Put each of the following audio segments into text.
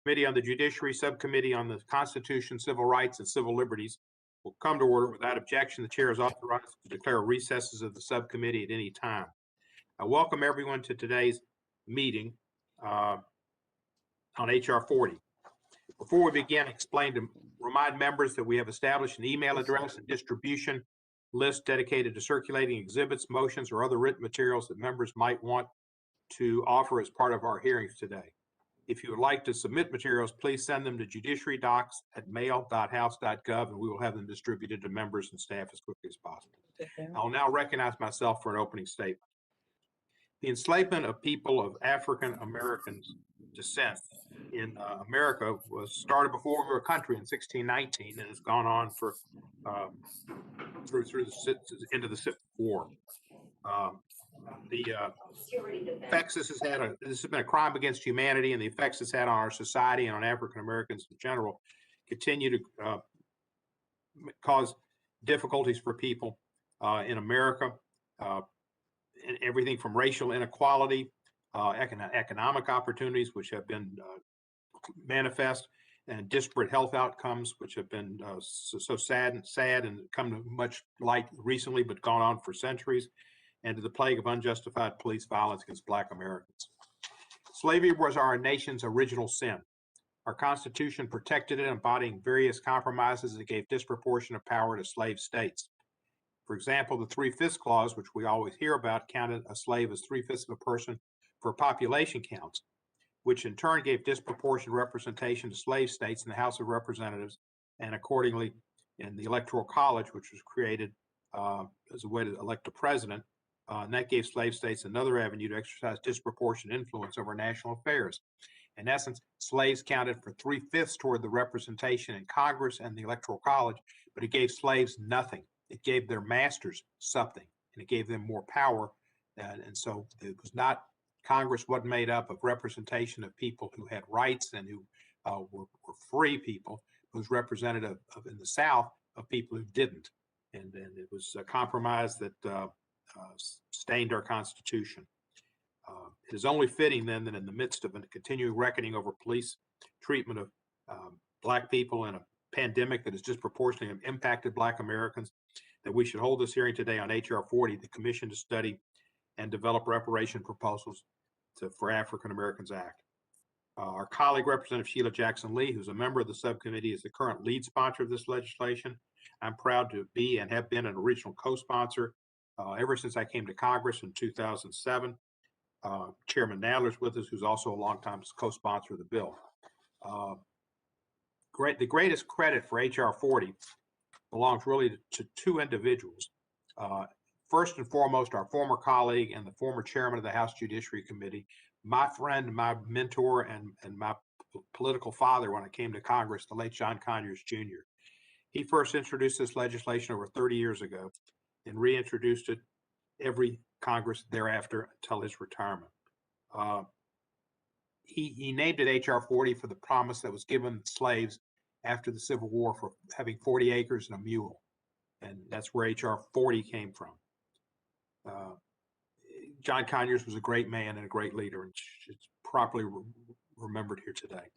Committee on the Judiciary Subcommittee on the Constitution, Civil Rights, and Civil Liberties will come to order. Without objection, the chair is authorized to declare recesses of the subcommittee at any time. I welcome everyone to today's meeting on H.R. 40. Before we begin, remind members that we have established an email address and distribution list dedicated to circulating exhibits, motions, or other written materials that members might want to offer as part of our hearings today. If you would like to submit materials, please send them to judiciarydocs@mail.house.gov, and we will have them distributed to members and staff as quickly as possible. I'll now recognize myself for an opening statement. The enslavement of people of African American descent in America was started before we were a country in 1619 and has gone on for through the end of the Civil War. The effects this has had, this has been a crime against humanity, and the effects it's had on our society and on African Americans in general continue to cause difficulties for people in America. And everything from racial inequality, economic opportunities, which have been manifest, and disparate health outcomes, which have been so sad and come to much light recently, but gone on for centuries, and to the plague of unjustified police violence against Black Americans. Slavery was our nation's original sin. Our Constitution protected it, embodying various compromises that gave disproportionate power to slave states. For example, the 3/5 clause, which we always hear about, counted a slave as 3/5 of a person for population counts, which in turn gave disproportionate representation to slave states in the House of Representatives and accordingly in the Electoral College, which was created as a way to elect a president. And that gave slave states another avenue to exercise disproportionate influence over national affairs. In essence, slaves counted for 3/5 toward the representation in Congress and the Electoral College, but it gave slaves nothing. It gave their masters something, and it gave them more power. And so it was not, Congress wasn't made up of representation of people who had rights and who were free people. It was representative of, in the South, of people who didn't. And it was a compromise that stained our Constitution. It is only fitting then that in the midst of a continuing reckoning over police treatment of Black people in a pandemic that has disproportionately impacted Black Americans, that we should hold this hearing today on H.R. 40, the Commission to Study and Develop Reparation Proposals for African Americans Act. Our colleague, Representative Sheila Jackson Lee, who's a member of the subcommittee, is the current lead sponsor of this legislation. I'm proud to be and have been an original co-sponsor ever since I came to Congress in 2007. Chairman Nadler's with us, who's also a longtime co-sponsor of the bill. The greatest credit for H.R. 40 belongs really to two individuals. First and foremost, our former colleague and the former chairman of the House Judiciary Committee, my friend, my mentor, and my political father when I came to Congress, the late John Conyers Jr. He first introduced this legislation over 30 years ago and reintroduced it every Congress thereafter until his retirement. He named it H.R. 40 for the promise that was given slaves after the Civil War for having 40 acres and a mule. And that's where H.R. 40 came from. John Conyers was a great man and a great leader, and it's properly remembered here today.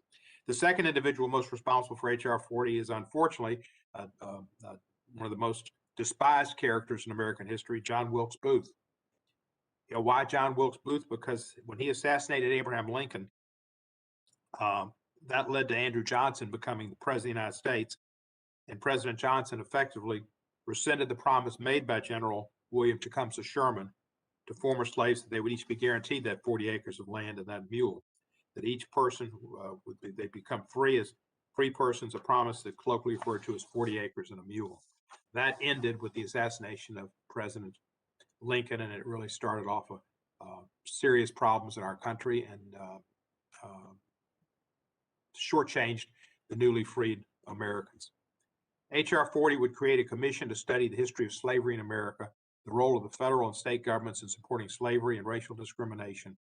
The second individual most responsible for H.R. 40 is unfortunately one of the most despised characters in American history, John Wilkes Booth. You know, why John Wilkes Booth? Because when he assassinated Abraham Lincoln, that led to Andrew Johnson becoming the president of the United States, and President Johnson effectively rescinded the promise made by General William Tecumseh Sherman to former slaves that they would each be guaranteed that 40 acres of land and that mule, that each person they become free as free persons, a promise that colloquially referred to as 40 acres and a mule. That ended with the assassination of President Lincoln, and it really started off serious problems in our country and shortchanged the newly freed Americans. H.R. 40 would create a commission to study the history of slavery in America, the role of the federal and state governments in supporting slavery and racial discrimination,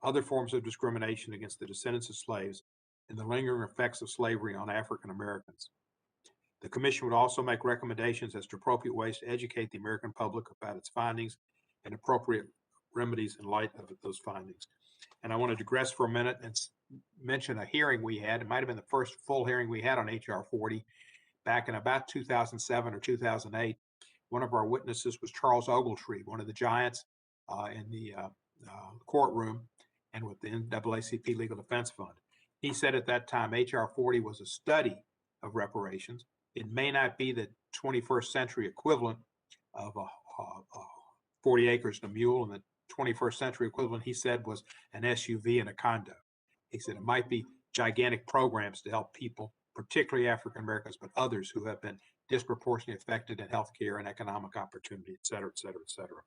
other forms of discrimination against the descendants of slaves, and the lingering effects of slavery on African Americans. The commission would also make recommendations as to appropriate ways to educate the American public about its findings and appropriate remedies in light of those findings. And I want to digress for a minute and mention a hearing we had. It might have been the first full hearing we had on H.R. 40 back in about 2007 or 2008. One of our witnesses was Charles Ogletree, one of the giants in the courtroom and with the NAACP Legal Defense Fund. He said at that time, H.R. 40 was a study of reparations. It may not be the 21st century equivalent of 40 acres and a mule, and the 21st century equivalent, he said, was an SUV and a condo. He said it might be gigantic programs to help people, particularly African Americans, but others who have been disproportionately affected in healthcare and economic opportunity, et cetera, et cetera, et cetera.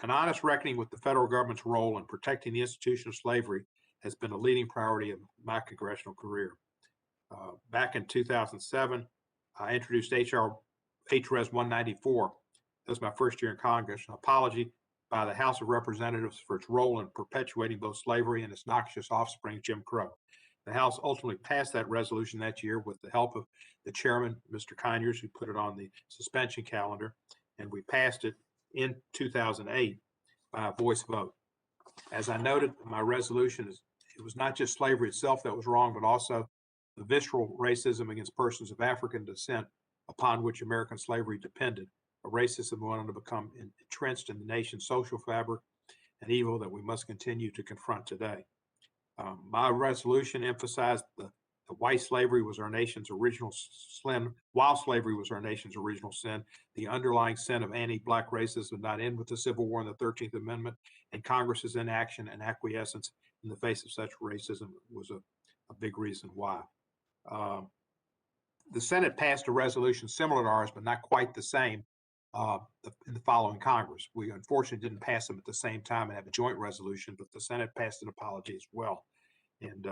An honest reckoning with the federal government's role in protecting the institution of slavery has been a leading priority of my congressional career. Back in 2007, I introduced Redress 194. That was my first year in Congress, an apology by the House of Representatives for its role in perpetuating both slavery and its noxious offspring, Jim Crow. The House ultimately passed that resolution that year with the help of the chairman, Mr. Conyers, who put it on the suspension calendar, and we passed it in 2008 by a voice vote. As I noted, my resolution it was not just slavery itself that was wrong, but also the visceral racism against persons of African descent upon which American slavery depended, a racism that wanted to become entrenched in the nation's social fabric, an evil that we must continue to confront today. My resolution emphasized the white slavery was our nation's original sin, while slavery was our nation's original sin. The underlying sin of anti-Black racism did not end with the Civil War and the 13th Amendment, and Congress's inaction and acquiescence in the face of such racism was a big reason why. The Senate passed a resolution similar to ours, but not quite the same in the following Congress. We unfortunately didn't pass them at the same time and have a joint resolution, but the Senate passed an apology as well. And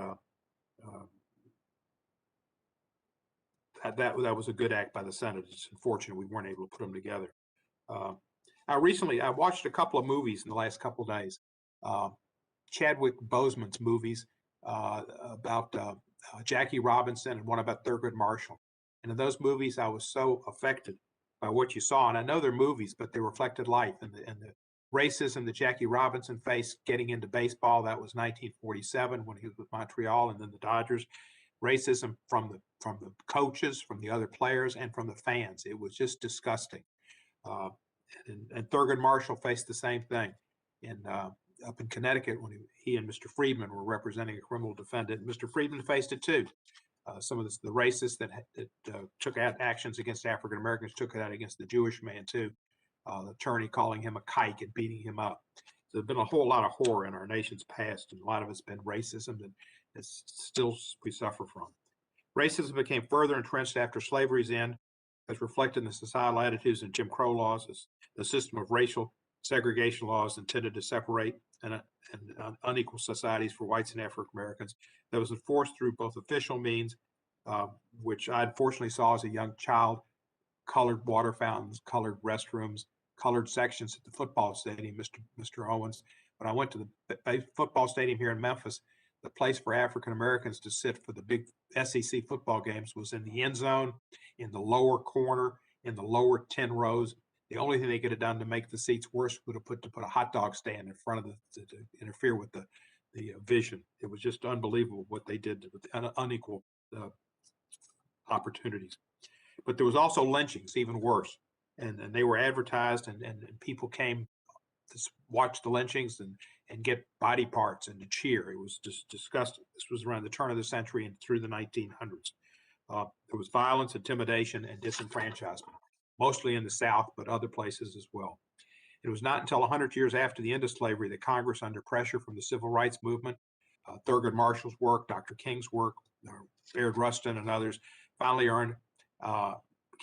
that was a good act by the Senate. It's unfortunate we weren't able to put them together. I watched a couple of movies in the last couple of days. Chadwick Boseman's movies about Jackie Robinson and one about Thurgood Marshall. And in those movies, I was so affected by what you saw. And I know they're movies, but they reflected life. And the racism that Jackie Robinson faced getting into baseball, that was 1947 when he was with Montreal and then the Dodgers. Racism from the coaches, from the other players, and from the fans. It was just disgusting. And Thurgood Marshall faced the same thing up in Connecticut when he and Mr. Friedman were representing a criminal defendant. Mr. Friedman faced it too. Some of the racists that took out actions against African Americans took it out against the Jewish man too. The attorney calling him a kike and beating him up. So there's been a whole lot of horror in our nation's past, and a lot of it's been racism that still we suffer from. Racism became further entrenched after slavery's end, as reflected in the societal attitudes in Jim Crow laws, as the system of racial segregation laws intended to separate and unequal societies for whites and African Americans that was enforced through both official means, which I unfortunately saw as a young child, colored water fountains, colored restrooms, colored sections at the football stadium, Mr. Owens. When I went to the football stadium here in Memphis, the place for African Americans to sit for the big SEC football games was in the end zone, in the lower corner, in the lower 10 rows. The only thing they could have done to make the seats worse would have put a hot dog stand in front of to interfere with the vision. It was just unbelievable what they did with the unequal opportunities. But there was also lynchings, even worse, and they were advertised, and people came to watch the lynchings and get body parts and to cheer. It was just disgusting. This was around the turn of the century and through the 1900s. There was violence, intimidation, and disenfranchisement, mostly in the South, but other places as well. It was not until 100 years after the end of slavery that Congress, under pressure from the civil rights movement, Thurgood Marshall's work, Dr. King's work, Baird Rustin and others, finally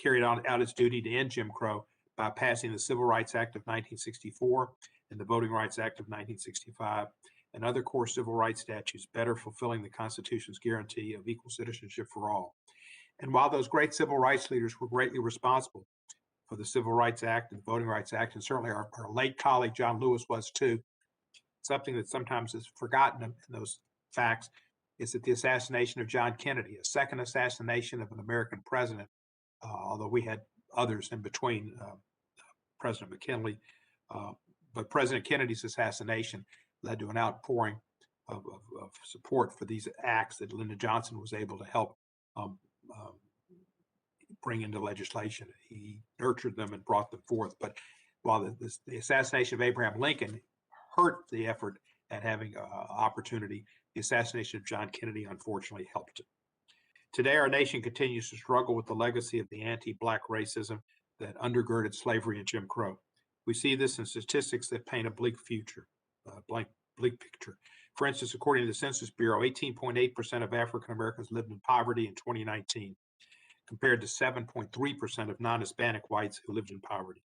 carried out its duty to end Jim Crow by passing the Civil Rights Act of 1964 and the Voting Rights Act of 1965 and other core civil rights statutes, better fulfilling the Constitution's guarantee of equal citizenship for all. And while those great civil rights leaders were greatly responsible for the Civil Rights Act and the Voting Rights Act, and certainly our late colleague John Lewis was too, something that sometimes is forgotten in those facts is that the assassination of John Kennedy, a second assassination of an American president, although we had others in between, President McKinley, but President Kennedy's assassination led to an outpouring of support for these acts that Lyndon Johnson was able to help um, um, bring into legislation. He nurtured them and brought them forth. But while the assassination of Abraham Lincoln hurt the effort at having opportunity, the assassination of John Kennedy unfortunately helped it. Today, our nation continues to struggle with the legacy of the anti-Black racism that undergirded slavery and Jim Crow. We see this in statistics that paint a bleak future, bleak picture. For instance, according to the Census Bureau, 18.8% of African Americans lived in poverty in 2019, compared to 7.3% of non-Hispanic whites who lived in poverty.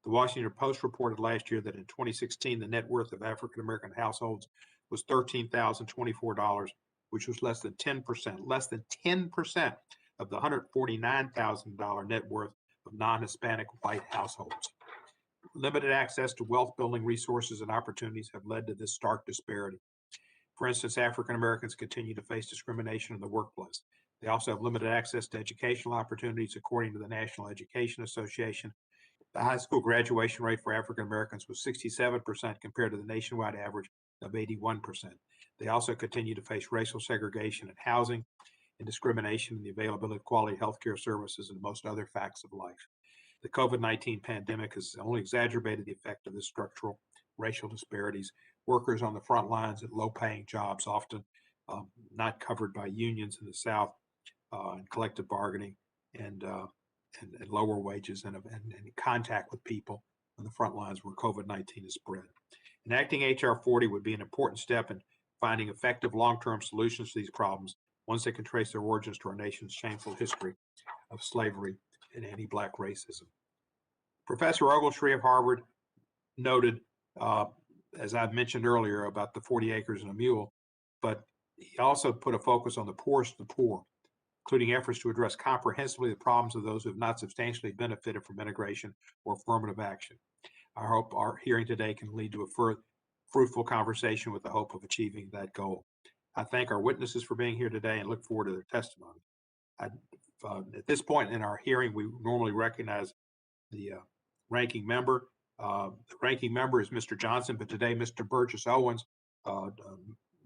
The Washington Post reported last year that in 2016, the net worth of African American households was $13,024, which was less than 10% of the $149,000 net worth of non-Hispanic white households. Limited access to wealth building resources and opportunities have led to this stark disparity. For instance, African Americans continue to face discrimination in the workplace. They also have limited access to educational opportunities, according to the National Education Association. The high school graduation rate for African Americans was 67% compared to the nationwide average of 81%. They also continue to face racial segregation in housing and discrimination in the availability of quality healthcare services and most other facts of life. The COVID-19 pandemic has only exacerbated the effect of this structural racial disparities. Workers on the front lines at low-paying jobs, often not covered by unions in the South and collective bargaining and lower wages and contact with people on the front lines where COVID-19 is spread. Enacting H.R. 40 would be an important step in finding effective long-term solutions to these problems, ones that can trace their origins to our nation's shameful history of slavery and anti-Black racism. Professor Ogletree of Harvard noted, as I've mentioned earlier, about the 40 acres and a mule, but he also put a focus on the poorest of the poor, including efforts to address comprehensively the problems of those who have not substantially benefited from integration or affirmative action. I hope our hearing today can lead to a fruitful conversation with the hope of achieving that goal. I thank our witnesses for being here today and look forward to their testimony. At this point in our hearing, we normally recognize the ranking member. The ranking member is Mr. Johnson, but today Mr. Burgess Owens,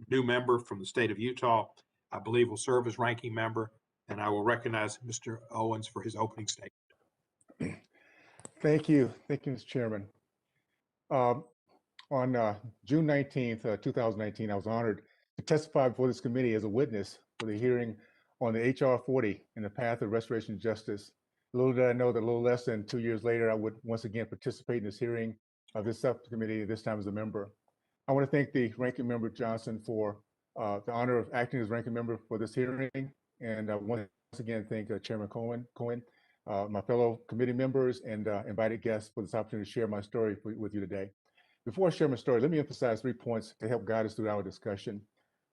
new member from the state of Utah, I believe will serve as ranking member, and I will recognize Mr. Owens for his opening statement. Thank you, Mr. Chairman. On June 19th, 2019, I was honored to testify before this committee as a witness for the hearing on the H.R. 40 and the path of restoration of justice. Little did I know that a little less than 2 years later, I would once again participate in this hearing of this subcommittee, this time as a member. I want to thank the ranking member Johnson for the honor of acting as ranking member for this hearing. And I want to once again thank Chairman Cohen, my fellow committee members and invited guests for this opportunity to share my story with you today. Before I share my story, let me emphasize 3 points to help guide us through our discussion.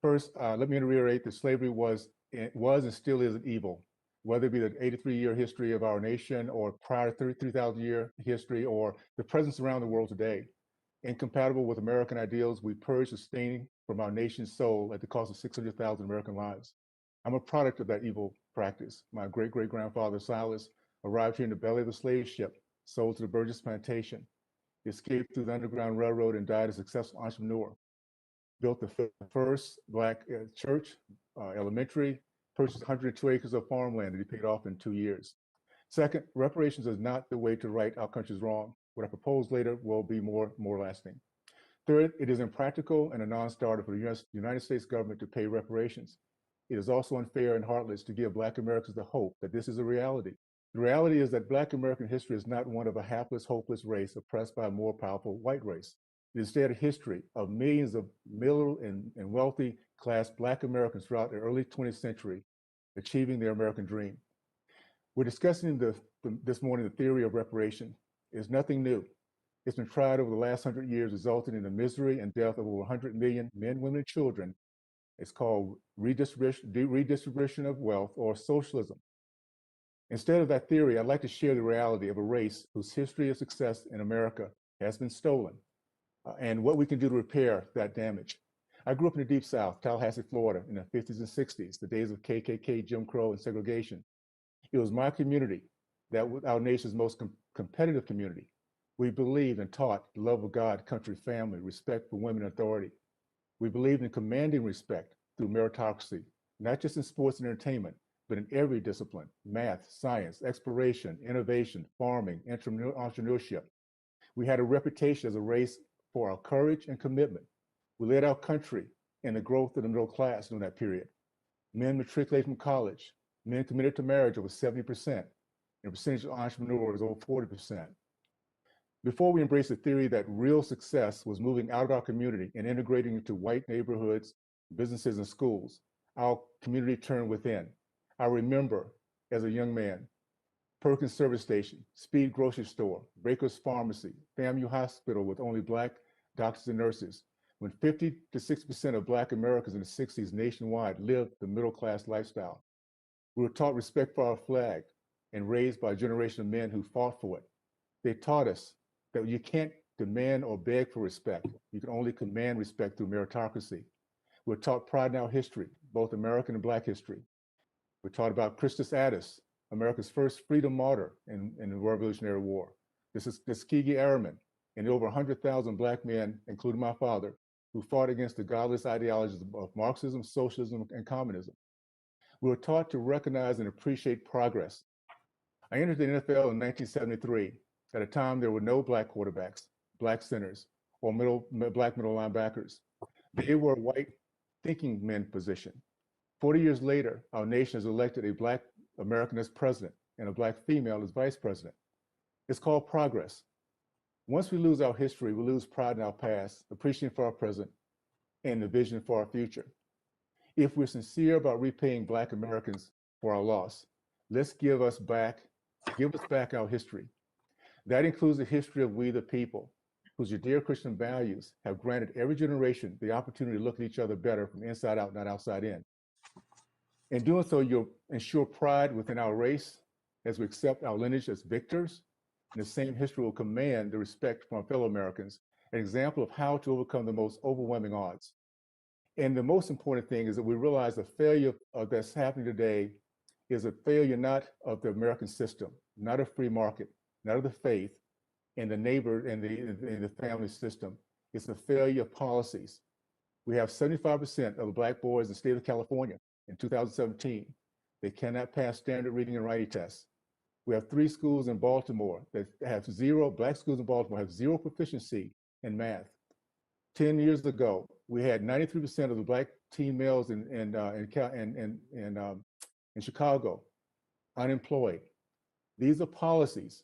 First, let me reiterate that slavery was and still is an evil, whether it be the 83-year history of our nation or prior 3,000-year history or the presence around the world today. Incompatible with American ideals, we purge the stain from our nation's soul at the cost of 600,000 American lives. I'm a product of that evil practice. My great-great-grandfather Silas arrived here in the belly of a slave ship, sold to the Burgess plantation. He escaped through the Underground Railroad and died a successful entrepreneur. Built the first Black church, elementary, purchased 102 acres of farmland that he paid off in 2 years. Second, reparations is not the way to right our country's wrong. What I propose later will be more lasting. Third, it is impractical and a non-starter for the United States government to pay reparations. It is also unfair and heartless to give Black Americans the hope that this is a reality. The reality is that Black American history is not one of a hapless, hopeless race oppressed by a more powerful white race. It is instead a history of millions of middle and wealthy class Black Americans throughout the early 20th century achieving their American dream. We're discussing this morning the theory of reparation. It's nothing new. It's been tried over the last 100 years, resulting in the misery and death of over 100 million men, women, and children. It's called redistribution of wealth, or socialism. Instead of that theory, I'd like to share the reality of a race whose history of success in America has been stolen, and what we can do to repair that damage. I grew up in the Deep South, Tallahassee, Florida, in the 50s and 60s, the days of KKK, Jim Crow, and segregation. It was my community that was our nation's most competitive community. We believed and taught the love of God, country, family, respect for women and authority. We believed in commanding respect through meritocracy, not just in sports and entertainment, but in every discipline: math, science, exploration, innovation, farming, entrepreneurship. We had a reputation as a race for our courage and commitment. We led our country in the growth of the middle class during that period. Men matriculated from college, men committed to marriage over 70%, and the percentage of entrepreneurs over 40%. Before we embraced the theory that real success was moving out of our community and integrating into white neighborhoods, businesses, and schools, our community turned within. I remember as a young man, Perkins Service Station, Speed Grocery Store, Baker's Pharmacy, FAMU Hospital with only Black doctors and nurses, when 50 to 60% of Black Americans in the 60s nationwide lived the middle class lifestyle. We were taught respect for our flag and raised by a generation of men who fought for it. They taught us that you can't demand or beg for respect. You can only command respect through meritocracy. We're taught pride in our history, both American and Black history. We're taught about Christus Addis, America's first freedom martyr in the Revolutionary War. This is Tuskegee Airmen and over 100,000 Black men, including my father, who fought against the godless ideologies of Marxism, socialism, and communism. We were taught to recognize and appreciate progress. I entered the NFL in 1973. At a time, there were no Black quarterbacks, Black centers, or Black middle linebackers. They were a white thinking men position. 40 years later, our nation has elected a Black American as president and a Black female as vice president. It's called progress. Once we lose our history, we lose pride in our past, appreciation for our present, and the vision for our future. If we're sincere about repaying Black Americans for our loss, let's give us back our history. That includes the history of we the people, whose Judeo-Christian values have granted every generation the opportunity to look at each other better from inside out, not outside in. In doing so, you'll ensure pride within our race as we accept our lineage as victors, and the same history will command the respect from our fellow Americans, an example of how to overcome the most overwhelming odds. And the most important thing is that we realize the failure that's happening today is a failure not of the American system, not a free market, not of the faith and the neighbor and the family system. It's a failure of policies. We have 75% of the Black boys in the state of California in 2017. They cannot pass standard reading and writing tests. We have 3 schools in Baltimore that have Black schools in Baltimore have zero proficiency in math. 10 years ago, we had 93% of the Black teen males in Chicago unemployed. These are policies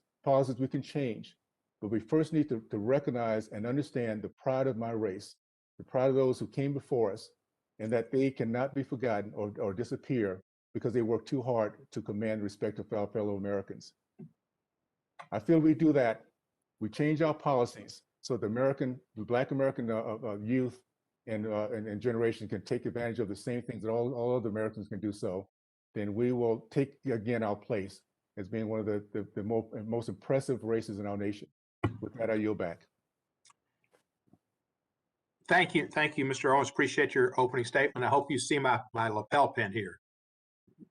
we can change, but we first need to recognize and understand the pride of my race, the pride of those who came before us, and that they cannot be forgotten or disappear because they worked too hard to command the respect of our fellow Americans. I feel we do that. We change our policies so the Black American youth and generation can take advantage of the same things that all other Americans can do so. Then we will take again our place as being one of the most impressive races in our nation. With that, I yield back. Thank you, Mr. Owens. Appreciate your opening statement. I hope you see my lapel pin here.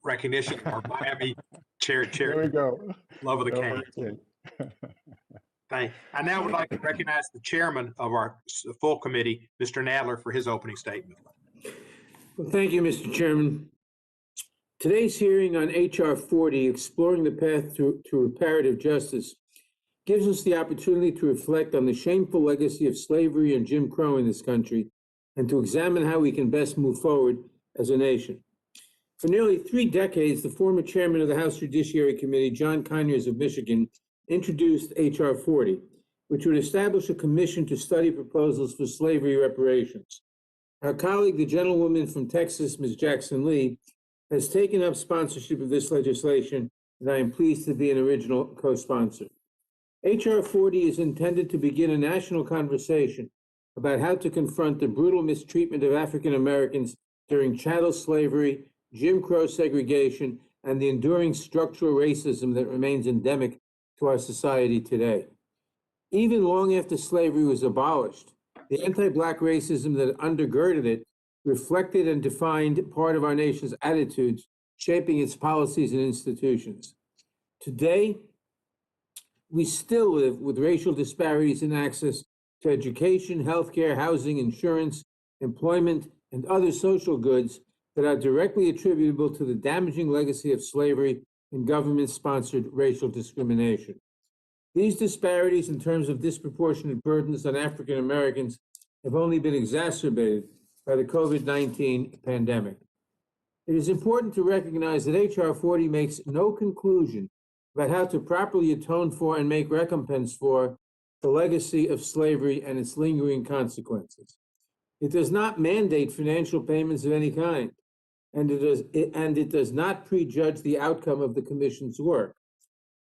Recognition of our Miami chair. There we go. Love of the cane. Thank you. I now would like to recognize the chairman of our full committee, Mr. Nadler, for his opening statement. Well, thank you, Mr. Chairman. Today's hearing on H.R. 40, Exploring the Path to Reparative Justice, gives us the opportunity to reflect on the shameful legacy of slavery and Jim Crow in this country, and to examine how we can best move forward as a nation. For nearly 3 decades, the former chairman of the House Judiciary Committee, John Conyers of Michigan, introduced H.R. 40, which would establish a commission to study proposals for slavery reparations. Our colleague, the gentlewoman from Texas, Ms. Jackson Lee, has taken up sponsorship of this legislation, and I am pleased to be an original co-sponsor. H.R. 40 is intended to begin a national conversation about how to confront the brutal mistreatment of African Americans during chattel slavery, Jim Crow segregation, and the enduring structural racism that remains endemic to our society today. Even long after slavery was abolished, the anti-Black racism that undergirded it reflected and defined part of our nation's attitudes, shaping its policies and institutions. Today, we still live with racial disparities in access to education, healthcare, housing, insurance, employment, and other social goods that are directly attributable to the damaging legacy of slavery and government-sponsored racial discrimination. These disparities in terms of disproportionate burdens on African Americans have only been exacerbated by the COVID-19 pandemic. It is important to recognize that H.R. 40 makes no conclusion about how to properly atone for and make recompense for the legacy of slavery and its lingering consequences. It does not mandate financial payments of any kind, and it does not prejudge the outcome of the Commission's work.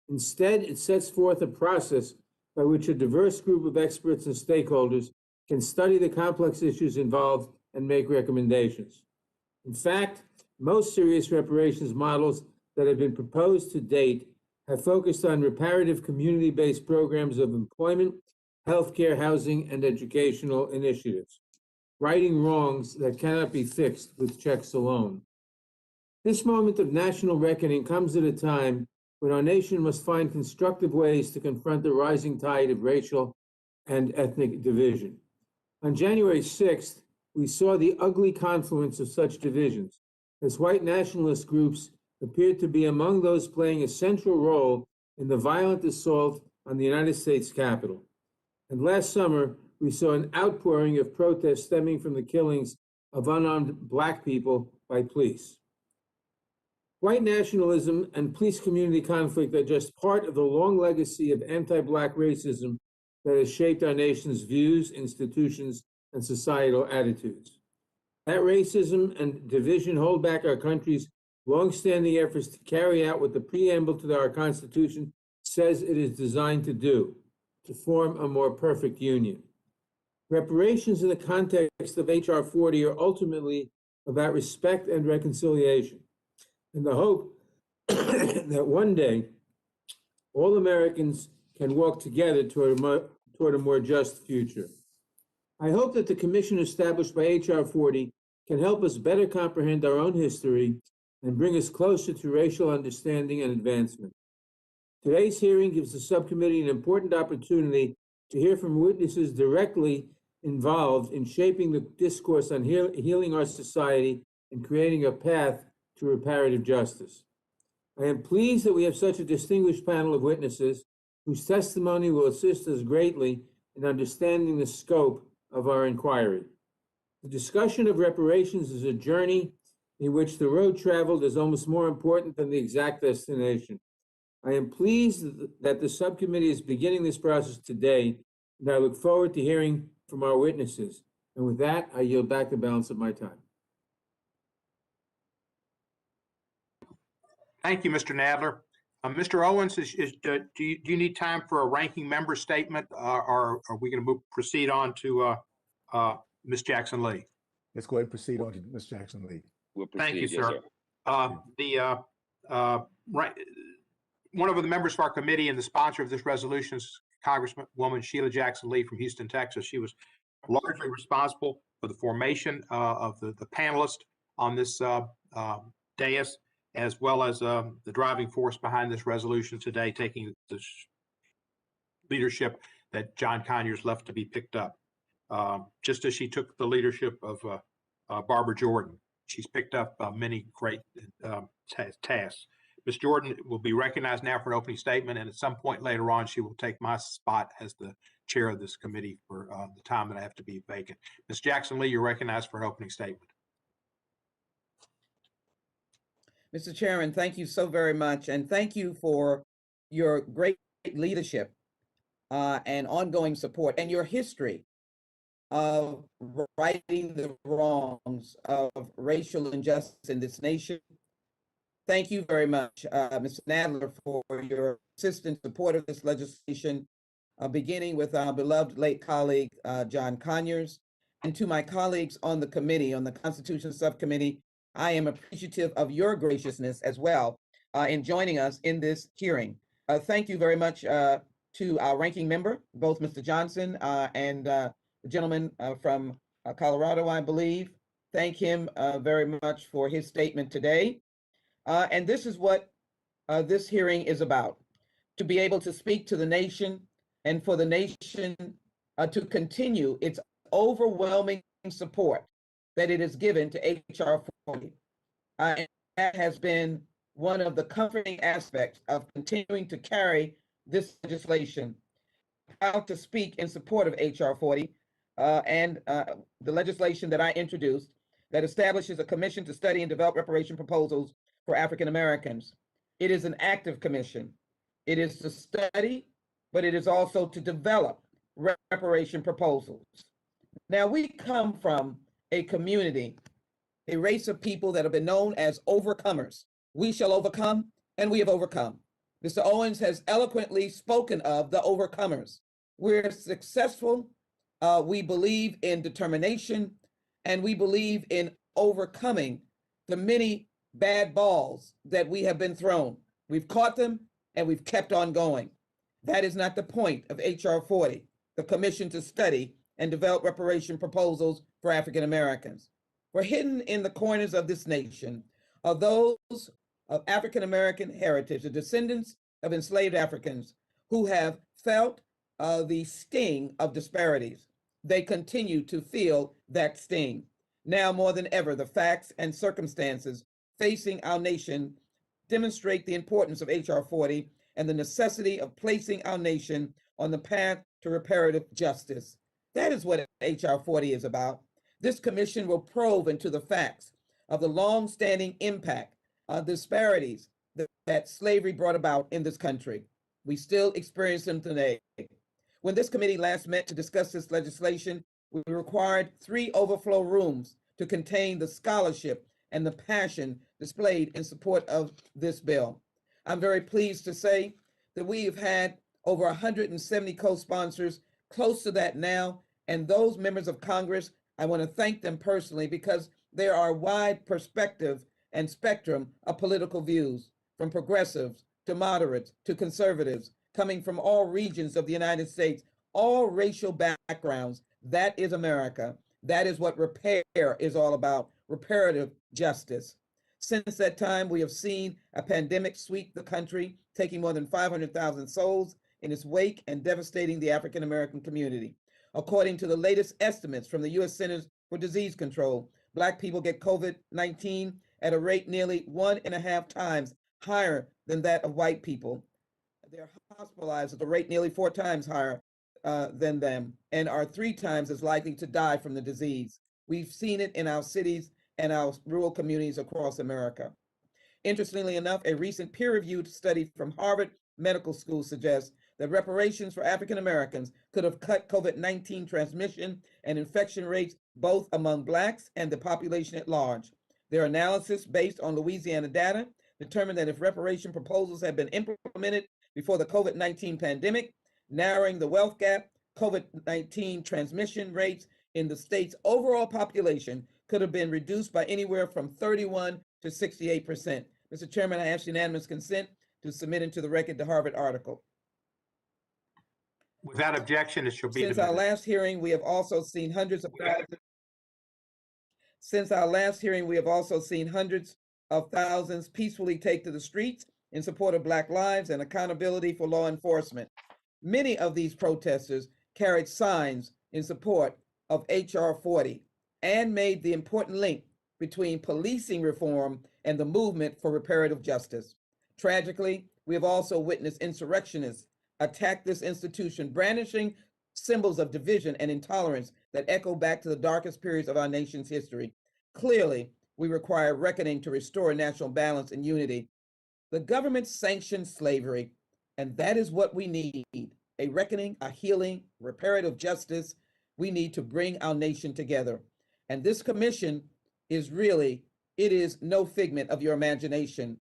Instead, it sets forth a process by which a diverse group of experts and stakeholders can study the complex issues involved and make recommendations. In fact, most serious reparations models that have been proposed to date have focused on reparative community-based programs of employment, healthcare, housing, and educational initiatives, righting wrongs that cannot be fixed with checks alone. This moment of national reckoning comes at a time when our nation must find constructive ways to confront the rising tide of racial and ethnic division. On January 6th, we saw the ugly confluence of such divisions, as white nationalist groups appeared to be among those playing a central role in the violent assault on the United States Capitol. And last summer, we saw an outpouring of protests stemming from the killings of unarmed Black people by police. White nationalism and police community conflict are just part of the long legacy of anti-Black racism that has shaped our nation's views, institutions, and societal attitudes. That racism and division hold back our country's longstanding efforts to carry out what the preamble to our Constitution says it is designed to do, to form a more perfect union. Reparations in the context of H.R. 40 are ultimately about respect and reconciliation, and the hope that one day all Americans can walk together toward a more just future. I hope that the commission established by H.R. 40 can help us better comprehend our own history and bring us closer to racial understanding and advancement. Today's hearing gives the subcommittee an important opportunity to hear from witnesses directly involved in shaping the discourse on healing our society and creating a path to reparative justice. I am pleased that we have such a distinguished panel of witnesses whose testimony will assist us greatly in understanding the scope of our inquiry. The discussion of reparations is a journey in which the road traveled is almost more important than the exact destination. I am pleased that the subcommittee is beginning this process today, and I look forward to hearing from our witnesses. And with that, I yield back the balance of my time. Thank you, Mr. Nadler. Mr. Owens, do you need time for a ranking member statement, or are we going to proceed on to Ms. Jackson Lee? Let's go ahead and proceed on to Ms. Jackson Lee. We'll proceed. Thank you, yes, sir. One of the members of our committee and the sponsor of this resolution is Congresswoman Sheila Jackson Lee from Houston, Texas. She was largely responsible for the formation of the panelists on this dais, as well as the driving force behind this resolution today, taking the leadership that John Conyers left to be picked up. Just as she took the leadership of Barbara Jordan, she's picked up many great tasks. Ms. Jordan will be recognized now for an opening statement, and at some point later on, she will take my spot as the chair of this committee for the time that I have to be vacant. Ms. Jackson Lee, you're recognized for an opening statement. Mr. Chairman, thank you so very much, and thank you for your great leadership and ongoing support and your history of righting the wrongs of racial injustice in this nation. Thank you very much, Mr. Nadler, for your persistent support of this legislation, beginning with our beloved late colleague, John Conyers, and to my colleagues on the committee, on the Constitution Subcommittee. I am appreciative of your graciousness as well in joining us in this hearing. Thank you very much to our ranking member, both Mr. Johnson and the gentleman from Colorado, I believe. Thank him very much for his statement today. And this is what this hearing is about, to be able to speak to the nation and for the nation to continue its overwhelming support that it has given to H.R. 40. And that has been one of the comforting aspects of continuing to carry this legislation. Proud to speak in support of H.R. 40 and the legislation that I introduced that establishes a commission to study and develop reparation proposals for African Americans. It is an active commission. It is to study, but it is also to develop reparation proposals. Now, we come from a community, a race of people that have been known as overcomers. We shall overcome, and we have overcome. Mr. Owens has eloquently spoken of the overcomers. We're successful. We believe in determination, and we believe in overcoming the many bad balls that we have been thrown. We've caught them, and we've kept on going. That is not the point of H.R. 40, the commission to study and develop reparation proposals for African Americans. For hidden in the corners of this nation are those of African American heritage, the descendants of enslaved Africans who have felt the sting of disparities. They continue to feel that sting. Now more than ever, the facts and circumstances facing our nation demonstrate the importance of H.R. 40 and the necessity of placing our nation on the path to reparative justice. That is what H.R. 40 is about. This commission will probe into the facts of the long-standing impact of disparities that slavery brought about in this country. We still experience them today. When this committee last met to discuss this legislation, we required 3 overflow rooms to contain the scholarship and the passion displayed in support of this bill. I'm very pleased to say that we have had over 170 co-sponsors, close to that now, and those members of Congress, I want to thank them personally because there are a wide perspective and spectrum of political views, from progressives to moderates to conservatives, coming from all regions of the United States, all racial backgrounds. That is America. That is what repair is all about, reparative justice. Since that time, we have seen a pandemic sweep the country, taking more than 500,000 souls in its wake and devastating the African American community. According to the latest estimates from the U.S. Centers for Disease Control, Black people get COVID-19 at a rate nearly 1.5 times higher than that of white people. They're hospitalized at a rate nearly 4 times higher than them and are 3 times as likely to die from the disease. We've seen it in our cities and our rural communities across America. Interestingly enough, a recent peer-reviewed study from Harvard Medical School suggests that reparations for African Americans could have cut COVID-19 transmission and infection rates both among Blacks and the population at large. Their analysis, based on Louisiana data, determined that if reparation proposals had been implemented before the COVID-19 pandemic, narrowing the wealth gap, COVID-19 transmission rates in the state's overall population could have been reduced by anywhere from 31 to 68%. Mr. Chairman, I ask unanimous consent to submit into the record the Harvard article. Without objection, it shall be Since our submitted. last hearing, we have also seen hundreds of thousands. Since our last hearing, we have also seen hundreds of thousands peacefully take to the streets in support of Black lives and accountability for law enforcement. Many of these protesters carried signs in support of H.R. 40 and made the important link between policing reform and the movement for reparative justice. Tragically, we have also witnessed insurrectionists attack this institution, brandishing symbols of division and intolerance that echo back to the darkest periods of our nation's history. Clearly, we require reckoning to restore national balance and unity. The government sanctioned slavery, and that is what we need, a reckoning, a healing, reparative justice. We need to bring our nation together. And this commission is really, it is no figment of your imagination.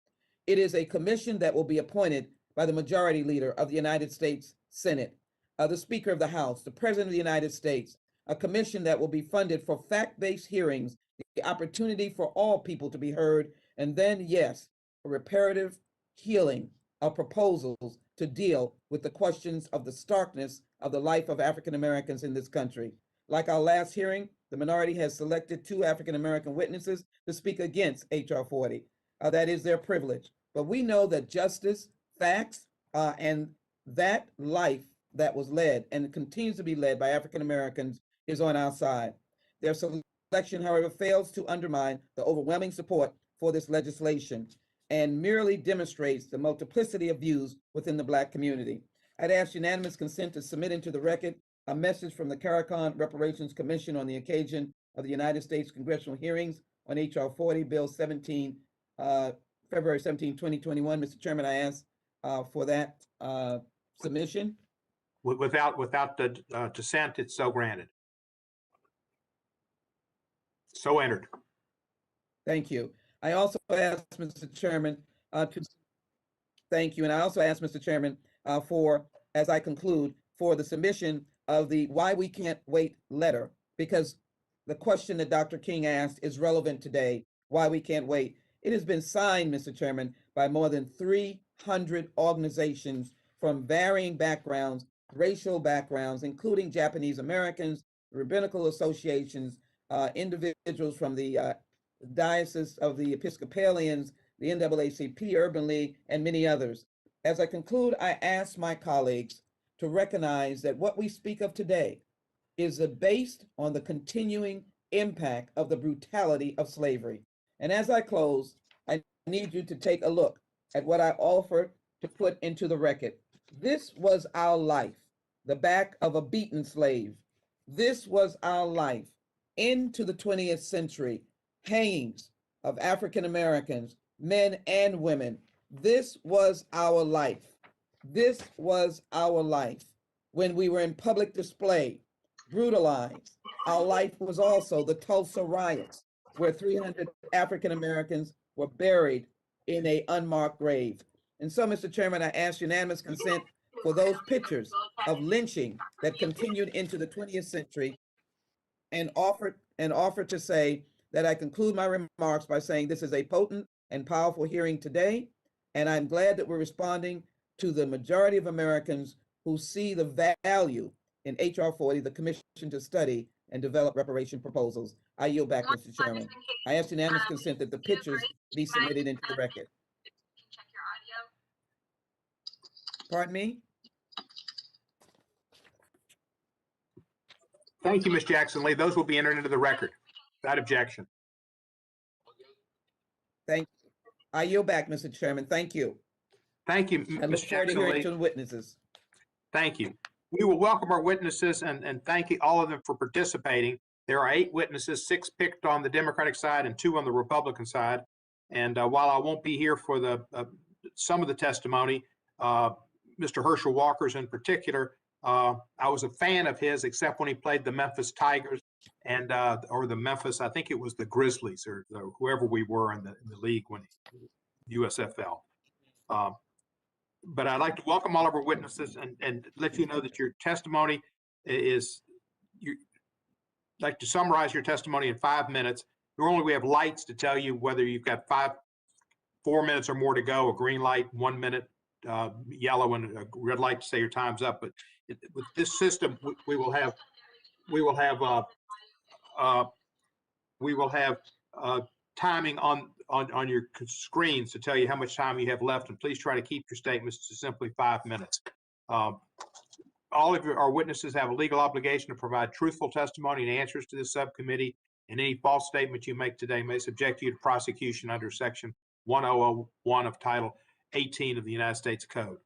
It is a commission that will be appointed by the majority leader of the United States Senate, the Speaker of the House, the President of the United States, a commission that will be funded for fact-based hearings, the opportunity for all people to be heard, and then, yes, a reparative healing of proposals to deal with the questions of the starkness of the life of African Americans in this country. Like our last hearing, the minority has selected 2 African American witnesses to speak against H.R. 40. That is their privilege. But we know that justice, facts, and that life that was led and continues to be led by African Americans is on our side. Their selection, however, fails to undermine the overwhelming support for this legislation and merely demonstrates the multiplicity of views within the Black community. I'd ask unanimous consent to submit into the record a message from the CARICON Reparations Commission on the occasion of the United States congressional hearings on H.R. 40, Bill 17, February 17, 2021. Mr. Chairman, I ask for that submission. Without the dissent, it's so granted. So entered. Thank you. I also ask Mr. Chairman thank you. And I also ask Mr. Chairman for, as I conclude, for the submission of the Why We Can't Wait letter, because the question that Dr. King asked is relevant today. Why we can't wait. It has been signed, Mr. Chairman, by more than 300 organizations from varying backgrounds, racial backgrounds, including Japanese Americans, rabbinical associations, individuals from the Diocese of the Episcopalians, the NAACP Urban League, and many others. As I conclude, I ask my colleagues to recognize that what we speak of today is based on the continuing impact of the brutality of slavery. And as I close, I need you to take a look at what I offered to put into the record. This was our life, the back of a beaten slave. This was our life into the 20th century, hangings of African Americans, men and women. This was our life. This was our life when we were in public display, brutalized. Our life was also the Tulsa riots, where 300 African Americans were buried in an unmarked grave. And so, Mr. Chairman, I ask unanimous consent for those pictures of lynching that continued into the 20th century and offer to say that I conclude my remarks by saying this is a potent and powerful hearing today, and I'm glad that we're responding to the majority of Americans who see the value in H.R. 40, the Commission to Study and Develop Reparation Proposals. I yield back, Mr. Chairman. I ask unanimous consent that the pictures be submitted into the record. Pardon me? Thank you, Ms. Jackson Lee. Those will be entered into the record. Without objection. Thank you. I yield back, Mr. Chairman. Thank you. Thank you, I look Ms. forward to Jackson hearing Lee. from the witnesses. Thank you. We will welcome our witnesses and thank you all of them for participating. There are 8 witnesses, 6 picked on the Democratic side and 2 on the Republican side. And while I won't be here for the some of the testimony, Mr. Herschel Walker's in particular, I was a fan of his, except when he played the Memphis Tigers and or the Memphis, I think it was the Grizzlies or whoever we were in the league when USFL. But I'd like to welcome all of our witnesses and let you know that your testimony is, you'd like to summarize your testimony in 5 minutes. Normally we have lights to tell you whether you've got 4 minutes or more to go, a green light, 1 minute, yellow, and a red light to say your time's up. But with this system, we will have timing on your screens to tell you how much time you have left, and please try to keep your statements to simply 5 minutes. All of our witnesses have a legal obligation to provide truthful testimony and answers to this subcommittee, and any false statement you make today may subject you to prosecution under Section 1001 of Title 18 of the United States Code.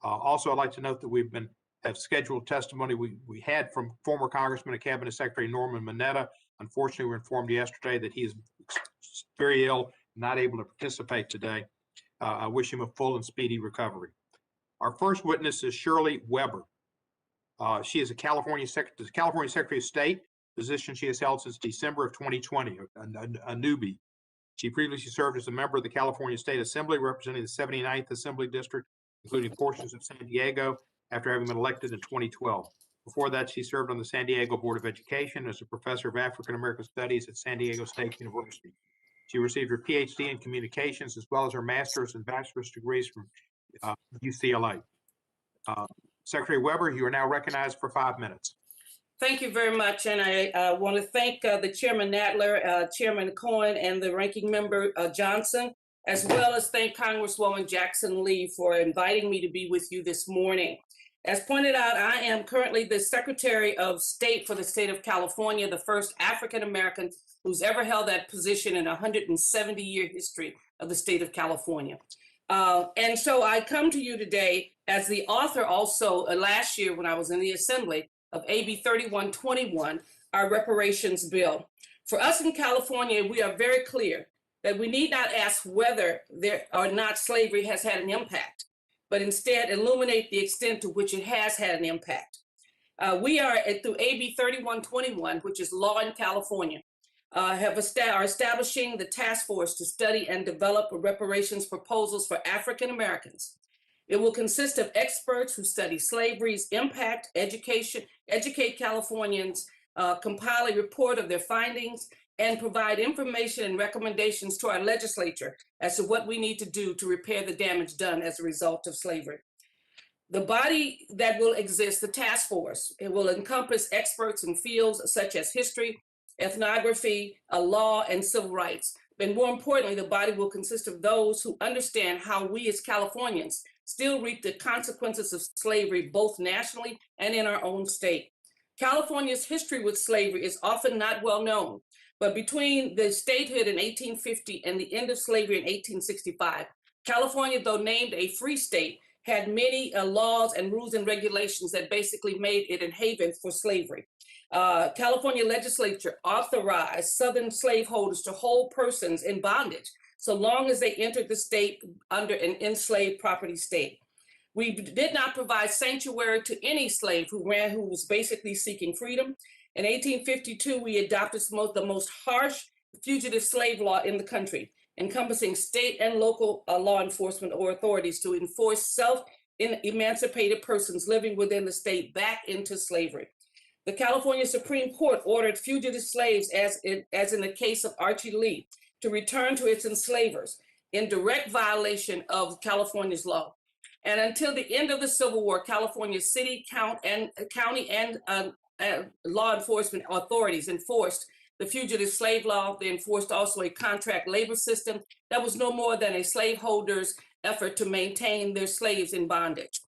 Also, I'd like to note that have scheduled testimony we had from former Congressman and Cabinet Secretary Norman Mineta. Unfortunately, we were informed yesterday that he is very ill, not able to participate today. I wish him a full and speedy recovery. Our first witness is Shirley Weber. She is a California Secretary of State, position she has held since December of 2020, a newbie. She previously served as a member of the California State Assembly, representing the 79th Assembly District, including portions of San Diego, after having been elected in 2012. Before that, she served on the San Diego Board of Education as a professor of African American Studies at San Diego State University. She received her PhD in communications as well as her master's and bachelor's degrees from UCLA. Secretary Weber, you are now recognized for 5 minutes. Thank you very much, and I want to thank the Chairman Nadler, Chairman Cohen, and the Ranking Member Johnson, as well as thank Congresswoman Jackson Lee for inviting me to be with you this morning. As pointed out, I am currently the Secretary of State for the state of California, the first African-American who's ever held that position in a 170-year history of the state of California. And so I come to you today as the author also last year when I was in the Assembly of AB 3121, our reparations bill. For us in California, we are very clear that we need not ask whether there or not slavery has had an impact, but instead illuminate the extent to which it has had an impact. We are, through AB 3121, which is law in California, are establishing the task force to study and develop reparations proposals for African Americans. It will consist of experts who study slavery's impact, educate Californians, compile a report of their findings, and provide information and recommendations to our legislature as to what we need to do to repair the damage done as a result of slavery. The body that will exist, the task force, it will encompass experts in fields such as history, ethnography, law, and civil rights. But more importantly, the body will consist of those who understand how we as Californians still reap the consequences of slavery, both nationally and in our own state. California's history with slavery is often not well known, but between the statehood in 1850 and the end of slavery in 1865, California, though named a free state, had many laws and rules and regulations that basically made it a haven for slavery. California legislature authorized Southern slaveholders to hold persons in bondage so long as they entered the state under an enslaved property state. We did not provide sanctuary to any slave who was basically seeking freedom. In 1852, we adopted the most harsh fugitive slave law in the country, encompassing state and local law enforcement or authorities to enforce self-emancipated persons living within the state back into slavery. The California Supreme Court ordered fugitive slaves, as in the case of Archie Lee, to return to its enslavers in direct violation of California's law. And until the end of the Civil War, California's city, county, and law enforcement authorities enforced the fugitive slave law. They enforced also a contract labor system that was no more than a slaveholder's effort to maintain their slaves in bondage.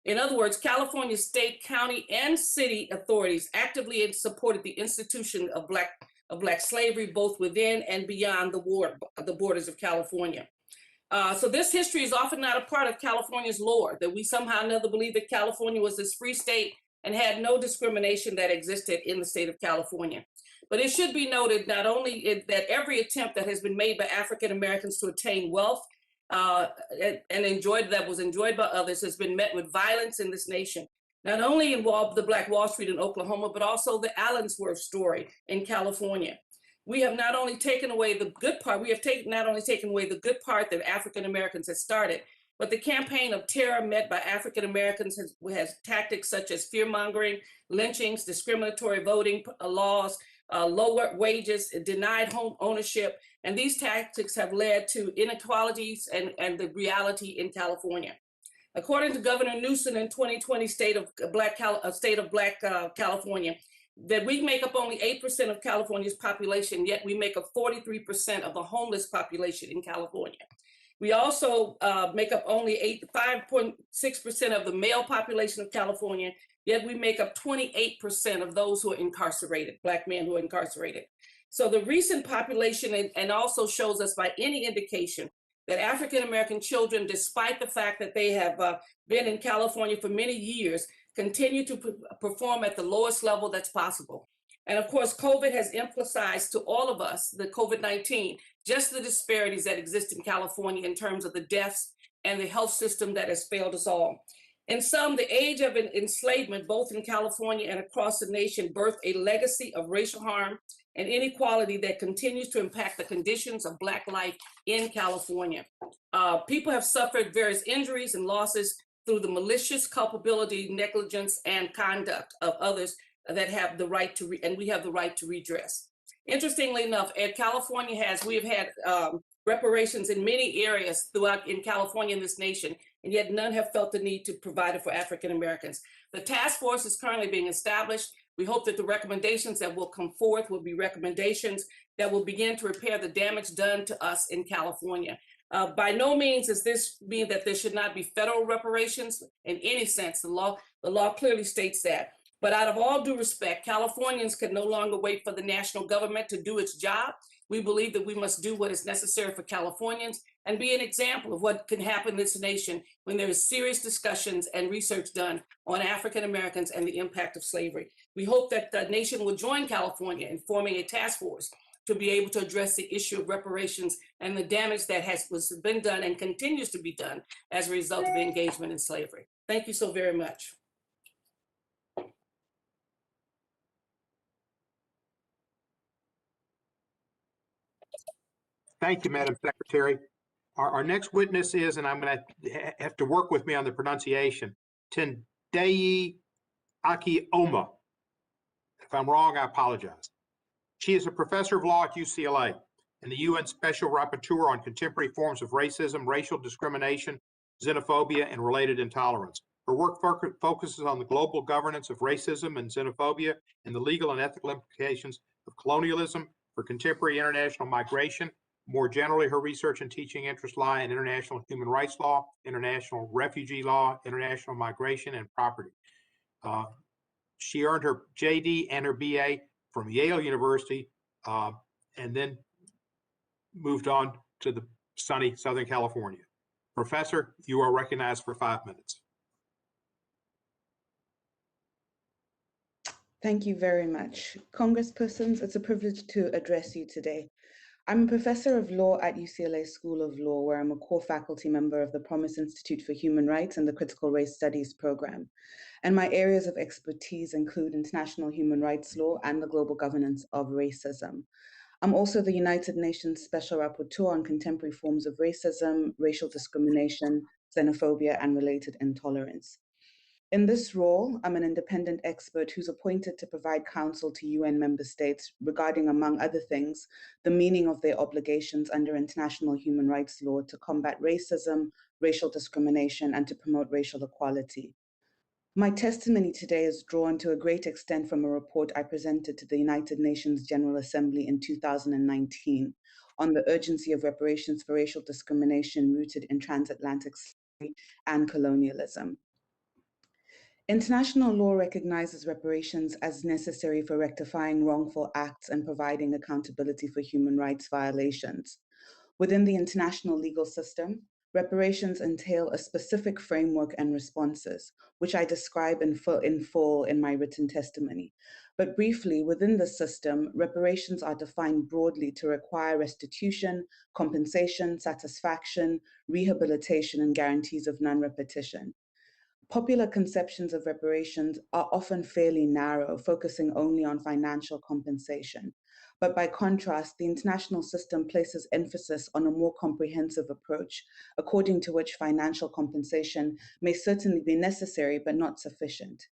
In other words, California state, county, and city authorities actively supported the institution of black slavery, both within and beyond the borders of California. So this history is often not a part of California's lore, that we somehow or another believe that California was this free state and had no discrimination that existed in the state of California. But it should be noted not only that every attempt that has been made by African Americans to attain wealth that was enjoyed by others has been met with violence in this nation. Not only involved the Black Wall Street in Oklahoma, but also the Allensworth story in California. We have not only taken away the good part, that African Americans had started, but the campaign of terror met by African Americans has tactics such as fear-mongering, lynchings, discriminatory voting laws, lower wages, denied home ownership, and these tactics have led to inequalities and the reality in California. According to Governor Newsom in 2020 State of Black California, that we make up only 8% of California's population, yet we make up 43% of the homeless population in California. We also make up only 5.6% of the male population of California, yet we make up 28% of those who are incarcerated, Black men who are incarcerated. So the recent population and also shows us by any indication that African-American children, despite the fact that they have been in California for many years, continue to perform at the lowest level that's possible. And of course, COVID has emphasized to all of us, the COVID-19, just the disparities that exist in California in terms of the deaths and the health system that has failed us all. In sum, the age of enslavement, both in California and across the nation, birthed a legacy of racial harm and inequality that continues to impact the conditions of Black life in California. People have suffered various injuries and losses through the malicious culpability, negligence, and conduct of others that have the right to, and we have the right to redress. Interestingly enough, we have had reparations in many areas throughout in California in this nation, and yet none have felt the need to provide it for African Americans. The task force is currently being established. We hope that the recommendations that will come forth will be recommendations that will begin to repair the damage done to us in California. By no means does this mean that there should not be federal reparations in any sense. The law clearly states that. But out of all due respect, Californians can no longer wait for the national government to do its job. We believe that we must do what is necessary for Californians and be an example of what can happen in this nation when there is serious discussions and research done on African Americans and the impact of slavery. We hope that the nation will join California in forming a task force to be able to address the issue of reparations and the damage that has been done and continues to be done as a result of engagement in slavery. Thank you so very much. Thank you, Madam Secretary. Our next witness is, and I'm going to have to work with me on the pronunciation, Tendayi Akioma. If I'm wrong, I apologize. She is a professor of law at UCLA and the UN Special Rapporteur on contemporary forms of racism, racial discrimination, xenophobia, and related intolerance. Her work focuses on the global governance of racism and xenophobia and the legal and ethical implications of colonialism for contemporary international migration. More generally, her research and teaching interests lie in international human rights law, international refugee law, international migration, and property. She earned her JD and her BA from Yale University, and then moved on to the sunny Southern California. Professor, you are recognized for 5 minutes. Thank you very much. Congresspersons, it's a privilege to address you today. I'm a professor of law at UCLA School of Law, where I'm a core faculty member of the Promise Institute for Human Rights and the Critical Race Studies program. And my areas of expertise include international human rights law and the global governance of racism. I'm also the United Nations Special Rapporteur on contemporary forms of racism, racial discrimination, xenophobia, and related intolerance. In this role, I'm an independent expert who's appointed to provide counsel to UN member states regarding, among other things, the meaning of their obligations under international human rights law to combat racism, racial discrimination, and to promote racial equality. My testimony today is drawn to a great extent from a report I presented to the United Nations General Assembly in 2019 on the urgency of reparations for racial discrimination rooted in transatlantic slavery and colonialism. International law recognizes reparations as necessary for rectifying wrongful acts and providing accountability for human rights violations. Within the international legal system, reparations entail a specific framework and responses, which I describe in full in my written testimony. But briefly, within the system, reparations are defined broadly to require restitution, compensation, satisfaction, rehabilitation, and guarantees of non-repetition. Popular conceptions of reparations are often fairly narrow, focusing only on financial compensation. But by contrast, the international system places emphasis on a more comprehensive approach, according to which financial compensation may certainly be necessary but not sufficient.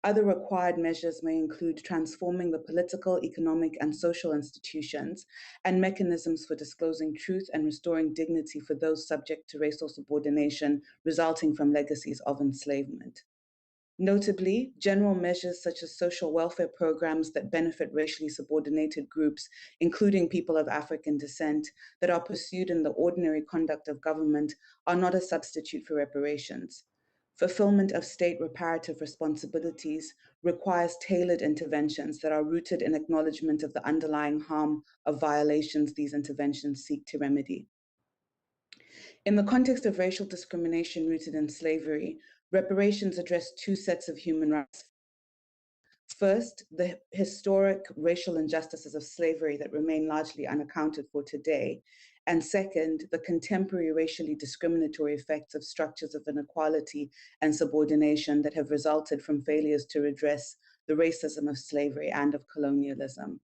Other required measures may include transforming the political, economic, and social institutions and mechanisms for disclosing truth and restoring dignity for those subject to racial subordination resulting from legacies of enslavement. Notably, general measures such as social welfare programs that benefit racially subordinated groups, including people of African descent, that are pursued in the ordinary conduct of government are not a substitute for reparations. Fulfillment of state reparative responsibilities requires tailored interventions that are rooted in acknowledgement of the underlying harm of violations these interventions seek to remedy. In the context of racial discrimination rooted in slavery, reparations address two sets of human rights. First, the historic racial injustices of slavery that remain largely unaccounted for today. And second, the contemporary racially discriminatory effects of structures of inequality and subordination that have resulted from failures to redress the racism of slavery and of colonialism.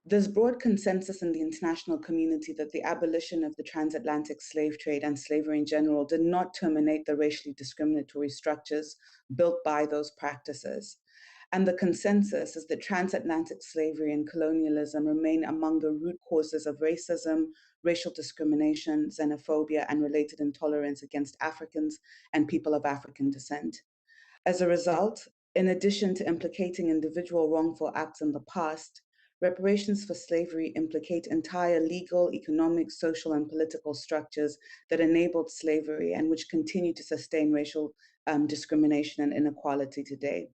There's broad consensus in the international community that the abolition of the transatlantic slave trade and slavery in general did not terminate the racially discriminatory structures built by those practices. And the consensus is that transatlantic slavery and colonialism remain among the root causes of racism, racial discrimination, xenophobia, and related intolerance against Africans and people of African descent. As a result, In addition to implicating individual wrongful acts in the past, reparations for slavery implicate entire legal, economic, social, and political structures that enabled slavery and which continue to sustain racial discrimination and inequality today.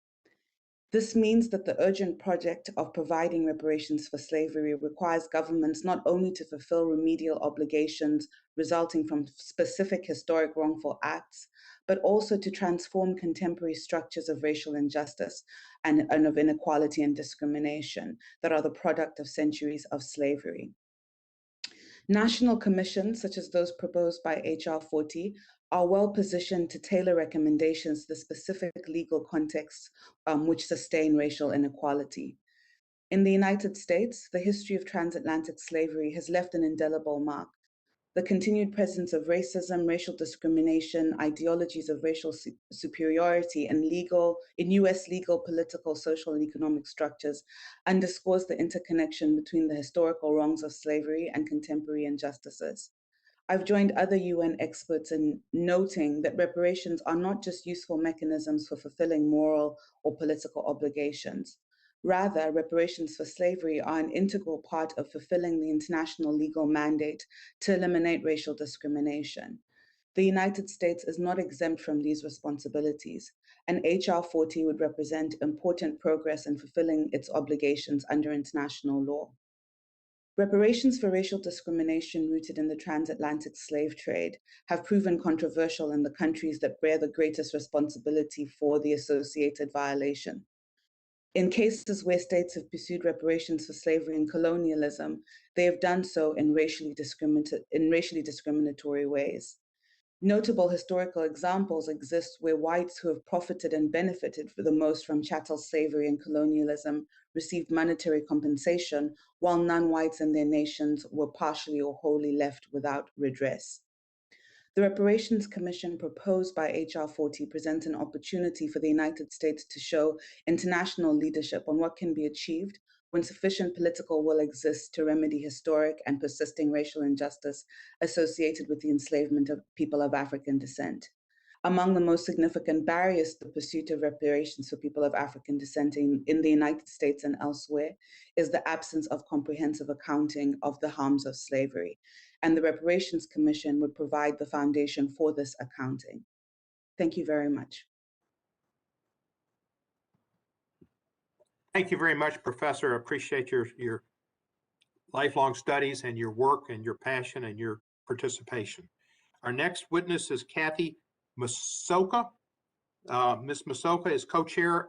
This means that the urgent project of providing reparations for slavery requires governments not only to fulfill remedial obligations resulting from specific historic wrongful acts, but also to transform contemporary structures of racial injustice and of inequality and discrimination that are the product of centuries of slavery. National commissions, such as those proposed by HR 40, are well positioned to tailor recommendations to the specific legal contexts which sustain racial inequality. In the United States, the history of transatlantic slavery has left an indelible mark. The continued presence of racism, racial discrimination, ideologies of racial superiority in US legal, political, social, and economic structures underscores the interconnection between the historical wrongs of slavery and contemporary injustices. I've joined other UN experts in noting that reparations are not just useful mechanisms for fulfilling moral or political obligations. Rather, reparations for slavery are an integral part of fulfilling the international legal mandate to eliminate racial discrimination. The United States is not exempt from these responsibilities, and HR 40 would represent important progress in fulfilling its obligations under international law. Reparations for racial discrimination rooted in the transatlantic slave trade have proven controversial in the countries that bear the greatest responsibility for the associated violation. In cases where states have pursued reparations for slavery and colonialism, they have done so in racially discriminatory ways. Notable historical examples exist where whites who have profited and benefited for the most from chattel slavery and colonialism received monetary compensation, while non-whites in their nations were partially or wholly left without redress. The Reparations Commission proposed by HR 40 presents an opportunity for the United States to show international leadership on what can be achieved when sufficient political will exists to remedy historic and persisting racial injustice associated with the enslavement of people of African descent. Among the most significant barriers to the pursuit of reparations for people of African descent in the United States and elsewhere is the absence of comprehensive accounting of the harms of slavery, and the Reparations Commission would provide the foundation for this accounting. Thank you very much. Thank you very much, Professor. I appreciate your lifelong studies and your work and your passion and your participation. Our next witness is Kathy Masoka. Ms. Masoka is co-chair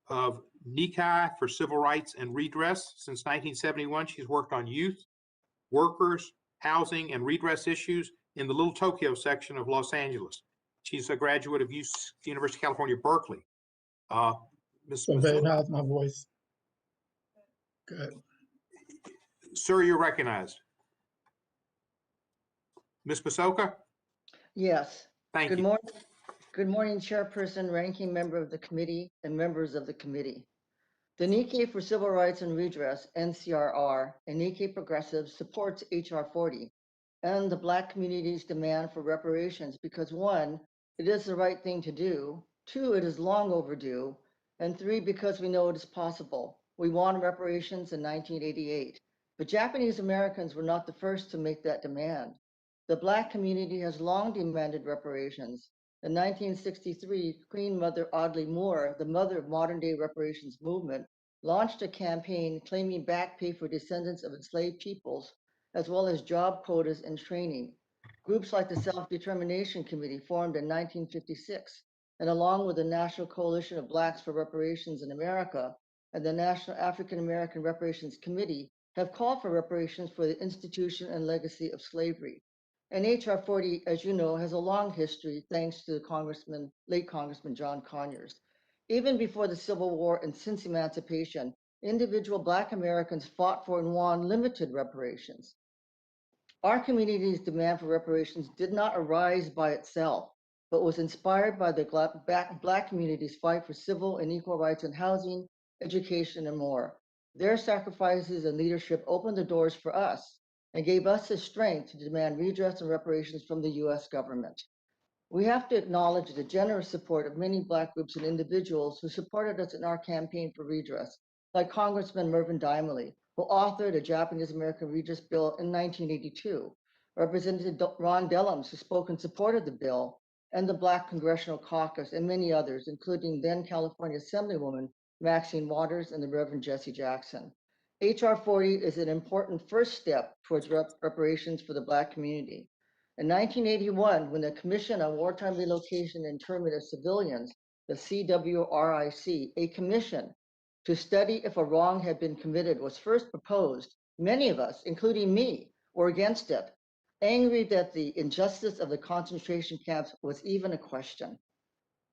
of NAACP for Civil Rights and Redress. Since 1971, she's worked on youth, workers, housing, and redress issues in the Little Tokyo section of Los Angeles. She's a graduate of University of California, Berkeley. Ms. So how's my voice? Good. Sir, you're recognized. Ms. Masoka? Yes. Thank Good you. morning. Good morning, Chairperson, Ranking Member of the Committee, and members of the committee. The NAACP for Civil Rights and Redress, NCRR, and NAACP Progressives supports HR 40 and the Black community's demand for reparations because 1, it is the right thing to do, 2, it is long overdue, and 3, because we know it is possible. We won reparations in 1988, but Japanese Americans were not the first to make that demand. The Black community has long demanded reparations. In 1963, Queen Mother Audley Moore, the mother of modern-day reparations movement, launched a campaign claiming back pay for descendants of enslaved peoples, as well as job quotas and training. Groups like the Self-Determination Committee formed in 1956, and along with the National Coalition of Blacks for Reparations in America and the National African American Reparations Committee, have called for reparations for the institution and legacy of slavery. And HR 40, as you know, has a long history thanks to the late Congressman John Conyers. Even before the Civil War and since emancipation, individual Black Americans fought for and won limited reparations. Our community's demand for reparations did not arise by itself, but was inspired by the Black community's fight for civil and equal rights in housing, education, and more. Their sacrifices and leadership opened the doors for us and gave us the strength to demand redress and reparations from the US government. We have to acknowledge the generous support of many Black groups and individuals who supported us in our campaign for redress, like Congressman Mervyn Dimely, who authored a Japanese American Redress Bill in 1982, Representative Ron Dellums, who spoke in support of the bill, and the Black Congressional Caucus, and many others, including then California Assemblywoman Maxine Waters and the Reverend Jesse Jackson. H.R. 40 is an important first step towards reparations for the Black community. In 1981, when the Commission on Wartime Relocation and Internment of Civilians, the CWRIC, a commission to study if a wrong had been committed, was first proposed, many of us, including me, were against it, angry that the injustice of the concentration camps was even a question.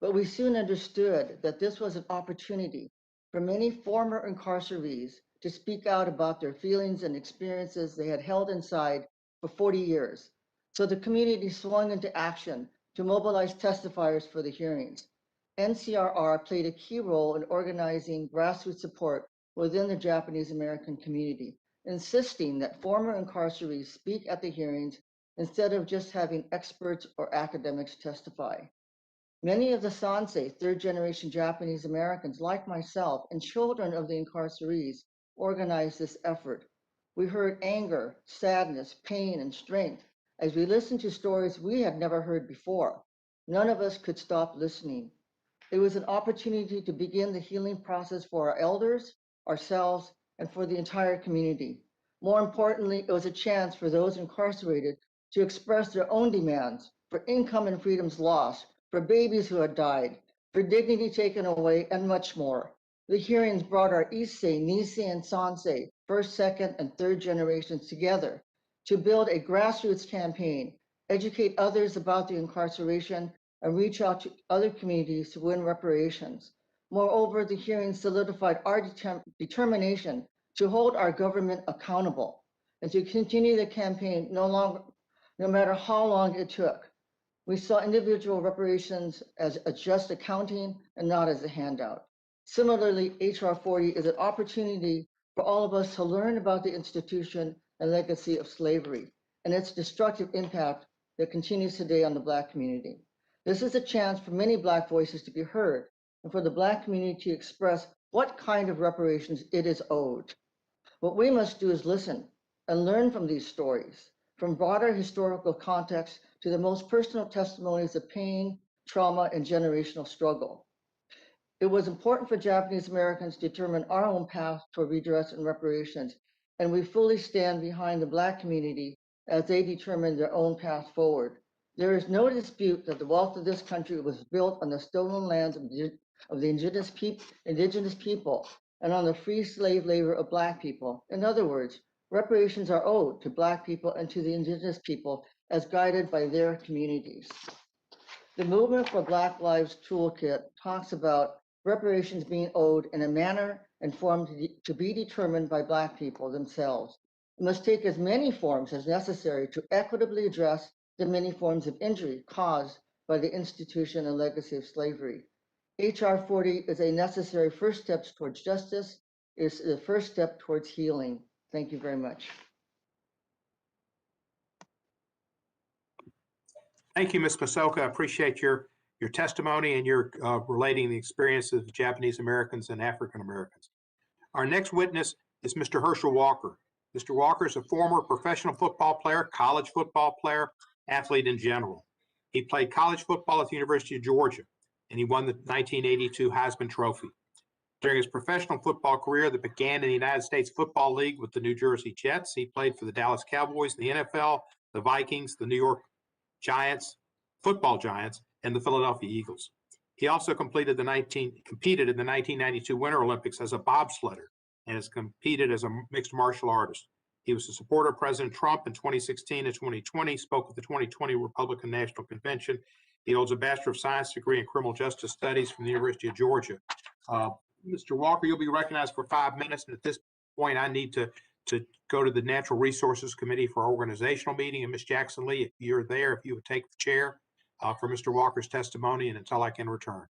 But we soon understood that this was an opportunity for many former incarcerees to speak out about their feelings and experiences they had held inside for 40 years. So the community swung into action to mobilize testifiers for the hearings. NCRR played a key role in organizing grassroots support within the Japanese American community, insisting that former incarcerees speak at the hearings instead of just having experts or academics testify. Many of the Sansei, third-generation Japanese Americans like myself and children of the incarcerees organized this effort. We heard anger, sadness, pain, and strength as we listened to stories we had never heard before. None of us could stop listening. It was an opportunity to begin the healing process for our elders, ourselves, and for the entire community. More importantly, it was a chance for those incarcerated to express their own demands for income and freedoms lost, for babies who had died, for dignity taken away, and much more. The hearings brought our Issei, Nisei, and Sansei, first, second, and third generations together to build a grassroots campaign, educate others about the incarceration, and reach out to other communities to win reparations. Moreover, the hearings solidified our determination to hold our government accountable and to continue the campaign no matter how long it took. We saw individual reparations as a just accounting and not as a handout. Similarly, H.R. 40 is an opportunity for all of us to learn about the institution and legacy of slavery and its destructive impact that continues today on the Black community. This is a chance for many Black voices to be heard and for the Black community to express what kind of reparations it is owed. What we must do is listen and learn from these stories, from broader historical context to the most personal testimonies of pain, trauma, and generational struggle. It was important for Japanese Americans to determine our own path toward redress and reparations, and we fully stand behind the Black community as they determine their own path forward. There is no dispute that the wealth of this country was built on the stolen lands of the indigenous people and on the free slave labor of Black people. In other words, reparations are owed to Black people and to the indigenous people as guided by their communities. The Movement for Black Lives Toolkit talks about reparations being owed in a manner and form to be determined by Black people themselves. It must take as many forms as necessary to equitably address the many forms of injury caused by the institution and legacy of slavery. H.R. 40 is a necessary first step towards justice. It's the first step towards healing. Thank you very much. Thank you, Ms. Masoka. I appreciate your testimony and your relating the experiences of Japanese Americans and African Americans. Our next witness is Mr. Herschel Walker. Mr. Walker is a former professional football player, college football player, athlete in general. He played college football at the University of Georgia, and he won the 1982 Heisman Trophy. During his professional football career that began in the United States Football League with the New Jersey Jets, he played for the Dallas Cowboys, the NFL, the Vikings, the New York Giants, football Giants, and the Philadelphia Eagles. He also competed in the 1992 Winter Olympics as a bobsledder and has competed as a mixed martial artist. He was a supporter of President Trump in 2016 and 2020, spoke at the 2020 Republican National Convention. He holds a Bachelor of Science degree in Criminal Justice Studies from the University of Georgia. Mr. Walker, you'll be recognized for 5 minutes, and at this point, I need to go to the Natural Resources Committee for our organizational meeting. And Ms. Jackson Lee, if you're there, if you would take the chair for Mr. Walker's testimony and until I can return.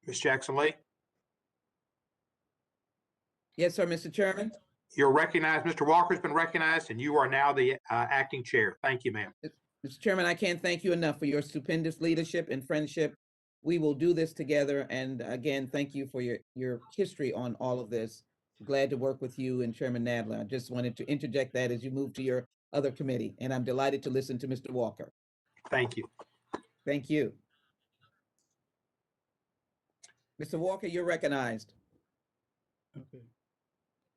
Ms. Jackson Lee? Yes, sir, Mr. Chairman. You're recognized. Mr. Walker's been recognized, and you are now the acting chair. Thank you, ma'am. Mr. Chairman, I can't thank you enough for your stupendous leadership and friendship. We will do this together. And again, thank you for your history on all of this. Glad to work with you and Chairman Nadler. I just wanted to interject that as you move to your other committee. And I'm delighted to listen to Mr. Walker. Thank you. Thank you. Mr. Walker, you're recognized. Okay.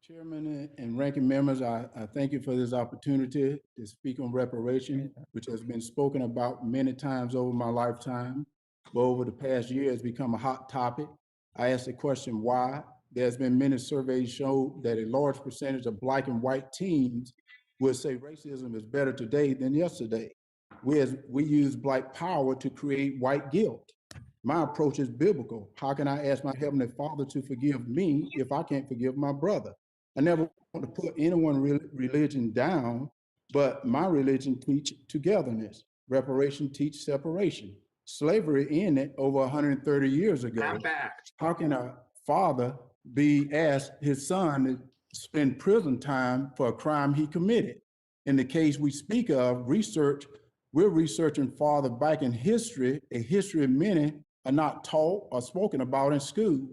Chairman and ranking members, I thank you for this opportunity to speak on reparation, which has been spoken about many times over my lifetime, but over the past year has become a hot topic. I asked the question, why? There's been many surveys show that a large percentage of Black and white teens would say racism is better today than yesterday. We use Black power to create white guilt. My approach is biblical. How can I ask my Heavenly Father to forgive me if I can't forgive my brother? I never want to put anyone's religion down, but my religion teach togetherness. Reparation teach separation. Slavery ended over 130 years ago. I'm back. How can a father be asked his son to spend prison time for a crime he committed? In the case we speak of, we're researching farther back in history, a history many are not taught or spoken about in school.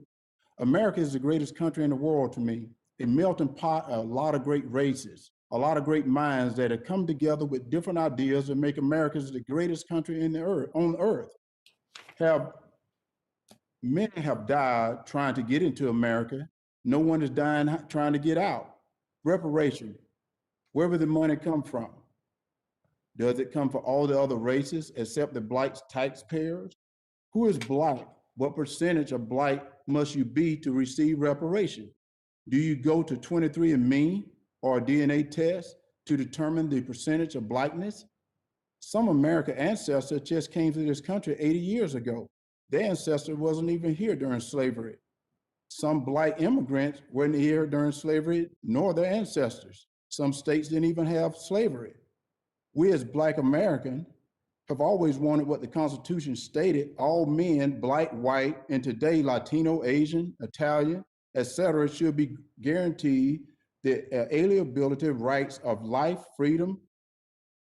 America is the greatest country in the world to me, a melting pot of a lot of great races, a lot of great minds that have come together with different ideas to make America the greatest country on earth. Many have died trying to get into America. No one is dying trying to get out. Reparation, where would the money come from? Does it come for all the other races except the Black taxpayers? Who is Black? What percentage of Black must you be to receive reparation? Do you go to 23andMe or a DNA test to determine the percentage of Blackness? Some American ancestors just came to this country 80 years ago. Their ancestor wasn't even here during slavery. Some Black immigrants weren't here during slavery, nor their ancestors. Some states didn't even have slavery. We as Black Americans have always wanted what the Constitution stated, all men, Black, white, and today Latino, Asian, Italian, etc., should be guaranteed the alienability rights of life, freedom,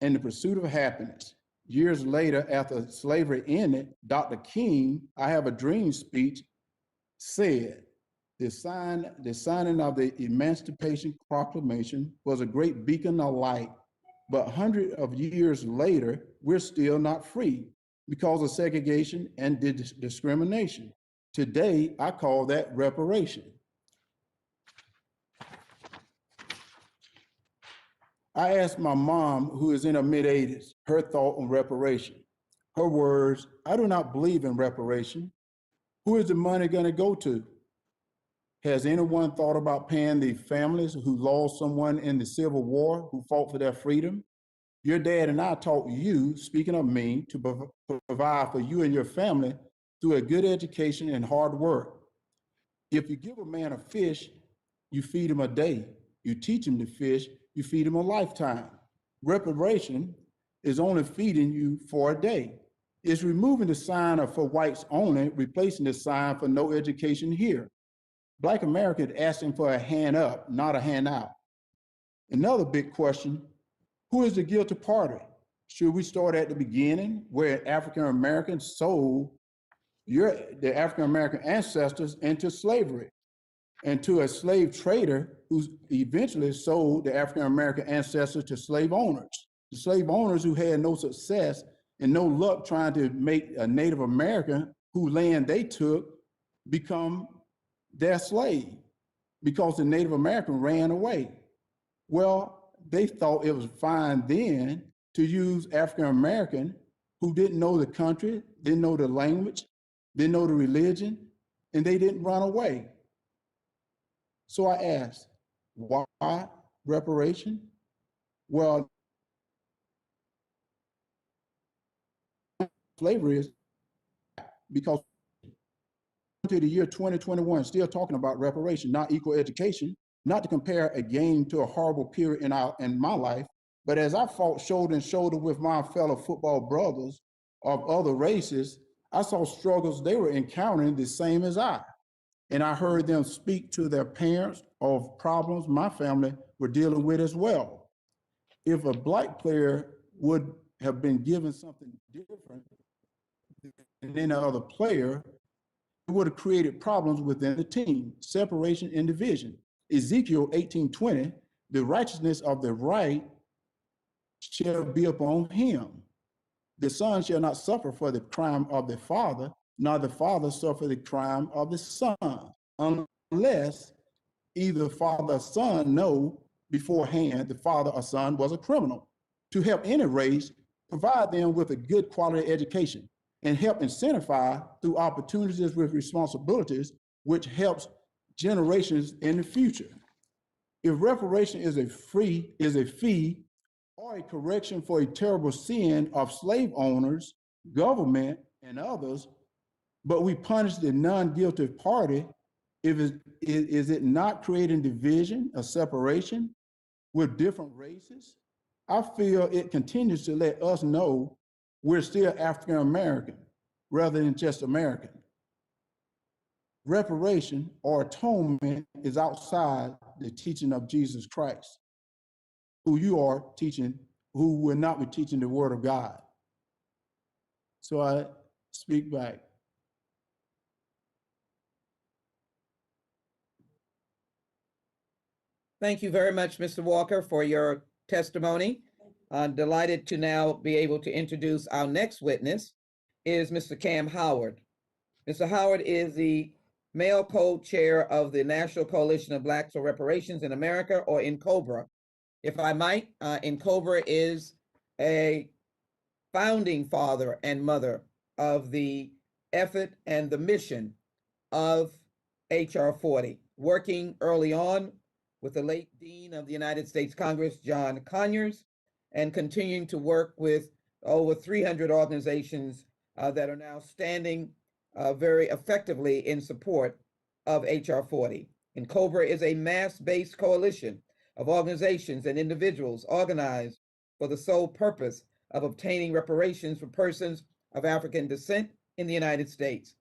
and the pursuit of happiness. Years later, after slavery ended, Dr. King, I Have a Dream speech, said, the signing of the Emancipation Proclamation was a great beacon of light, but hundreds of years later, we're still not free because of segregation and discrimination. Today, I call that reparation. I asked my mom, who is in her mid-80s, her thought on reparation. Her words, I do not believe in reparation. Who is the money going to go to? Has anyone thought about paying the families who lost someone in the Civil War, who fought for their freedom? Your dad and I taught you, speaking of me, to provide for you and your family through a good education and hard work. If you give a man a fish, you feed him a day. You teach him to fish, you feed him a lifetime. Reparation is only feeding you for a day. It's removing the sign of for whites only, replacing the sign for no education here. Black America is asking for a hand up, not a handout. Another big question, who is the guilty party? Should we start at the beginning where African Americans sold the African American ancestors into slavery and to a slave trader who eventually sold the African American ancestors to slave owners? The slave owners who had no success and no luck trying to make a Native American whose land they took become their slave because the Native American ran away. Well, they thought it was fine then to use African American who didn't know the country, didn't know the language, didn't know the religion, and they didn't run away. So I asked, why reparation? Well, slavery is because to the year 2021, still talking about reparation, not equal education, not to compare a game to a horrible period in my life, but as I fought shoulder to shoulder with my fellow football brothers of other races, I saw struggles they were encountering the same as I. And I heard them speak to their parents of problems my family were dealing with as well. If a Black player would have been given something different than any other player, it would have created problems within the team, separation and division. Ezekiel 18:20, the righteousness of the right shall be upon him. The son shall not suffer for the crime of the father, nor the father suffer the crime of the son, unless either father or son know beforehand the father or son was a criminal. To help any race, provide them with a good quality education and help incentivize through opportunities with responsibilities, which helps generations in the future. If reparation is a fee or a correction for a terrible sin of slave owners, government, and others, but we punish the non-guilty party, is it not creating division or separation with different races? I feel it continues to let us know we're still African American rather than just American. Reparation or atonement is outside the teaching of Jesus Christ, who will not be teaching the word of God. So I speak back. Thank you very much, Mr. Walker, for your testimony. I'm delighted to now be able to introduce our next witness, is Mr. Cam Howard. Mr. Howard is the male co-chair of the National Coalition of Blacks for Reparations in America, or NCOBRA. If I might, NCOBRA is a founding father and mother of the effort and the mission of HR 40, working early on with the late Dean of the United States Congress, John Conyers, and continuing to work with over 300 organizations that are now standing very effectively in support of HR 40. And NCOBRA is a mass-based coalition of organizations and individuals organized for the sole purpose of obtaining reparations for persons of African descent in the United States.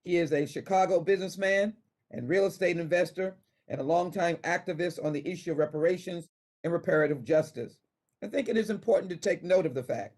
He is a Chicago businessman and real estate investor and a longtime activist on the issue of reparations and reparative justice. I think it is important to take note of the fact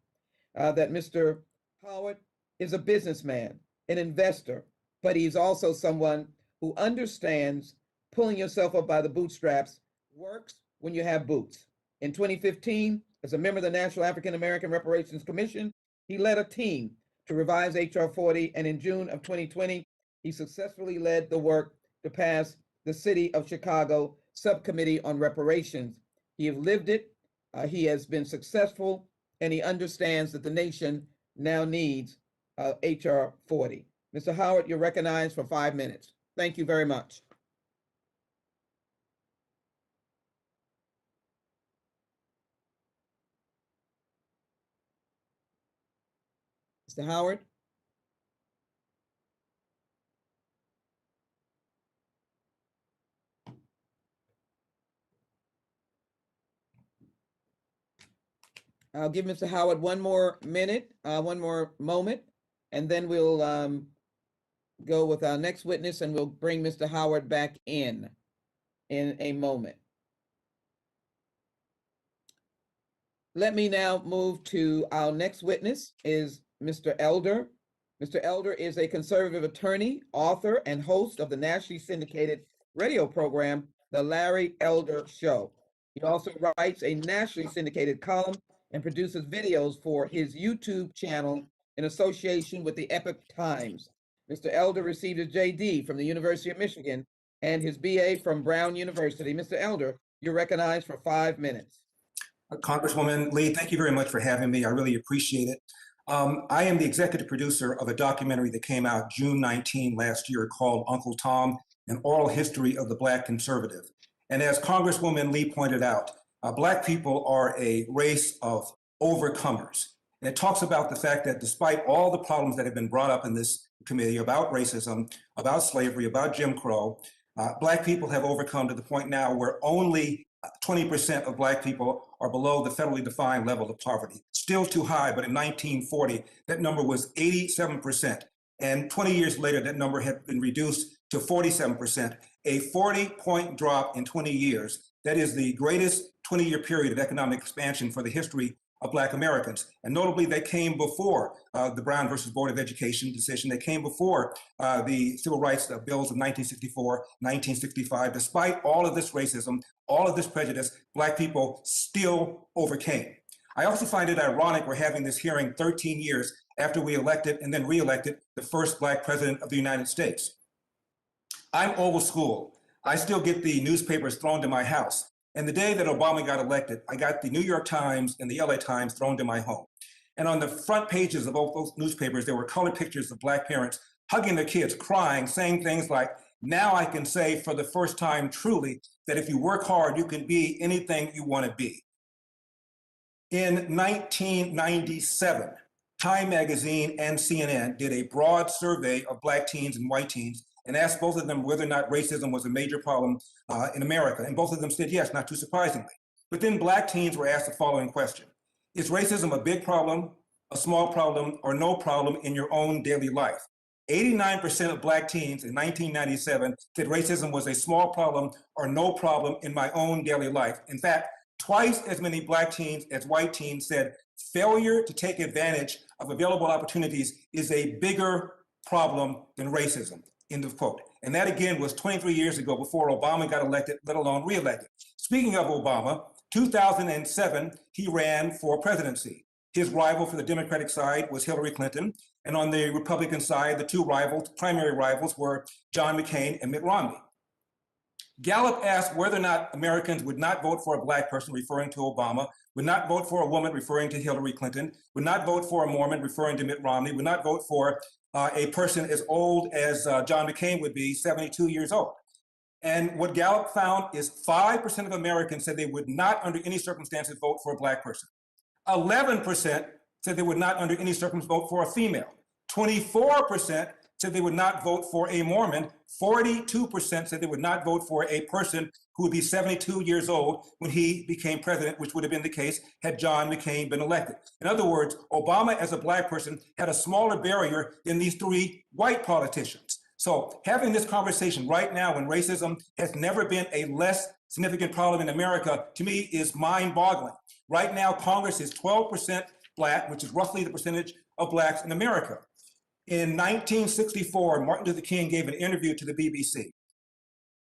that Mr. Howard is a businessman, an investor, but he's also someone who understands pulling yourself up by the bootstraps works when you have boots. In 2015, as a member of the National African American Reparations Commission, he led a team to revise HR 40, and in June of 2020, he successfully led the work to pass the City of Chicago Subcommittee on Reparations. He has lived it, he has been successful, and he understands that the nation now needs HR 40. Mr. Howard, you're recognized for 5 minutes. Thank you very much. Mr. Howard? I'll give Mr. Howard one more minute, one more moment, and then we'll go with our next witness, and we'll bring Mr. Howard back in a moment. Let me now move to our next witness, is Mr. Elder. Mr. Elder is a conservative attorney, author, and host of the nationally syndicated radio program, The Larry Elder Show. He also writes a nationally syndicated column and produces videos for his YouTube channel in association with the Epoch Times. Mr. Elder received his JD from the University of Michigan and his BA from Brown University. Mr. Elder, you're recognized for 5 minutes. Congresswoman Lee, thank you very much for having me. I really appreciate it. I am the executive producer of a documentary that came out June 19 last year called Uncle Tom, An Oral History of the Black Conservative. And as Congresswoman Lee pointed out, Black people are a race of overcomers. And it talks about the fact that despite all the problems that have been brought up in this committee about racism, about slavery, about Jim Crow, Black people have overcome to the point now where only 20% of Black people are below the federally defined level of poverty. Still too high, but in 1940, that number was 87%. And 20 years later, that number had been reduced to 47%, a 40-point drop in 20 years. That is the greatest 20-year period of economic expansion for the history of Black Americans. And notably, they came before the Brown versus Board of Education decision. They came before the Civil Rights Bills of 1964, 1965. Despite all of this racism, all of this prejudice, Black people still overcame. I also find it ironic we're having this hearing 13 years after we elected and then re-elected the first Black president of the United States. I'm old school. I still get the newspapers thrown to my house. And the day that Obama got elected, I got the New York Times and the LA Times thrown to my home. And on the front pages of both those newspapers, there were colored pictures of Black parents hugging their kids, crying, saying things like, now I can say for the first time truly that if you work hard, you can be anything you want to be. In 1997, Time Magazine and CNN did a broad survey of Black teens and white teens and asked both of them whether or not racism was a major problem in America. And both of them said yes, not too surprisingly. But then Black teens were asked the following question: is racism a big problem, a small problem, or no problem in your own daily life? 89% of Black teens in 1997 said racism was a small problem or no problem in my own daily life. In fact, twice as many Black teens as white teens said failure to take advantage of available opportunities is a bigger problem than racism, end of quote. And that again was 23 years ago before Obama got elected, let alone reelected. Speaking of Obama, 2007, he ran for presidency. His rival for the Democratic side was Hillary Clinton. And on the Republican side, the two rivals, primary rivals, were John McCain and Mitt Romney. Gallup asked whether or not Americans would not vote for a Black person, referring to Obama, would not vote for a woman, referring to Hillary Clinton, would not vote for a Mormon, referring to Mitt Romney, would not vote for a person as old as John McCain would be, 72 years old. And what Gallup found is 5% of Americans said they would not under any circumstances vote for a Black person. 11% said they would not under any circumstances vote for a female. 24% said they would not vote for a Mormon. 42% said they would not vote for a person who would be 72 years old when he became president, which would have been the case had John McCain been elected. In other words, Obama as a Black person had a smaller barrier than these three white politicians. So having this conversation right now when racism has never been a less significant problem in America, to me, is mind-boggling. Right now, Congress is 12% Black, which is roughly the percentage of Blacks in America. In 1964, Martin Luther King gave an interview to the BBC.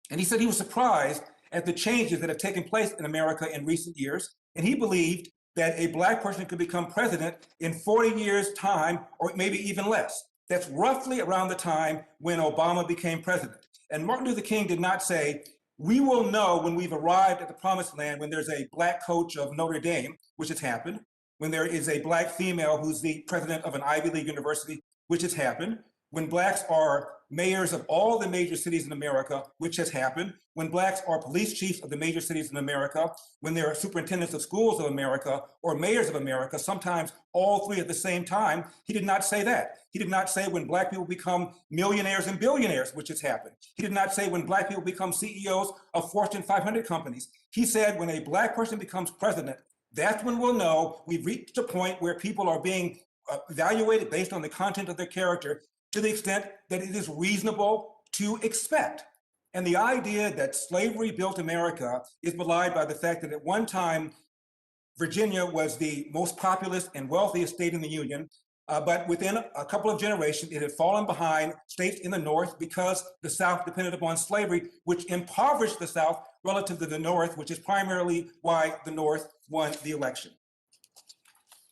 And he said he was surprised at the changes that have taken place in America in recent years. And he believed that a Black person could become president in 40 years' time, or maybe even less. That's roughly around the time when Obama became president. And Martin Luther King did not say, we will know when we've arrived at the promised land, when there's a Black coach of Notre Dame, which has happened, when there is a Black female who's the president of an Ivy League university, which has happened, when Blacks are mayors of all the major cities in America, which has happened, when Blacks are police chiefs of the major cities in America, when there are superintendents of schools of America or mayors of America, sometimes all three at the same time. He did not say that. He did not say when Black people become millionaires and billionaires, which has happened. He did not say when Black people become CEOs of Fortune 500 companies. He said when a Black person becomes president, that's when we'll know we've reached a point where people are being evaluated based on the content of their character to the extent that it is reasonable to expect. And the idea that slavery built America is belied by the fact that at one time, Virginia was the most populous and wealthiest state in the Union, but within a couple of generations, it had fallen behind states in the North because the South depended upon slavery, which impoverished the South relative to the North, which is primarily why the North won the election.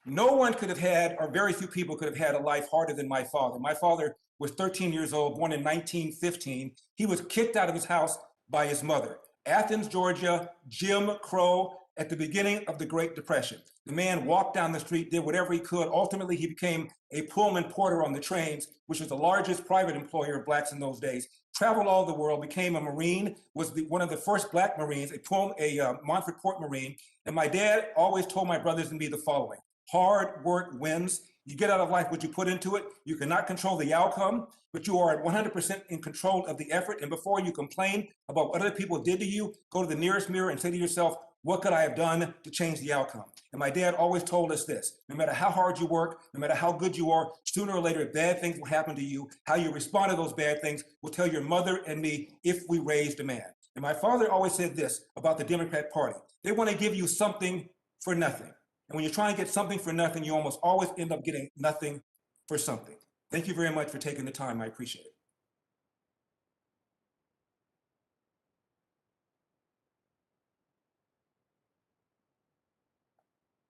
No one could have had, or very few people could have had a life harder than my father. My father was 13 years old, born in 1915. He was kicked out of his house by his mother. Athens, Georgia, Jim Crow, at the beginning of the Great Depression. The man walked down the street, did whatever he could. Ultimately, he became a Pullman porter on the trains, which was the largest private employer of Blacks in those days. Traveled all over the world, became a Marine, was one of the first Black Marines, a Montford Port Marine. And my dad always told my brothers and me the following: hard work wins. You get out of life what you put into it. You cannot control the outcome, but you are 100% in control of the effort. And before you complain about what other people did to you, go to the nearest mirror and say to yourself, what could I have done to change the outcome? And my dad always told us this: no matter how hard you work, no matter how good you are, sooner or later, bad things will happen to you. How you respond to those bad things will tell your mother and me if we raised a man. And my father always said this about the Democrat Party: they want to give you something for nothing. And when you try and get something for nothing, you almost always end up getting nothing for something. Thank you very much for taking the time. I appreciate it.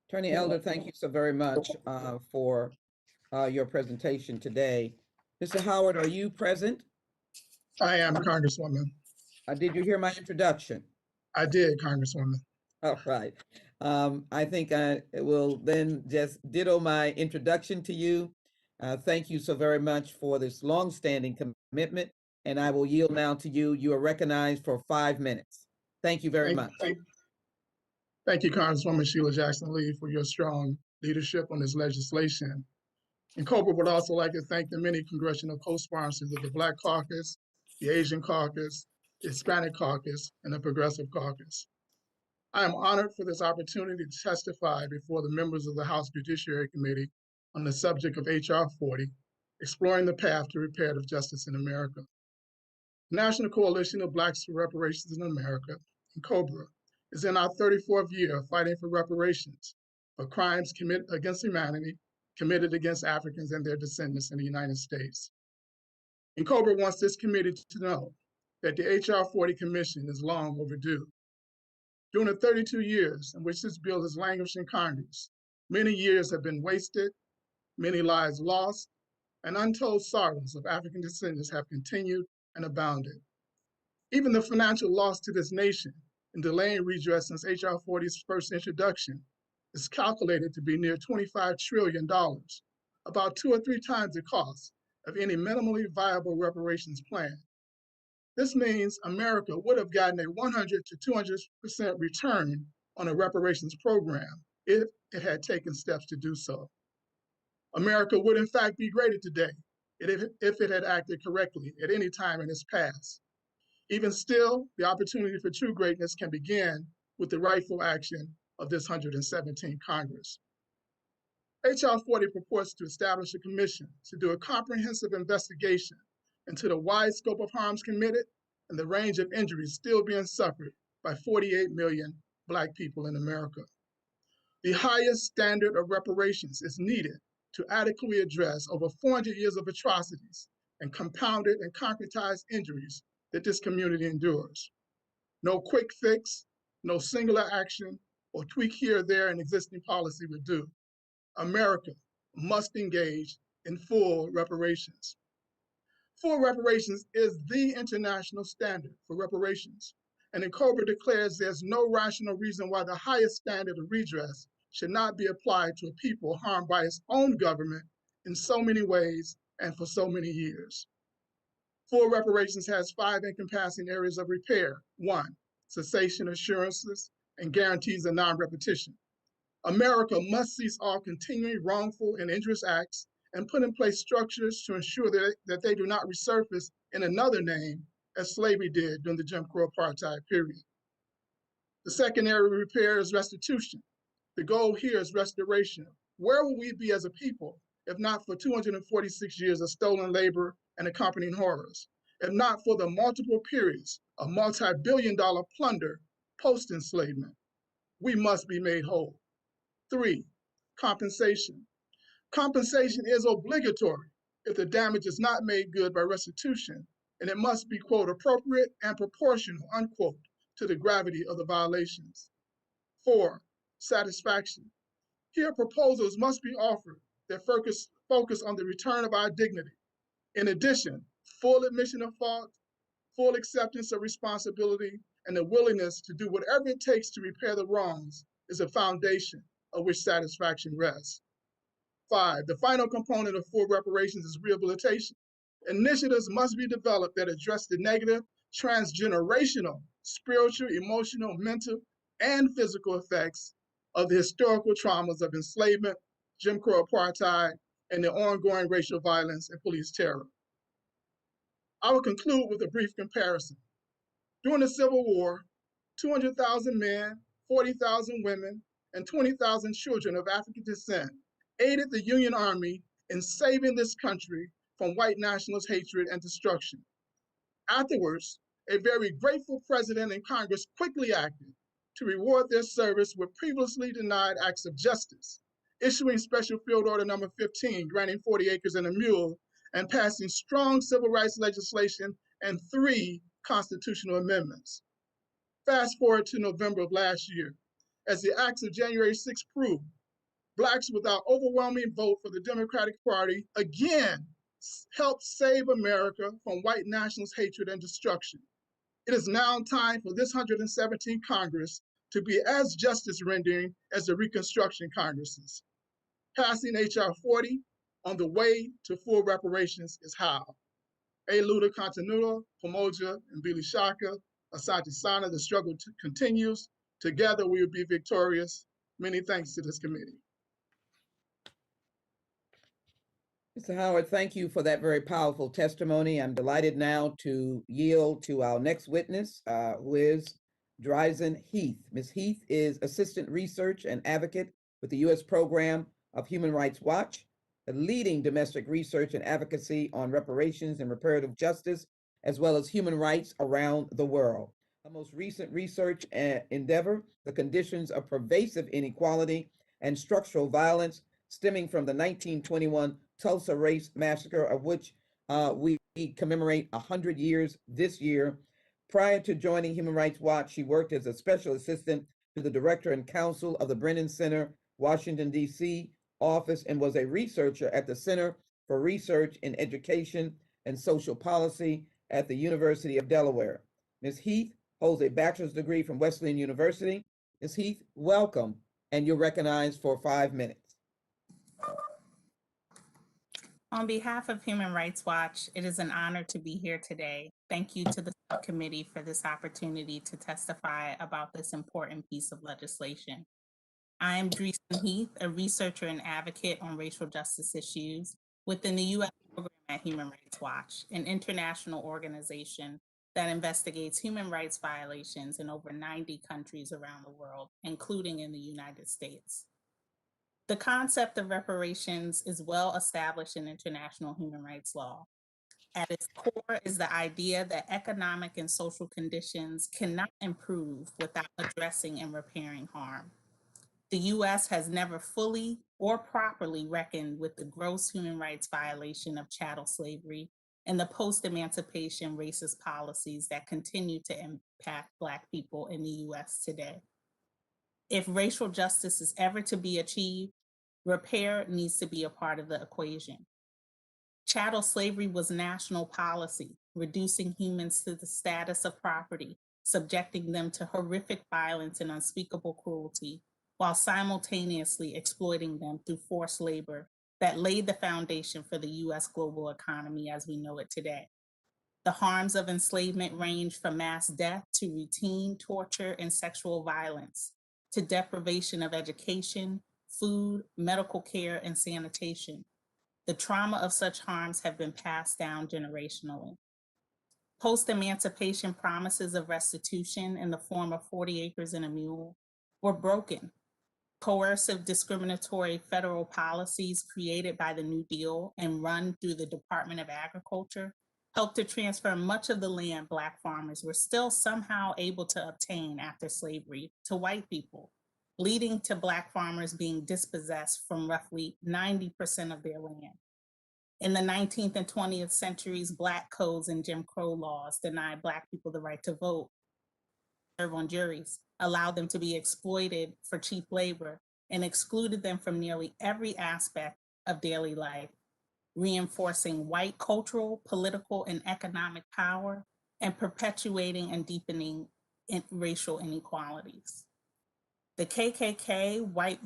Attorney Elder, thank you so very much for your presentation today. Mr. Howard, are you present? I am, Congresswoman. Did you hear my introduction? I did, Congresswoman. All right. I think I will then just ditto my introduction to you. Thank you so very much for this longstanding commitment, and I will yield now to you. You are recognized for 5 minutes. Thank you very much. Thank you, Congresswoman Sheila Jackson Lee, for your strong leadership on this legislation. And COBRA would also like to thank the many congressional co-sponsors of the Black Caucus, the Asian Caucus, the Hispanic Caucus, and the Progressive Caucus. I am honored for this opportunity to testify before the members of the House Judiciary Committee on the subject of H.R. 40, exploring the path to reparative justice in America. The National Coalition of Blacks for Reparations in America, and COBRA, is in our 34th year of fighting for reparations for crimes committed against humanity, committed against Africans and their descendants in the United States. And COBRA wants this committee to know that the H.R. 40 Commission is long overdue. During the 32 years in which this bill has languished in Congress, many years have been wasted, many lives lost, and untold sorrows of African descendants have continued and abounded. Even the financial loss to this nation in delaying redress since H.R. 40's first introduction is calculated to be near $25 trillion, about 2 or 3 times the cost of any minimally viable reparations plan. This means America would have gotten a 100 to 200% return on a reparations program if it had taken steps to do so. America would in fact be greater today if it had acted correctly at any time in its past. Even still, the opportunity for true greatness can begin with the rightful action of this 117th Congress. H.R. 40 purports to establish a commission to do a comprehensive investigation into the wide scope of harms committed and the range of injuries still being suffered by 48 million Black people in America. The highest standard of reparations is needed to adequately address over 400 years of atrocities and compounded and concretized injuries that this community endures. No quick fix, no singular action, or tweak here or there in existing policy would do. America must engage in full reparations. Full reparations is the international standard for reparations, and COBRA declares there's no rational reason why the highest standard of redress should not be applied to a people harmed by its own government in so many ways and for so many years. Full reparations has 5 encompassing areas of repair. 1, cessation assurances and guarantees of non-repetition. America must cease all continuing wrongful and injurious acts and put in place structures to ensure that they do not resurface in another name as slavery did during the Jim Crow apartheid period. The second area of repair is restitution. The goal here is restoration. Where will we be as a people if not for 246 years of stolen labor and accompanying horrors, if not for the multiple periods of multi-billion-dollar plunder post-enslavement? We must be made whole. 3, compensation. Compensation is obligatory if the damage is not made good by restitution, and it must be, quote, appropriate and proportional, unquote, to the gravity of the violations. 4, satisfaction. Here, proposals must be offered that focus on the return of our dignity. In addition, full admission of fault, full acceptance of responsibility, and the willingness to do whatever it takes to repair the wrongs is a foundation of which satisfaction rests. 5, the final component of full reparations is rehabilitation. Initiatives must be developed that address the negative, transgenerational, spiritual, emotional, mental, and physical effects of the historical traumas of enslavement, Jim Crow apartheid, and the ongoing racial violence and police terror. I will conclude with a brief comparison. During the Civil War, 200,000 men, 40,000 women, and 20,000 children of African descent aided the Union Army in saving this country from white nationalist hatred and destruction. Afterwards, a very grateful president and Congress quickly acted to reward their service with previously denied acts of justice, issuing Special Field Order Number 15, granting 40 acres and a mule, and passing strong civil rights legislation and 3 constitutional amendments. Fast forward to November of last year. As the acts of January 6th proved, Blacks without overwhelming vote for the Democratic Party again helped save America from white nationalist hatred and destruction. It is now time for this 117th Congress to be as justice rendering as the Reconstruction Congresses. Passing H.R. 40 on the way to full reparations is how. A Luda Continua, Pomoja, and Billy Shaka, Asante Sana, the struggle continues. Together we will be victorious. Many thanks to this committee. Mr. Howard, thank you for that very powerful testimony. I'm delighted now to yield to our next witness, who is Dryzen Heath. Ms. Heath is Assistant Research and Advocate with the U.S. Program of Human Rights Watch, the leading domestic research and advocacy on reparations and reparative justice, as well as human rights around the world. Her most recent research endeavor, the conditions of pervasive inequality and structural violence stemming from the 1921 Tulsa Race Massacre, of which we commemorate 100 years this year. Prior to joining Human Rights Watch, she worked as a special assistant to the director and counsel of the Brennan Center, Washington, D.C. office, and was a researcher at the Center for Research in Education and Social Policy at the University of Delaware. Ms. Heath holds a bachelor's degree from Wesleyan University. Ms. Heath, welcome, and you're recognized for 5 minutes. On behalf of Human Rights Watch, it is an honor to be here today. Thank you to the subcommittee for this opportunity to testify about this important piece of legislation. I am Dryzen Heath, a researcher and advocate on racial justice issues within the U.S. program at Human Rights Watch, an international organization that investigates human rights violations in over 90 countries around the world, including in the United States. The concept of reparations is well established in international human rights law. At its core is the idea that economic and social conditions cannot improve without addressing and repairing harm. The U.S. has never fully or properly reckoned with the gross human rights violation of chattel slavery and the post-emancipation racist policies that continue to impact Black people in the U.S. today. If racial justice is ever to be achieved, repair needs to be a part of the equation. Chattel slavery was national policy, reducing humans to the status of property, subjecting them to horrific violence and unspeakable cruelty, while simultaneously exploiting them through forced labor that laid the foundation for the U.S. global economy as we know it today. The harms of enslavement range from mass death to routine torture and sexual violence, to deprivation of education, food, medical care, and sanitation. The trauma of such harms have been passed down generationally. Post-emancipation promises of restitution in the form of 40 acres and a mule were broken. Coercive discriminatory federal policies created by the New Deal and run through the Department of Agriculture helped to transfer much of the land Black farmers were still somehow able to obtain after slavery to white people, leading to Black farmers being dispossessed from roughly 90% of their land. In the 19th and 20th centuries, Black codes and Jim Crow laws denied Black people the right to vote, serve on juries, allowed them to be exploited for cheap labor, and excluded them from nearly every aspect of daily life, reinforcing white cultural, political, and economic power, and perpetuating and deepening racial inequalities. The KKK, white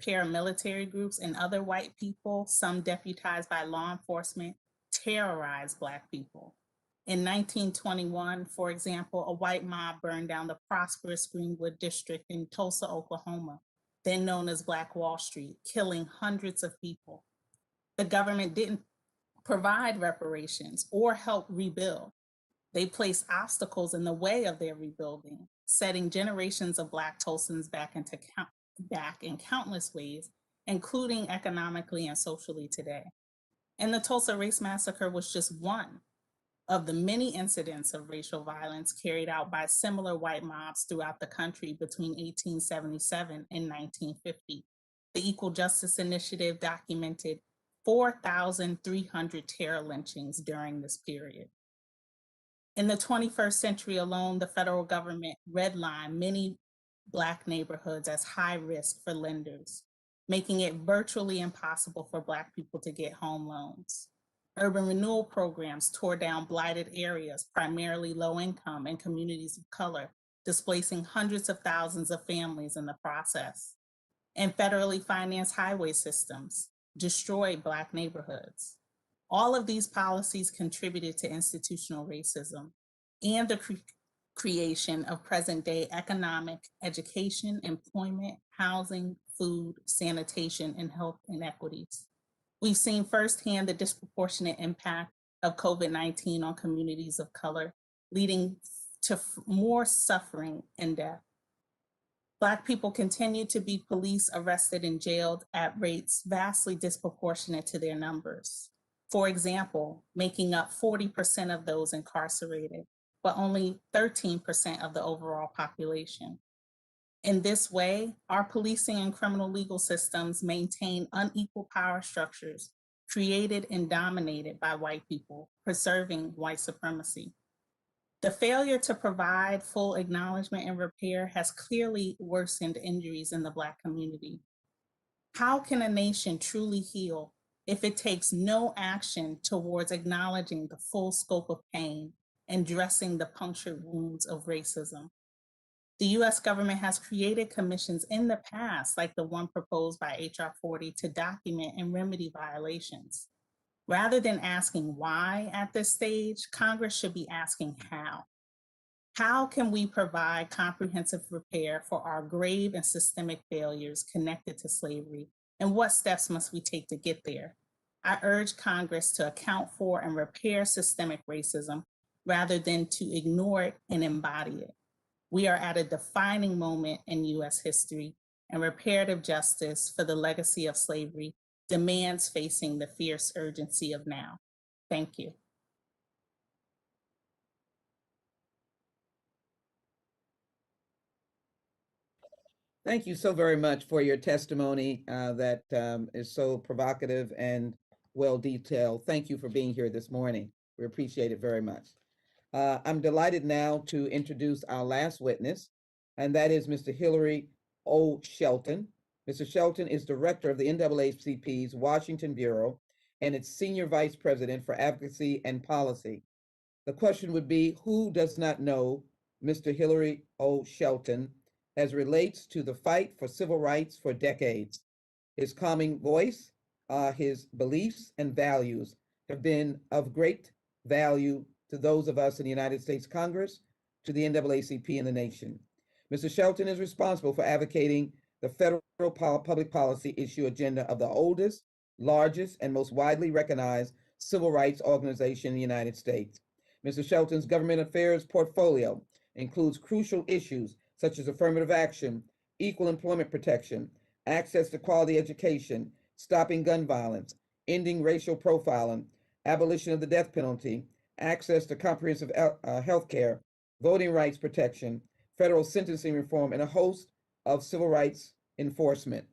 paramilitary groups, and other white people, some deputized by law enforcement, terrorized Black people. In 1921, for example, a white mob burned down the prosperous Greenwood district in Tulsa, Oklahoma, then known as Black Wall Street, killing hundreds of people. The government didn't provide reparations or help rebuild. They placed obstacles in the way of their rebuilding, setting generations of Black Tulsans back in countless ways, including economically and socially today. And the Tulsa Race Massacre was just one. of the many incidents of racial violence carried out by similar white mobs throughout the country between 1877 and 1950. The Equal Justice Initiative documented 4,300 terror lynchings during this period. In the 21st century alone, the federal government redlined many Black neighborhoods as high risk for lenders, making it virtually impossible for Black people to get home loans. Urban renewal programs tore down blighted areas, primarily low income and communities of color, displacing hundreds of thousands of families in the process. And federally financed highway systems destroyed Black neighborhoods. All of these policies contributed to institutional racism and the creation of present-day economic, education, employment, housing, food, sanitation, and health inequities. We've seen firsthand the disproportionate impact of COVID-19 on communities of color, leading to more suffering and death. Black people continue to be police arrested and jailed at rates vastly disproportionate to their numbers. For example, making up 40% of those incarcerated, but only 13% of the overall population. In this way, our policing and criminal legal systems maintain unequal power structures created and dominated by white people, preserving white supremacy. The failure to provide full acknowledgement and repair has clearly worsened injuries in the Black community. How can a nation truly heal if it takes no action towards acknowledging the full scope of pain and dressing the punctured wounds of racism? The US government has created commissions in the past, like the one proposed by HR 40, to document and remedy violations. Rather than asking why at this stage, Congress should be asking how. How can we provide comprehensive repair for our grave and systemic failures connected to slavery? And what steps must we take to get there? I urge Congress to account for and repair systemic racism rather than to ignore it and embody it. We are at a defining moment in US history, and reparative justice for the legacy of slavery demands facing the fierce urgency of now. Thank you. Thank you so very much for your testimony that is so provocative and well detailed. Thank you for being here this morning. We appreciate it very much. I'm delighted now to introduce our last witness, and that is Mr. Hillary O. Shelton. Mr. Shelton is director of the NAACP's Washington Bureau and its senior vice president for advocacy and policy. The question would be, who does not know Mr. Hillary O. Shelton as relates to the fight for civil rights for decades? His calming voice, his beliefs and values have been of great value to those of us in the United States Congress, to the NAACP and the nation. Mr. Shelton is responsible for advocating the federal public policy issue agenda of the oldest, largest, and most widely recognized civil rights organization in the United States. Mr. Shelton's government affairs portfolio includes crucial issues such as affirmative action, equal employment protection, access to quality education, stopping gun violence, ending racial profiling, abolition of the death penalty, access to comprehensive health care, voting rights protection, federal sentencing reform, and a host of civil rights enforcement.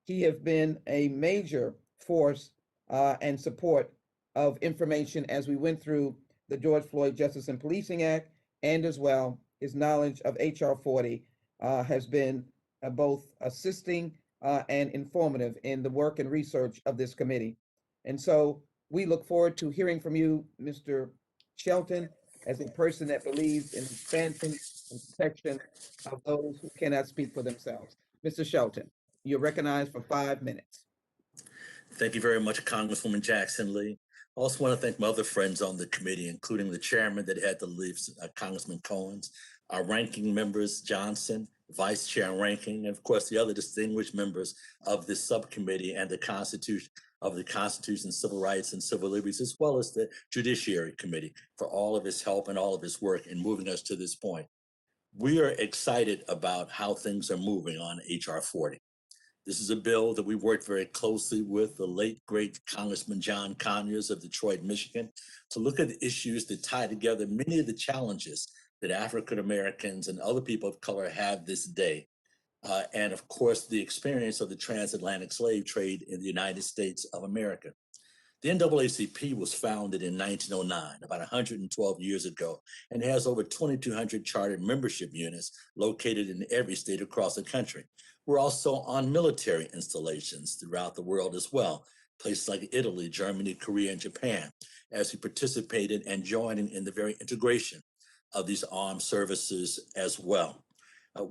He has been a major force and support of information as we went through the George Floyd Justice and Policing Act, and as well, his knowledge of HR 40 has been both assisting and informative in the work and research of this committee. And so we look forward to hearing from you, Mr. Shelton, as a person that believes in expansion and protection of those who cannot speak for themselves. Mr. Shelton, you're recognized for 5 minutes. Thank you very much, Congresswoman Jackson Lee. I also want to thank my other friends on the committee, including the chairman that had to leave, Congressman Cohens, our ranking members, Johnson, vice chair and ranking, and of course, the other distinguished members of this subcommittee and the Constitution, Civil Rights and Civil Liberties, as well as the Judiciary Committee for all of his help and all of his work in moving us to this point. We are excited about how things are moving on HR 40. This is a bill that we worked very closely with the late, great Congressman John Conyers of Detroit, Michigan, to look at the issues that tie together many of the challenges that African Americans and other people of color have this day. And of course, the experience of the transatlantic slave trade in the United States of America. The NAACP was founded in 1909, about 112 years ago, and has over 2,200 chartered membership units located in every state across the country. We're also on military installations throughout the world as well, places like Italy, Germany, Korea, and Japan, as we participated and joining in the very integration of these armed services as well.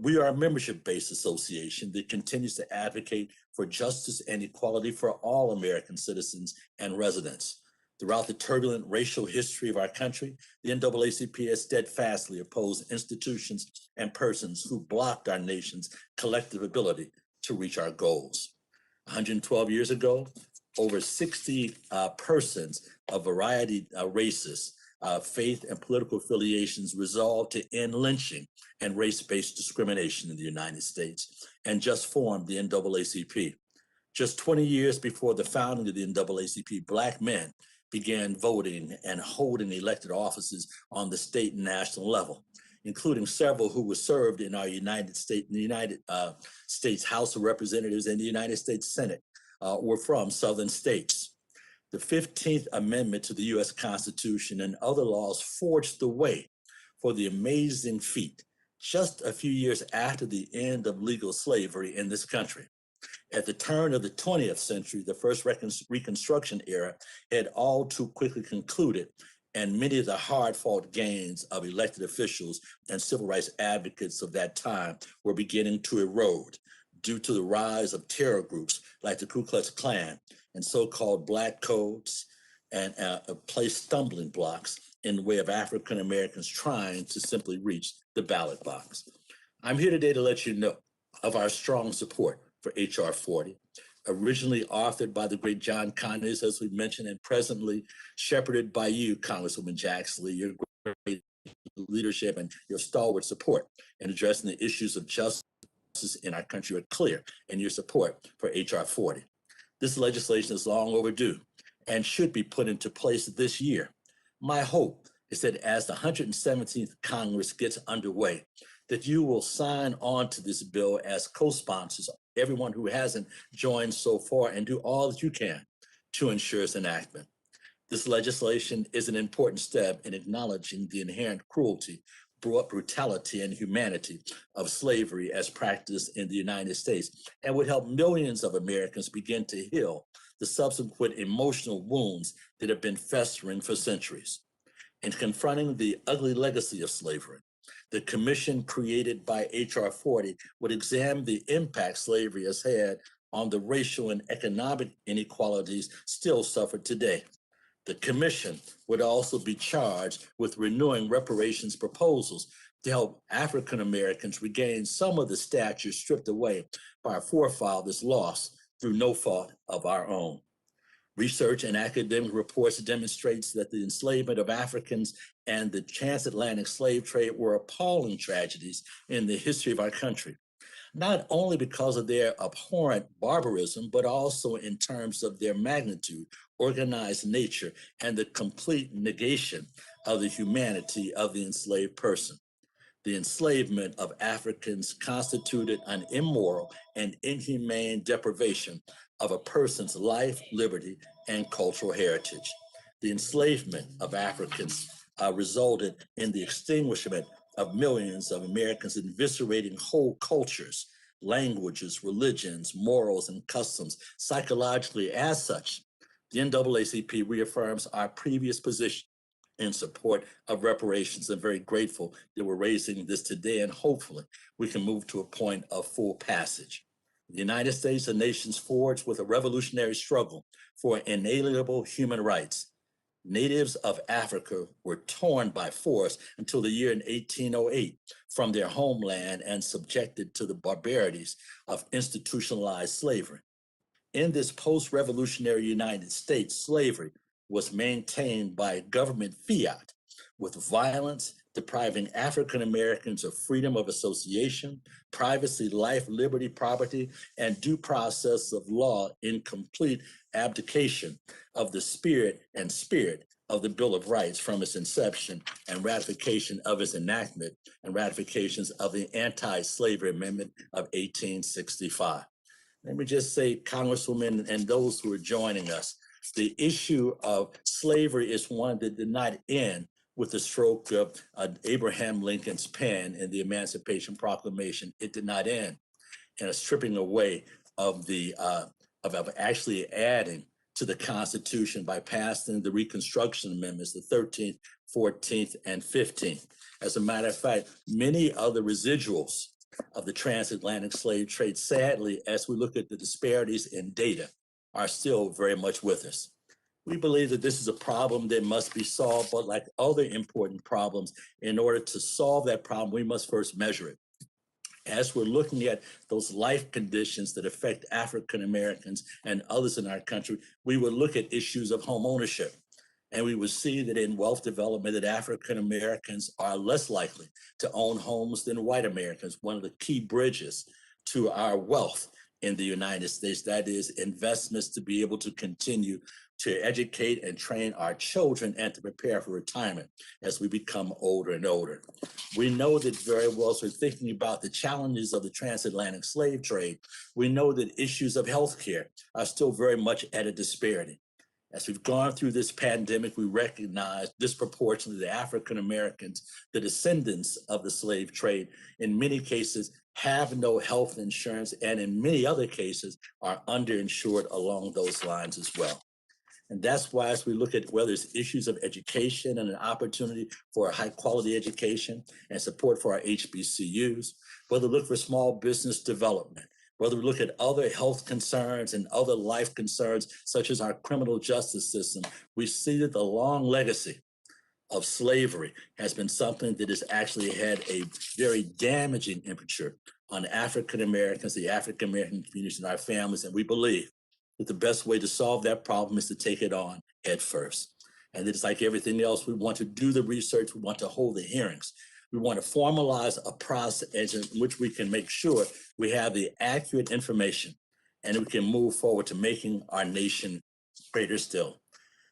We are a membership-based association that continues to advocate for justice and equality for all American citizens and residents. Throughout the turbulent racial history of our country, the NAACP has steadfastly opposed institutions and persons who blocked our nation's collective ability to reach our goals. 112 years ago, over 60 persons of variety races, faith, and political affiliations resolved to end lynching and race-based discrimination in the United States and just formed the NAACP. Just 20 years before the founding of the NAACP, Black men began voting and holding elected offices on the state and national level, including several who were served in our United States House of Representatives and the United States Senate were from Southern states. The 15th Amendment to the U.S. Constitution and other laws forged the way for the amazing feat just a few years after the end of legal slavery in this country. At the turn of the 20th century, the first Reconstruction era had all too quickly concluded, and many of the hard-fought gains of elected officials and civil rights advocates of that time were beginning to erode due to the rise of terror groups like the Ku Klux Klan and so-called Black codes, and placed stumbling blocks in the way of African Americans trying to simply reach the ballot box. I'm here today to let you know of our strong support for H.R. 40, originally authored by the great John Conyers, as we mentioned, and presently shepherded by you, Congresswoman Jackson Lee, your great leadership and your stalwart support in addressing the issues of justice in our country are clear, and your support for H.R. 40. This legislation is long overdue and should be put into place this year. My hope is that as the 117th Congress gets underway, that you will sign on to this bill as co-sponsors, everyone who hasn't joined so far, and do all that you can to ensure its enactment. This legislation is an important step in acknowledging the inherent cruelty, brutality, and humanity of slavery as practiced in the United States, and would help millions of Americans begin to heal the subsequent emotional wounds that have been festering for centuries. In confronting the ugly legacy of slavery, the commission created by H.R. 40 would examine the impact slavery has had on the racial and economic inequalities still suffered today. The commission would also be charged with renewing reparations proposals to help African Americans regain some of the stature stripped away by our forefathers lost through no fault of our own. Research and academic reports demonstrates that the enslavement of Africans and the transatlantic slave trade were appalling tragedies in the history of our country, not only because of their abhorrent barbarism, but also in terms of their magnitude, organized nature, and the complete negation of the humanity of the enslaved person. The enslavement of Africans constituted an immoral and inhumane deprivation of a person's life, liberty, and cultural heritage. The enslavement of Africans resulted in the extinguishment of millions of Americans, eviscerating whole cultures, languages, religions, morals, and customs. Psychologically, as such, the NAACP reaffirms our previous position in support of reparations. I'm very grateful that we're raising this today, and hopefully we can move to a point of full passage. The United States, a nation's forged with a revolutionary struggle for inalienable human rights. Natives of Africa were torn by force until the year in 1808 from their homeland and subjected to the barbarities of institutionalized slavery. In this post-revolutionary United States, slavery was maintained by government fiat with violence depriving African Americans of freedom of association, privacy, life, liberty, property, and due process of law in complete abdication of the spirit of the Bill of Rights from its inception and ratification of its enactment and ratifications of the Anti-Slavery Amendment of 1865. Let me just say, Congresswoman and those who are joining us, the issue of slavery is one that did not end with the stroke of Abraham Lincoln's pen in the Emancipation Proclamation. It did not end in a stripping away of the of actually adding to the Constitution by passing the Reconstruction Amendments, the 13th, 14th, and 15th. As a matter of fact, many of the residuals of the transatlantic slave trade, sadly, as we look at the disparities in data, are still very much with us. We believe that this is a problem that must be solved, but like other important problems, in order to solve that problem, we must first measure it. As we're looking at those life conditions that affect African Americans and others in our country, we would look at issues of home ownership. And we would see that in wealth development that African Americans are less likely to own homes than white Americans. One of the key bridges to our wealth in the United States, that is investments to be able to continue to educate and train our children and to prepare for retirement as we become older and older. We know that very well, as we're thinking about the challenges of the transatlantic slave trade, we know that issues of healthcare are still very much at a disparity. As we've gone through this pandemic, we recognize disproportionately the African Americans, the descendants of the slave trade, in many cases have no health insurance, and in many other cases are underinsured along those lines as well. And that's why, as we look at whether it's issues of education and an opportunity for a high quality education and support for our HBCUs, whether we look for small business development, whether we look at other health concerns and other life concerns, such as our criminal justice system, we see that the long legacy of slavery has been something that has actually had a very damaging impact on African Americans, the African American communities, and our families. And we believe that the best way to solve that problem is to take it on head first. And it's like everything else, we want to do the research, we want to hold the hearings. We want to formalize a process in which we can make sure we have the accurate information and we can move forward to making our nation greater still.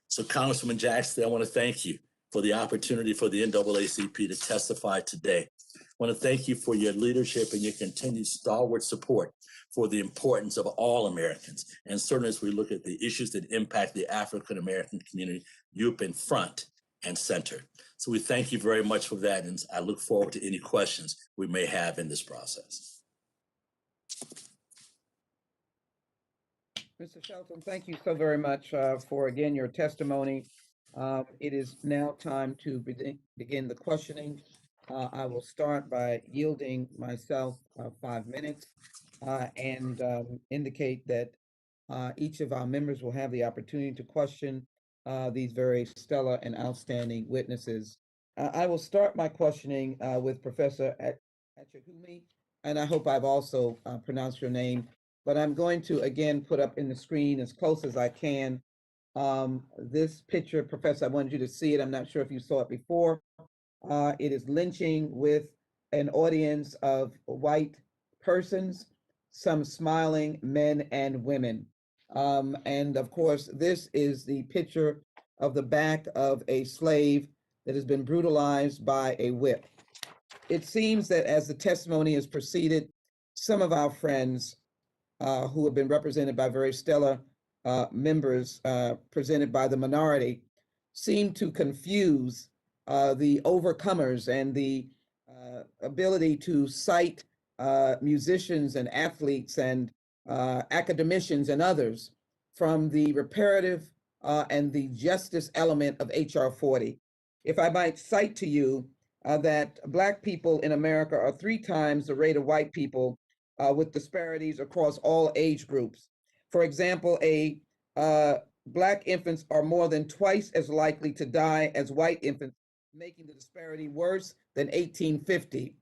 So Congresswoman Jackson, I want to thank you for the opportunity for the NAACP to testify today. I want to thank you for your leadership and your continued stalwart support for the importance of all Americans. And certainly as we look at the issues that impact the African American community, you've been front and center. So we thank you very much for that, and I look forward to any questions we may have in this process. Mr. Shelton, thank you so very much for, again, your testimony. It is now time to begin the questioning. I will start by yielding myself 5 minutes and indicate that each of our members will have the opportunity to question these very stellar and outstanding witnesses. I will start my questioning with Professor Achehumi, and I hope I've also pronounced your name, but I'm going to again put up in the screen as close as I can this picture. Professor, I wanted you to see it. I'm not sure if you saw it before. It is lynching with an audience of white persons, some smiling men and women. And of course, this is the picture of the back of a slave that has been brutalized by a whip. It seems that as the testimony has proceeded, some of our friends who have been represented by very stellar members presented by the minority seem to confuse the overcomers and the ability to cite musicians and athletes and academicians and others from the reparative and the justice element of HR 40. If I might cite to you that Black people in America are 3 times the rate of white people with disparities across all age groups. For example, Black infants are more than twice as likely to die as white infants, making the disparity worse than 1850.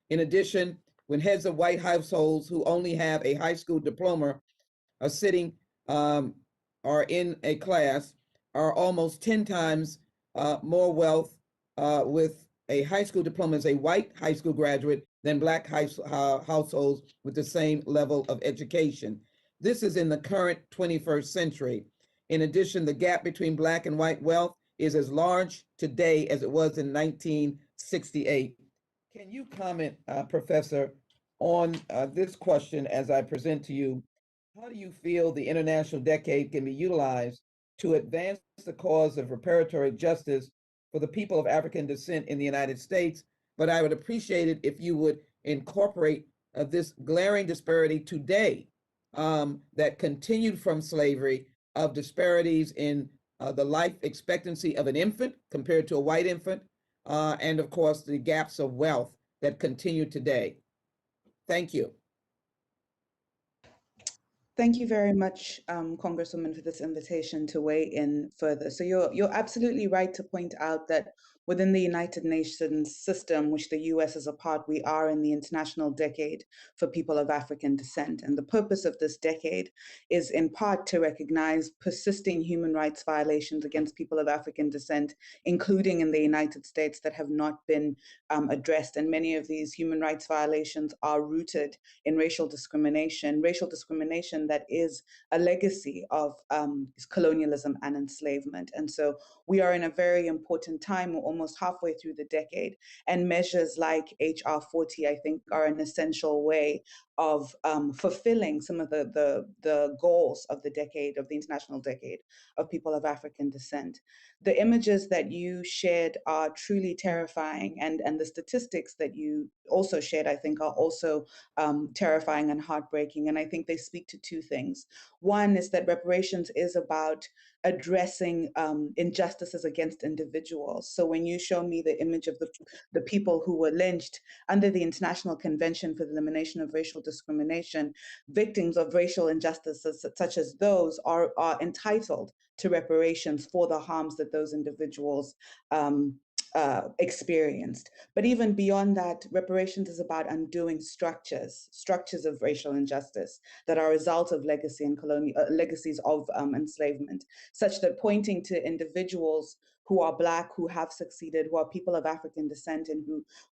In addition, when heads of white households who only have a high school diploma are sitting are in a class are almost 10 times more wealth with a high school diploma is a white high school graduate than Black households with the same level of education. This is in the current 21st century. In addition, the gap between Black and white wealth is as large today as it was in 1968. Can you comment, Professor, on this question as I present to you? How do you feel the International Decade can be utilized to advance the cause of reparatory justice for the people of African descent in the United States? But I would appreciate it if you would incorporate this glaring disparity today that continued from slavery, of disparities in the life expectancy of an infant compared to a white infant, and of course the gaps of wealth that continue today. Thank you. Thank you very much, Congresswoman, for this invitation to weigh in further. So you're absolutely right to point out that within the United Nations system, which the US is a part, we are in the International Decade for People of African Descent. And the purpose of this decade is in part to recognize persisting human rights violations against people of African descent, including in the United States, that have not been addressed. And many of these human rights violations are rooted in racial discrimination that is a legacy of colonialism and enslavement. And so we are in a very important time, we're almost halfway through the decade, and measures like HR 40, I think, are an essential way of fulfilling some of the goals of the decade, of the International Decade of People of African Descent. The images that you shared are truly terrifying, and the statistics that you also shared, I think, are also terrifying and heartbreaking. And I think they speak to two things. One is that reparations is about addressing injustices against individuals. So when you show me the image of the people who were lynched under the International Convention for the Elimination of Racial Discrimination, victims of racial injustices such as those are entitled to reparations for the harms that those individuals experienced. But even beyond that, reparations is about undoing structures of racial injustice that are a result of legacy and legacies of enslavement, such that pointing to individuals who are Black, who have succeeded, who are people of African descent, and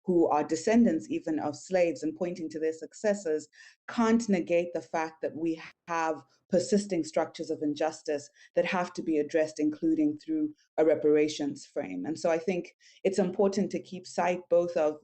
who are descendants even of slaves, and pointing to their successes can't negate the fact that we have persisting structures of injustice that have to be addressed, including through a reparations frame. And so I think it's important to keep sight both of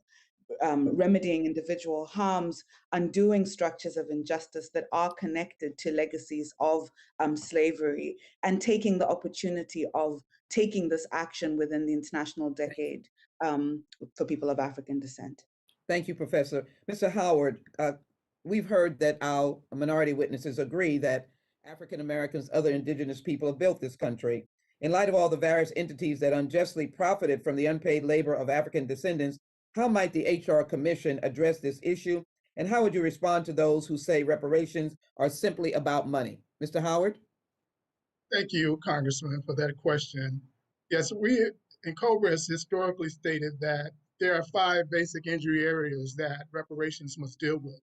remedying individual harms, undoing structures of injustice that are connected to legacies of slavery, and taking the opportunity of taking this action within the International Decade for People of African Descent. Thank you, Professor. Mr. Howard, we've heard that our minority witnesses agree that African Americans, other indigenous people have built this country. In light of all the various entities that unjustly profited from the unpaid labor of African descendants, how might the HR Commission address this issue? And how would you respond to those who say reparations are simply about money? Mr. Howard? Thank you, Congressman, for that question. Yes, we in COBRA has historically stated that there are 5 basic injury areas that reparations must deal with.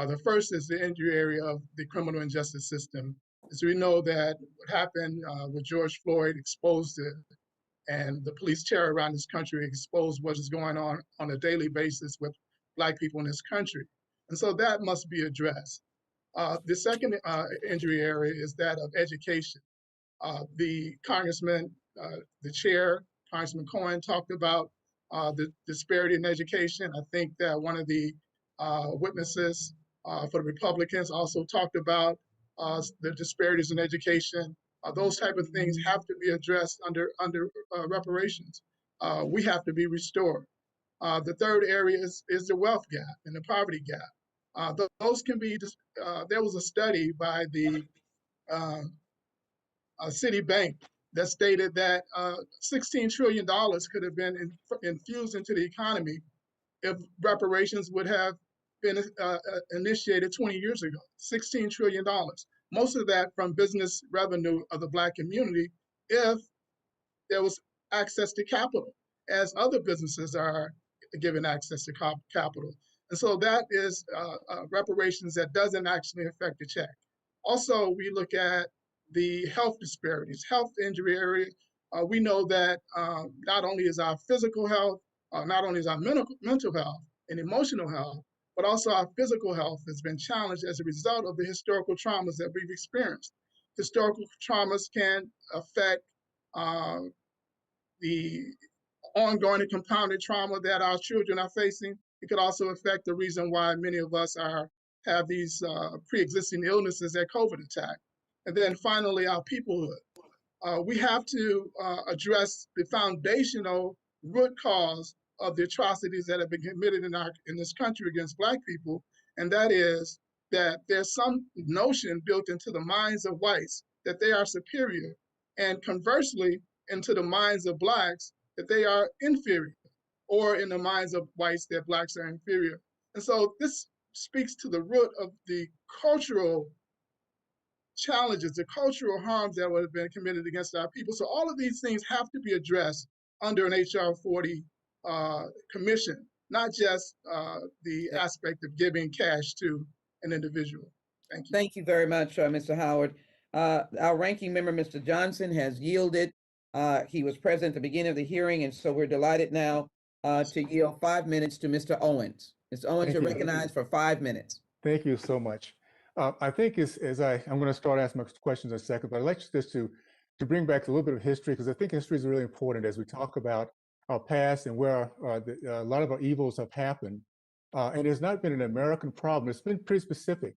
The first is the injury area of the criminal injustice system. As we know that what happened with George Floyd exposed it, and the police terror around this country exposed what is going on a daily basis with Black people in this country. And so that must be addressed. The second injury area is that of education. The Congressman, the chair, Congressman Cohen, talked about the disparity in education. I think that one of the witnesses for the Republicans also talked about the disparities in education. Those type of things have to be addressed under reparations. We have to be restored. The third area is the wealth gap and the poverty gap. Those can be, there was a study by the Citibank that stated that $16 trillion could have been infused into the economy if reparations would have been initiated 20 years ago. $16 trillion. Most of that from business revenue of the Black community, if there was access to capital, as other businesses are given access to capital. And so that is reparations that doesn't actually affect the check. Also, we look at the health disparities, health injury area. We know that not only is our physical health, not only is our mental health and emotional health, but also our physical health has been challenged as a result of the historical traumas that we've experienced. Historical traumas can affect the ongoing and compounded trauma that our children are facing. It could also affect the reason why many of us have these pre-existing illnesses that COVID attack. And then finally, our peoplehood. We have to address the foundational root cause of the atrocities that have been committed in this country against Black people, and that is that there's some notion built into the minds of whites that they are superior, and conversely, into the minds of Blacks that they are inferior, or in the minds of whites that Blacks are inferior. And so this speaks to the root of the cultural challenges, the cultural harms that would have been committed against our people. So all of these things have to be addressed under an HR 40 commission, not just the aspect of giving cash to an individual. Thank you. Thank you very much, Mr. Howard. Our ranking member, Mr. Johnson, has yielded. He was present at the beginning of the hearing, and so we're delighted now to yield 5 minutes to Mr. Owens. Mr. Owens, you're recognized for 5 minutes. Thank you so much. I think I'm going to start asking my questions in a second, but I'd like just to bring back a little bit of history, because I think history is really important as we talk about our past and where a lot of our evils have happened. And it's not been an American problem. It's been pretty specific.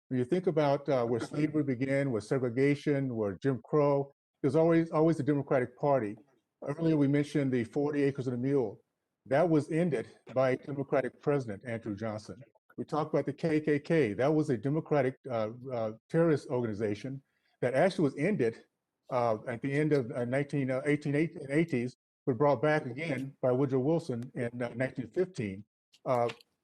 When you think about where slavery began, where segregation, where Jim Crow, there's always the Democratic Party. Earlier, we mentioned the 40 acres and a mule. That was ended by Democratic President Andrew Johnson. We talked about the KKK. That was a Democratic terrorist organization that actually was ended at the end of 1880s, but brought back again by Woodrow Wilson in 1915.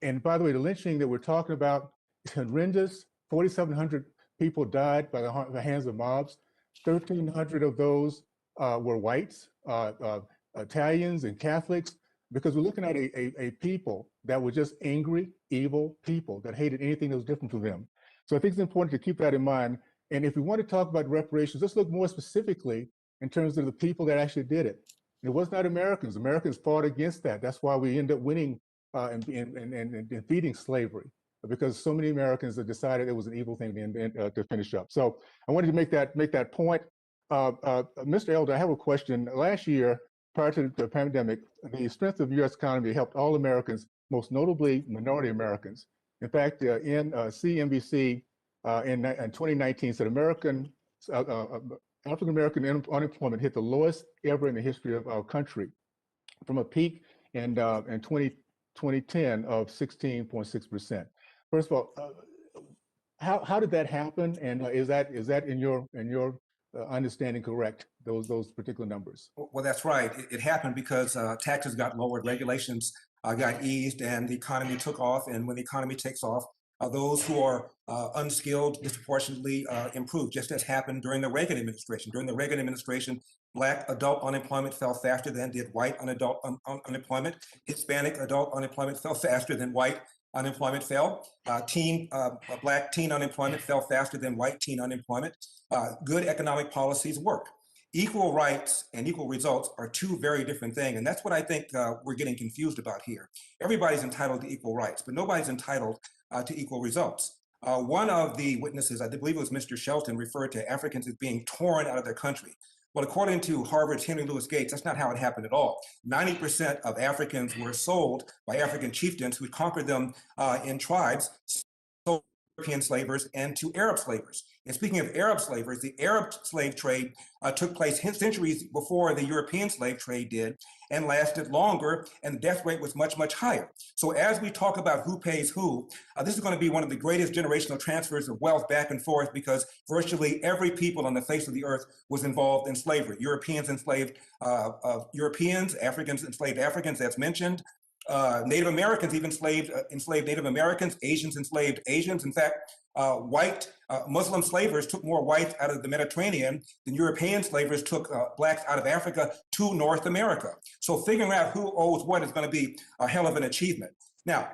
And by the way, the lynching that we're talking about is horrendous. 4,700 people died by the hands of mobs. 1,300 of those were whites, Italians and Catholics, because we're looking at a people that were just angry, evil people that hated anything that was different from them. So I think it's important to keep that in mind. And if we want to talk about reparations, let's look more specifically in terms of the people that actually did it. It was not Americans. Americans fought against that. That's why we end up winning and defeating slavery, because so many Americans have decided it was an evil thing to finish up. So I wanted to make that point. Mr. Elder, I have a question. Last year, prior to the pandemic, the strength of the U.S. economy helped all Americans, most notably minority Americans. In fact, in CNBC in 2019 said African-American unemployment hit the lowest ever in the history of our country, from a peak in 2010 of 16.6%. First of all, how did that happen, and is that in your understanding correct, those particular numbers? Well, that's right. It happened because taxes got lowered, regulations got eased, and the economy took off. And when the economy takes off, those who are unskilled disproportionately improve, just as happened during the Reagan administration. During the Reagan administration, Black adult unemployment fell faster than did white adult unemployment. Hispanic adult unemployment fell faster than white unemployment fell. Black teen unemployment fell faster than white teen unemployment. Good economic policies work. Equal rights and equal results are two very different things. And that's what I think we're getting confused about here. Everybody's entitled to equal rights, but nobody's entitled to equal results. One of the witnesses, I believe it was Mr. Shelton, referred to Africans as being torn out of their country. Well, according to Harvard's Henry Louis Gates, that's not how it happened at all. 90% of Africans were sold by African chieftains who conquered them in tribes, sold to European slavers and to Arab slavers. And speaking of Arab slavers, the Arab slave trade took place centuries before the European slave trade did and lasted longer, and the death rate was much, much higher. So as we talk about who pays who, this is going to be one of the greatest generational transfers of wealth back and forth, because virtually every people on the face of the earth was involved in slavery. Europeans enslaved Europeans, Africans enslaved Africans, as mentioned. Native Americans even enslaved Native Americans, Asians enslaved Asians. In fact, white Muslim slavers took more whites out of the Mediterranean than European slavers took Blacks out of Africa to North America. So figuring out who owes what is going to be a hell of an achievement. Now,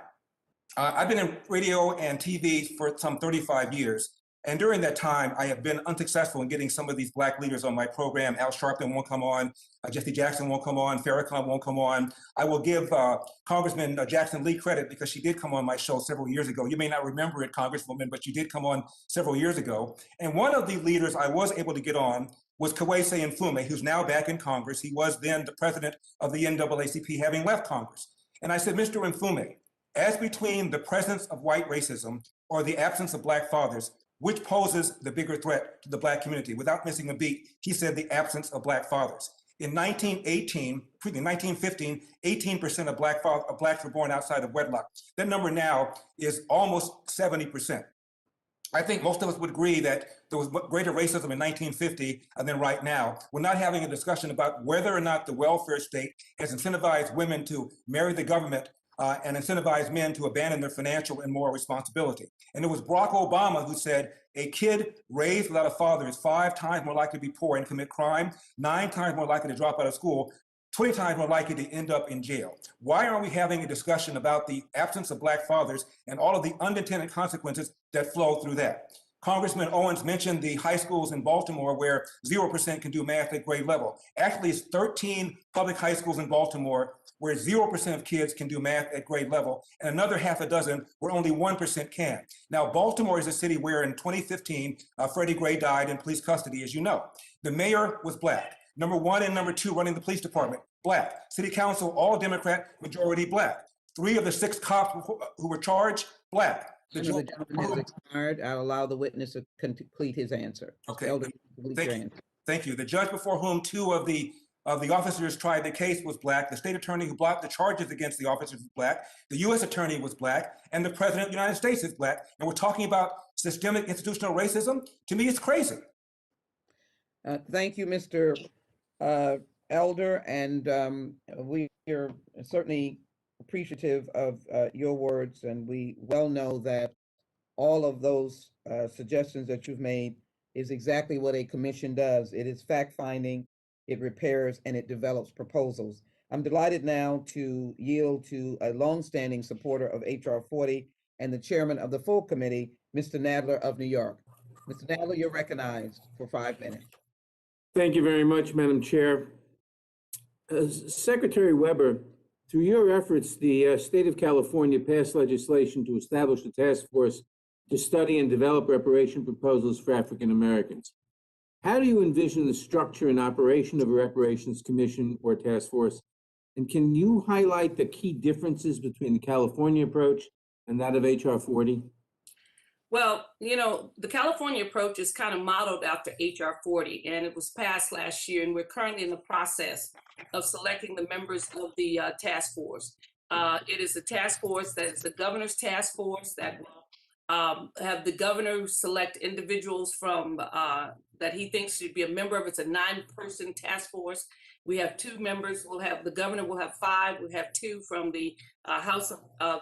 I've been in radio and TV for some 35 years. And during that time, I have been unsuccessful in getting some of these Black leaders on my program. Al Sharpton won't come on, Jesse Jackson won't come on, Farrakhan won't come on. I will give Congressman Jackson Lee credit because she did come on my show several years ago. You may not remember it, Congresswoman, but she did come on several years ago. And one of the leaders I was able to get on was Kwesi Mfume, who's now back in Congress. He was then the president of the NAACP, having left Congress. And I said, Mr. Mfume, as between the presence of white racism or the absence of Black fathers, which poses the bigger threat to the Black community? Without missing a beat, he said the absence of Black fathers. In 1915, 18% of Blacks were born outside of wedlock. That number now is almost 70%. I think most of us would agree that there was greater racism in 1950 than right now. We're not having a discussion about whether or not the welfare state has incentivized women to marry the government and incentivize men to abandon their financial and moral responsibility. And it was Barack Obama who said, a kid raised without a father is 5 times more likely to be poor and commit crime, 9 times more likely to drop out of school, 20 times more likely to end up in jail. Why aren't we having a discussion about the absence of Black fathers and all of the unintended consequences that flow through that? Congressman Owens mentioned the high schools in Baltimore where 0% can do math at grade level. Actually, it's 13 public high schools in Baltimore where 0% of kids can do math at grade level, and another half a dozen where only 1% can. Now, Baltimore is a city where in 2015, Freddie Gray died in police custody, as you know. The mayor was Black. Number 1 and number 2 running the police department, Black. City council, all Democrat, majority Black. 3 of the 6 cops who were charged, Black. The gentleman has expired. I'll allow the witness to complete his answer. Okay. Elder, Thank you. The judge before whom 2 of the officers tried the case was Black. The state attorney who blocked the charges against the officers was Black. The U.S. attorney was Black, and the president of the United States is Black. And we're talking about systemic institutional racism. To me, it's crazy. Thank you, Mr. Elder, and we are certainly appreciative of your words, and we well know that all of those suggestions that you've made is exactly what a commission does. It is fact-finding, it repairs, and it develops proposals. I'm delighted now to yield to a longstanding supporter of H.R. 40 and the chairman of the full committee, Mr. Nadler of New York. Mr. Nadler, you're recognized for 5 minutes. Thank you very much, Madam Chair. Secretary Weber, through your efforts, the state of California passed legislation to establish a task force to study and develop reparation proposals for African Americans. How do you envision the structure and operation of a reparations commission or task force? And can you highlight the key differences between the California approach and that of H.R. 40? Well, you know, the California approach is kind of modeled after H.R. 40, and it was passed last year, and we're currently in the process of selecting the members of the task force. It is a task force that is the governor's task force that will have the governor select individuals from that he thinks should be a member of. It's a 9-person task force. We have 2 members. The governor will have 5. We have 2 from the House,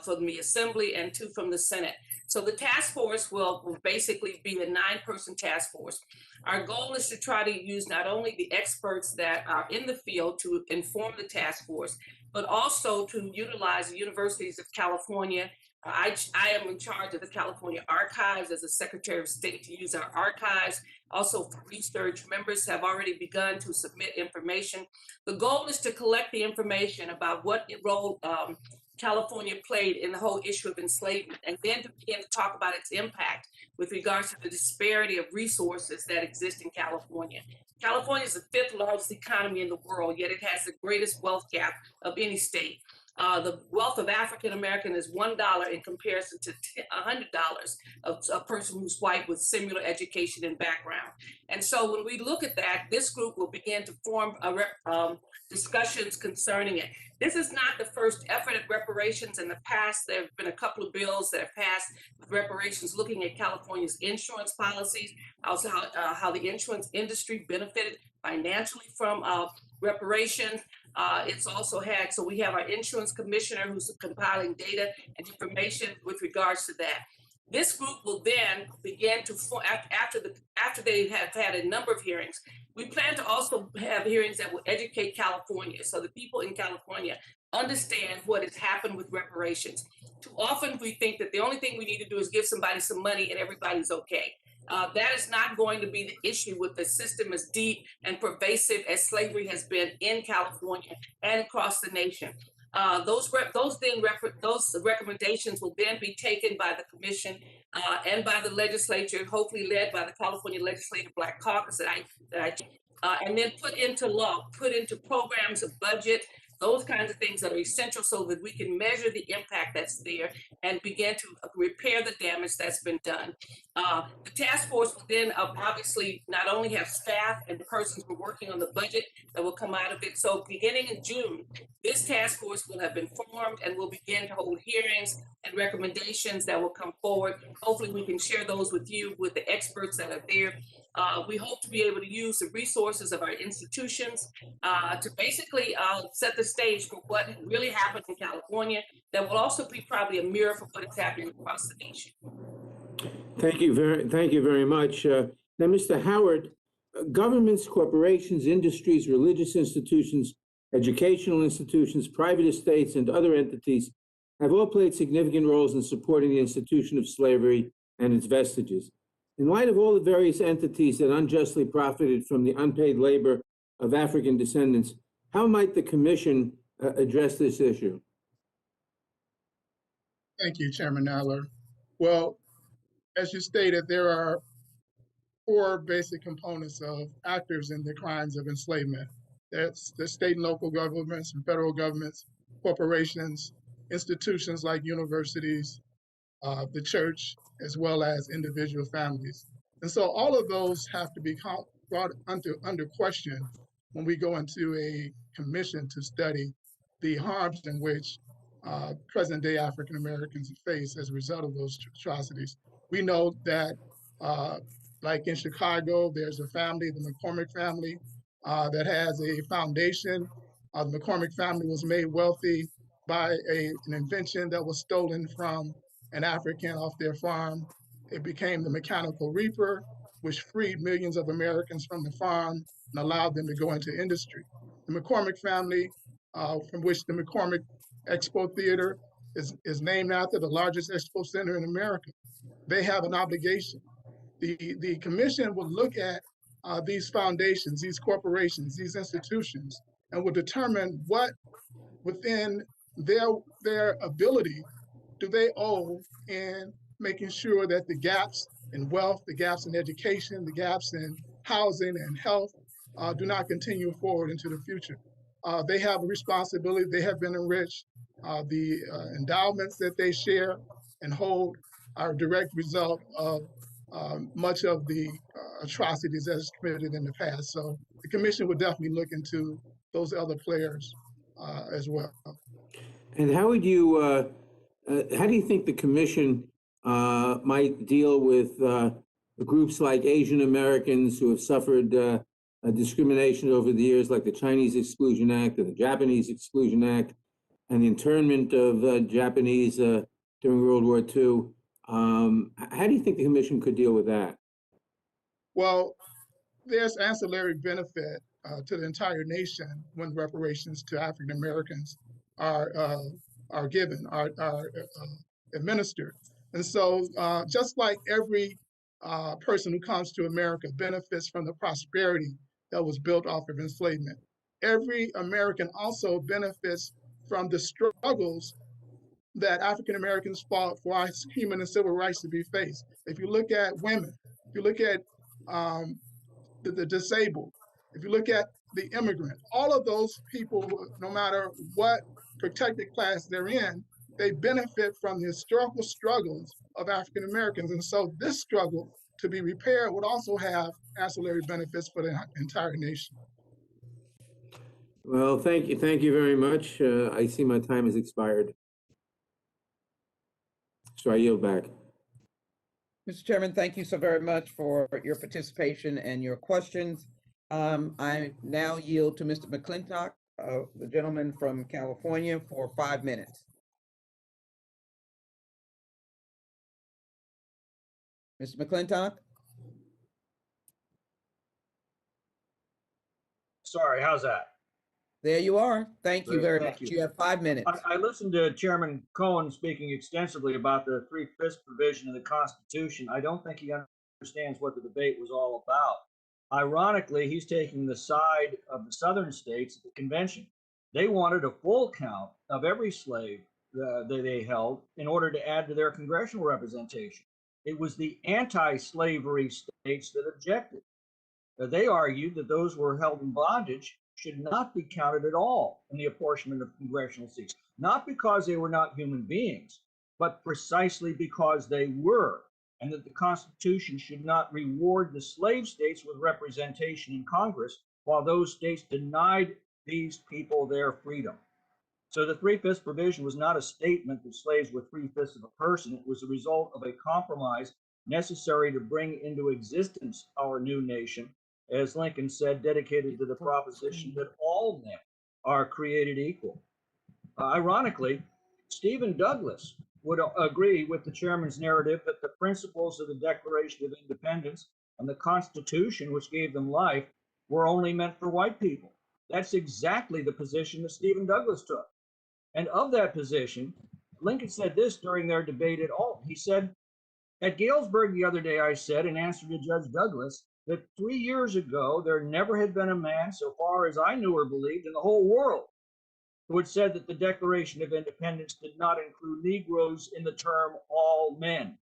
from the Assembly, and 2 from the Senate. So the task force will basically be a 9-person task force. Our goal is to try to use not only the experts that are in the field to inform the task force, but also to utilize the universities of California. I am in charge of the California Archives as a Secretary of State to use our archives. Also for research, members have already begun to submit information. The goal is to collect the information about what role California played in the whole issue of enslavement, and then to begin to talk about its impact with regards to the disparity of resources that exist in California. California is the 5th largest economy in the world, yet it has the greatest wealth gap of any state. The wealth of African American is $1 in comparison to $100 of a person who's white with similar education and background. And so when we look at that, this group will begin to form discussions concerning it. This is not the first effort at reparations. In the past, there have been a couple of bills that have passed with reparations looking at California's insurance policies, also how the insurance industry benefited financially from reparations. It's also had, so we have our insurance commissioner who's compiling data and information with regards to that. This group will then begin to, after they have had a number of hearings, we plan to also have hearings that will educate California so that people in California understand what has happened with reparations. Too often we think that the only thing we need to do is give somebody some money and everybody's okay. That is not going to be the issue with the system as deep and pervasive as slavery has been in California and across the nation. Those recommendations will then be taken by the commission and by the legislature, hopefully led by the California Legislative Black Caucus and then put into law, put into programs, a budget, those kinds of things that are essential so that we can measure the impact that's there and begin to repair the damage that's been done. The task force will then obviously not only have staff and persons who are working on the budget that will come out of it. So beginning in June, this task force will have been formed and will begin to hold hearings and recommendations that will come forward. Hopefully we can share those with you, with the experts that are there. We hope to be able to use the resources of our institutions to basically set the stage for what really happened in California that will also be probably a mirror for what is happening across the nation. Thank you very much. Now, Mr. Howard, governments, corporations, industries, religious institutions, educational institutions, private estates, and other entities have all played significant roles in supporting the institution of slavery and its vestiges. In light of all the various entities that unjustly profited from the unpaid labor of African descendants, how might the commission address this issue? Thank you, Chairman Nadler. Well, as you stated, there are 4 basic components of actors in the crimes of enslavement. That's the state and local governments and federal governments, corporations, institutions like universities, the church, as well as individual families. And so all of those have to be brought under question when we go into a commission to study the harms in which present-day African Americans face as a result of those atrocities. We know that, like in Chicago, there's a family, the McCormick family, that has a foundation. The McCormick family was made wealthy by an invention that was stolen from an African off their farm. It became the mechanical reaper, which freed millions of Americans from the farm and allowed them to go into industry. The McCormick family, from which the McCormick Expo Theater is named after, the largest expo center in America. They have an obligation. The commission will look at these foundations, these corporations, these institutions, and will determine what within their ability do they owe in making sure that the gaps in wealth, the gaps in education, the gaps in housing and health do not continue forward into the future. They have a responsibility. They have been enriched. The endowments that they share and hold are a direct result of much of the atrocities that is committed in the past. So the commission would definitely look into those other players as well. And how would you, how do you think the commission might deal with groups like Asian Americans who have suffered discrimination over the years, like the Chinese Exclusion Act and the Japanese Exclusion Act, and the internment of Japanese during World War II? How do you think the commission could deal with that? Well, there's ancillary benefit to the entire nation when reparations to African Americans are given, are administered. And so just like every person who comes to America benefits from the prosperity that was built off of enslavement, every American also benefits from the struggles that African Americans fought for our human and civil rights to be faced. If you look at women, if you look at the disabled, if you look at the immigrant, all of those people, no matter what protected class they're in, they benefit from the historical struggles of African Americans. And so this struggle to be repaired would also have ancillary benefits for the entire nation. Well, thank you very much. I see my time has expired. So I yield back. Mr. Chairman, thank you so very much for your participation and your questions. I now yield to Mr. McClintock, the gentleman from California, for 5 minutes. Mr. McClintock? Sorry, how's that? There you are. Thank you very Thank much. you. You have 5 minutes. I listened to Chairman Cohen speaking extensively about the 3/5 provision of the Constitution. I don't think he understands what the debate was all about. Ironically, he's taking the side of the southern states at the convention. They wanted a full count of every slave that they held in order to add to their congressional representation. It was the anti-slavery states that objected. They argued that those who were held in bondage should not be counted at all in the apportionment of congressional seats, not because they were not human beings, but precisely because they were, and that the Constitution should not reward the slave states with representation in Congress while those states denied these people their freedom. So the 3/5 provision was not a statement that slaves were 3/5 of a person. It was a result of a compromise necessary to bring into existence our new nation, as Lincoln said, dedicated to the proposition that all men are created equal. Ironically, Stephen Douglas would agree with the chairman's narrative that the principles of the Declaration of Independence and the Constitution, which gave them life, were only meant for white people. That's exactly the position that Stephen Douglas took. And of that position, Lincoln said this during their debate at Alton. He said, "At Galesburg the other day, I said in answer to Judge Douglas that 3 years ago, there never had been a man, so far as I knew or believed, in the whole world who had said that the Declaration of Independence did not include Negroes in the term all men.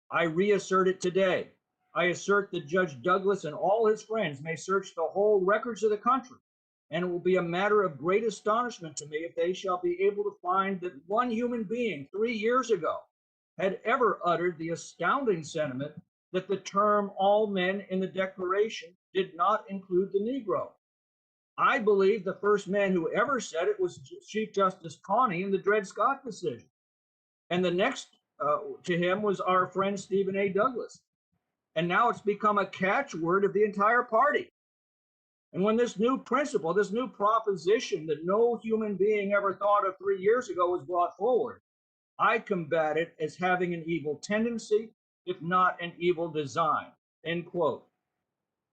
I reassert it today. I assert that Judge Douglas and all his friends may search the whole records of the country, and it will be a matter of great astonishment to me if they shall be able to find that one human being 3 years ago had ever uttered the astounding sentiment that the term all men in the Declaration did not include the Negro. I believe the first man who ever said it was Chief Justice Taney in the Dred Scott decision. And the next to him was our friend Stephen A. Douglas. And now it's become a catchword of the entire party. And when this new principle, this new proposition that no human being ever thought of 3 years ago was brought forward, I combat it as having an evil tendency, if not an evil design," end quote.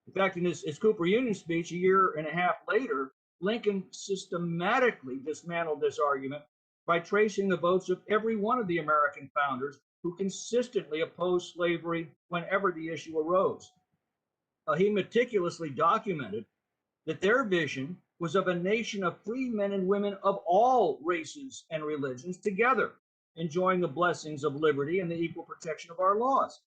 In fact, in his Cooper Union speech a year and a half later, Lincoln systematically dismantled this argument by tracing the votes of every one of the American founders who consistently opposed slavery whenever the issue arose. He meticulously documented that their vision was of a nation of free men and women of all races and religions together, enjoying the blessings of liberty and the equal protection of our laws.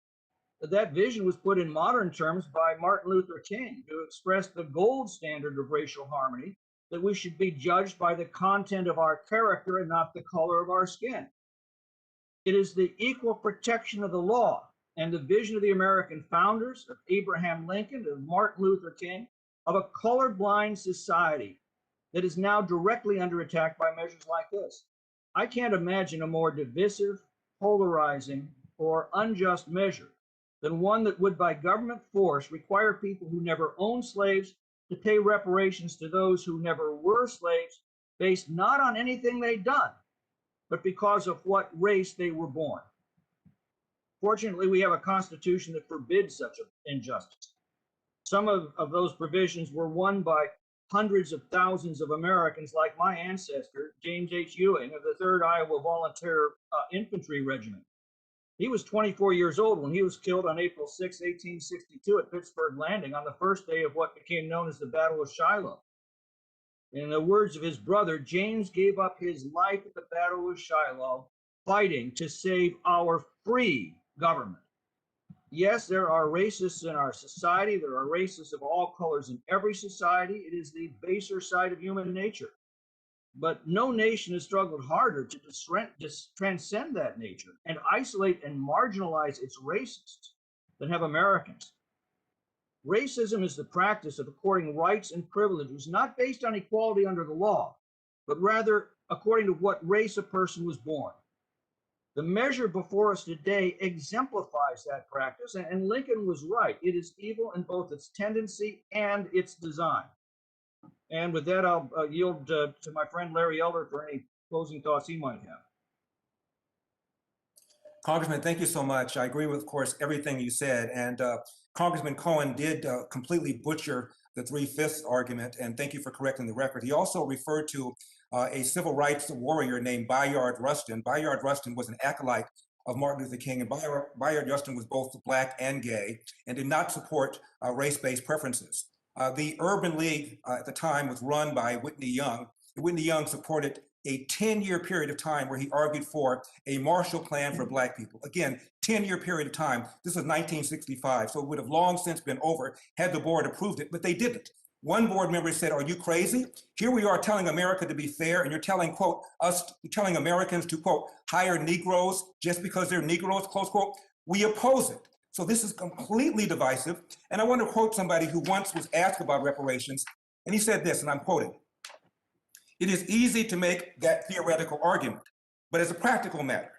That vision was put in modern terms by Martin Luther King, who expressed the gold standard of racial harmony, that we should be judged by the content of our character and not the color of our skin. It is the equal protection of the law and the vision of the American founders, of Abraham Lincoln, of Martin Luther King, of a colorblind society that is now directly under attack by measures like this. I can't imagine a more divisive, polarizing, or unjust measure than one that would, by government force, require people who never owned slaves to pay reparations to those who never were slaves, based not on anything they'd done, but because of what race they were born. Fortunately, we have a constitution that forbids such an injustice. Some of those provisions were won by hundreds of thousands of Americans like my ancestor, James H. Ewing of the 3rd Iowa Volunteer Infantry Regiment. He was 24 years old when he was killed on April 6, 1862 at Pittsburgh Landing on the first day of what became known as the Battle of Shiloh. In the words of his brother, James gave up his life at the Battle of Shiloh, fighting to save our free government. Yes, there are racists in our society. There are racists of all colors in every society. It is the baser side of human nature. But no nation has struggled harder to transcend that nature and isolate and marginalize its racists than have Americans. Racism is the practice of according rights and privileges not based on equality under the law, but rather according to what race a person was born. The measure before us today exemplifies that practice, and Lincoln was right. It is evil in both its tendency and its design. And with that, I'll yield to my friend Larry Elder for any closing thoughts he might have. Congressman, thank you so much. I agree with, of course, everything you said. And Congressman Cohen did completely butcher the 3/5 argument, and thank you for correcting the record. He also referred to a civil rights warrior named Bayard Rustin. Bayard Rustin was an acolyte of Martin Luther King, and Bayard Rustin was both Black and gay and did not support race-based preferences. The Urban League at the time was run by Whitney Young. Whitney Young supported a 10-year period of time where he argued for a Marshall Plan for Black people. Again, 10-year period of time. This was 1965, so it would have long since been over had the board approved it, but they didn't. One board member said, "Are you crazy? Here we are telling America to be fair, and you're telling, quote, you're telling Americans to, quote, hire Negroes just because they're Negroes, close quote. We oppose it." So this is completely divisive. And I want to quote somebody who once was asked about reparations, and he said this, and I'm quoting, "It is easy to make that theoretical argument, but as a practical matter,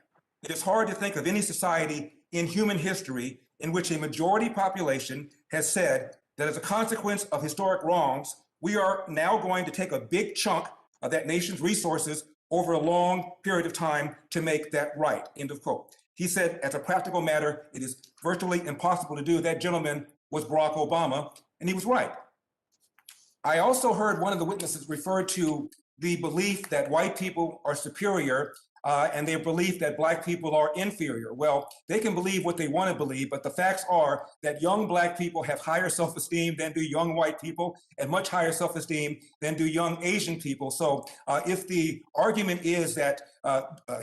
it is hard to think of any society in human history in which a majority population has said that as a consequence of historic wrongs, we are now going to take a big chunk of that nation's resources over a long period of time to make that right," end of quote. He said, as a practical matter, it is virtually impossible to do. That gentleman was Barack Obama, and he was right. I also heard one of the witnesses refer to the belief that white people are superior and their belief that Black people are inferior. Well, they can believe what they want to believe, but the facts are that young Black people have higher self-esteem than do young white people, and much higher self-esteem than do young Asian people. So if the argument is that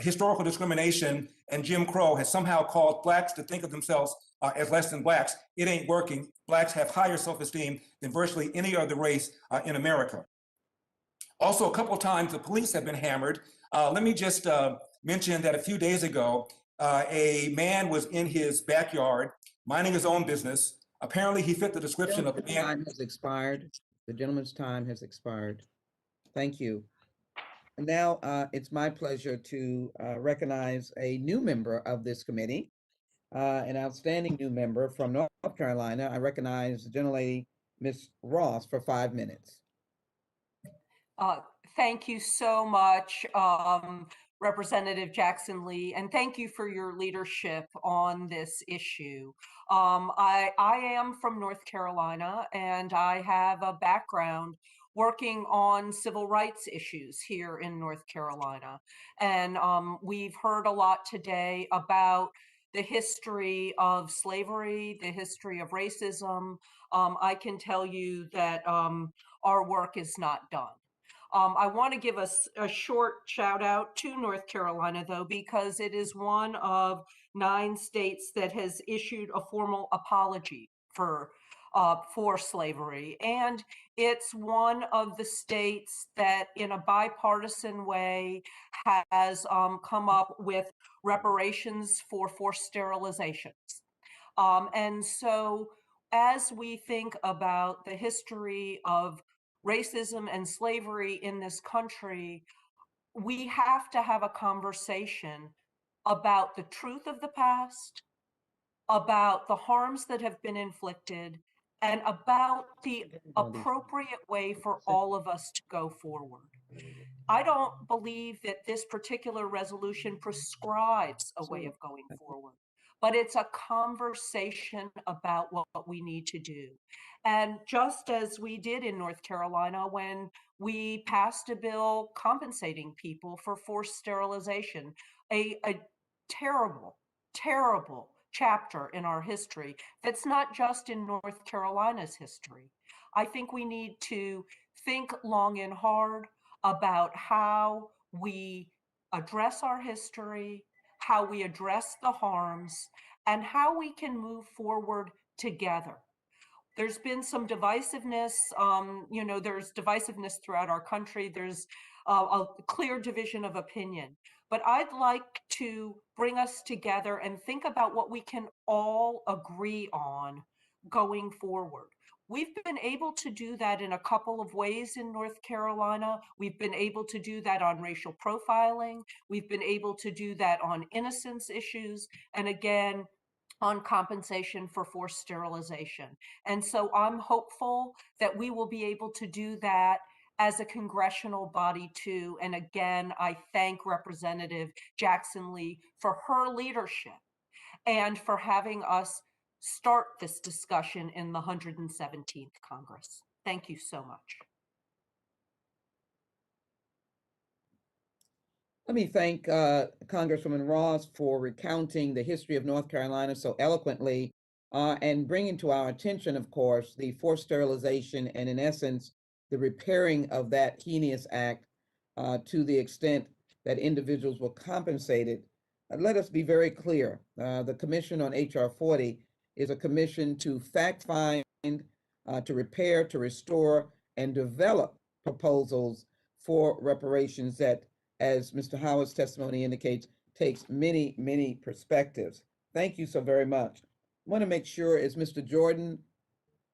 historical discrimination and Jim Crow has somehow caused Blacks to think of themselves as less than Blacks, it ain't working. Blacks have higher self-esteem than virtually any other race in America. Also, a couple of times the police have been hammered. Let me just mention that a few days ago, a man was in his backyard minding his own business. Apparently, he fit the description of a man. Time has expired. The gentleman's time has expired. Thank you. And now it's my pleasure to recognize a new member of this committee, an outstanding new member from North Carolina. I recognize the gentlelady, Ms. Ross, for 5 minutes. Thank you so much, Representative Jackson Lee, and thank you for your leadership on this issue. I am from North Carolina, and I have a background working on civil rights issues here in North Carolina. And we've heard a lot today about the history of slavery, the history of racism. I can tell you that our work is not done. I want to give us a short shout out to North Carolina, though, because it is one of 9 states that has issued a formal apology for slavery. And it's one of the states that, in a bipartisan way, has come up with reparations for forced sterilizations. And so as we think about the history of racism and slavery in this country, we have to have a conversation about the truth of the past, about the harms that have been inflicted, and about the appropriate way for all of us to go forward. I don't believe that this particular resolution prescribes a way of going forward, but it's a conversation about what we need to do. And just as we did in North Carolina when we passed a bill compensating people for forced sterilization, a terrible, terrible chapter in our history that's not just in North Carolina's history. I think we need to think long and hard about how we address our history, how we address the harms, and how we can move forward together. There's been some divisiveness, there's divisiveness throughout our country. There's a clear division of opinion. But I'd like to bring us together and think about what we can all agree on going forward. We've been able to do that in a couple of ways in North Carolina. We've been able to do that on racial profiling. We've been able to do that on innocence issues. And again, on compensation for forced sterilization. And so I'm hopeful that we will be able to do that as a congressional body too. And again, I thank Representative Jackson Lee for her leadership and for having us start this discussion in the 117th Congress. Thank you so much. Let me thank Congresswoman Ross for recounting the history of North Carolina so eloquently and bringing to our attention, of course, the forced sterilization and, in essence, the repairing of that heinous act to the extent that individuals were compensated. Let us be very clear. The Commission on H.R. 40 is a commission to fact find, to repair, to restore, and develop proposals for reparations that, as Mr. Howard's testimony indicates, takes many, many perspectives. Thank you so very much. I want to make sure, is Mr. Jordan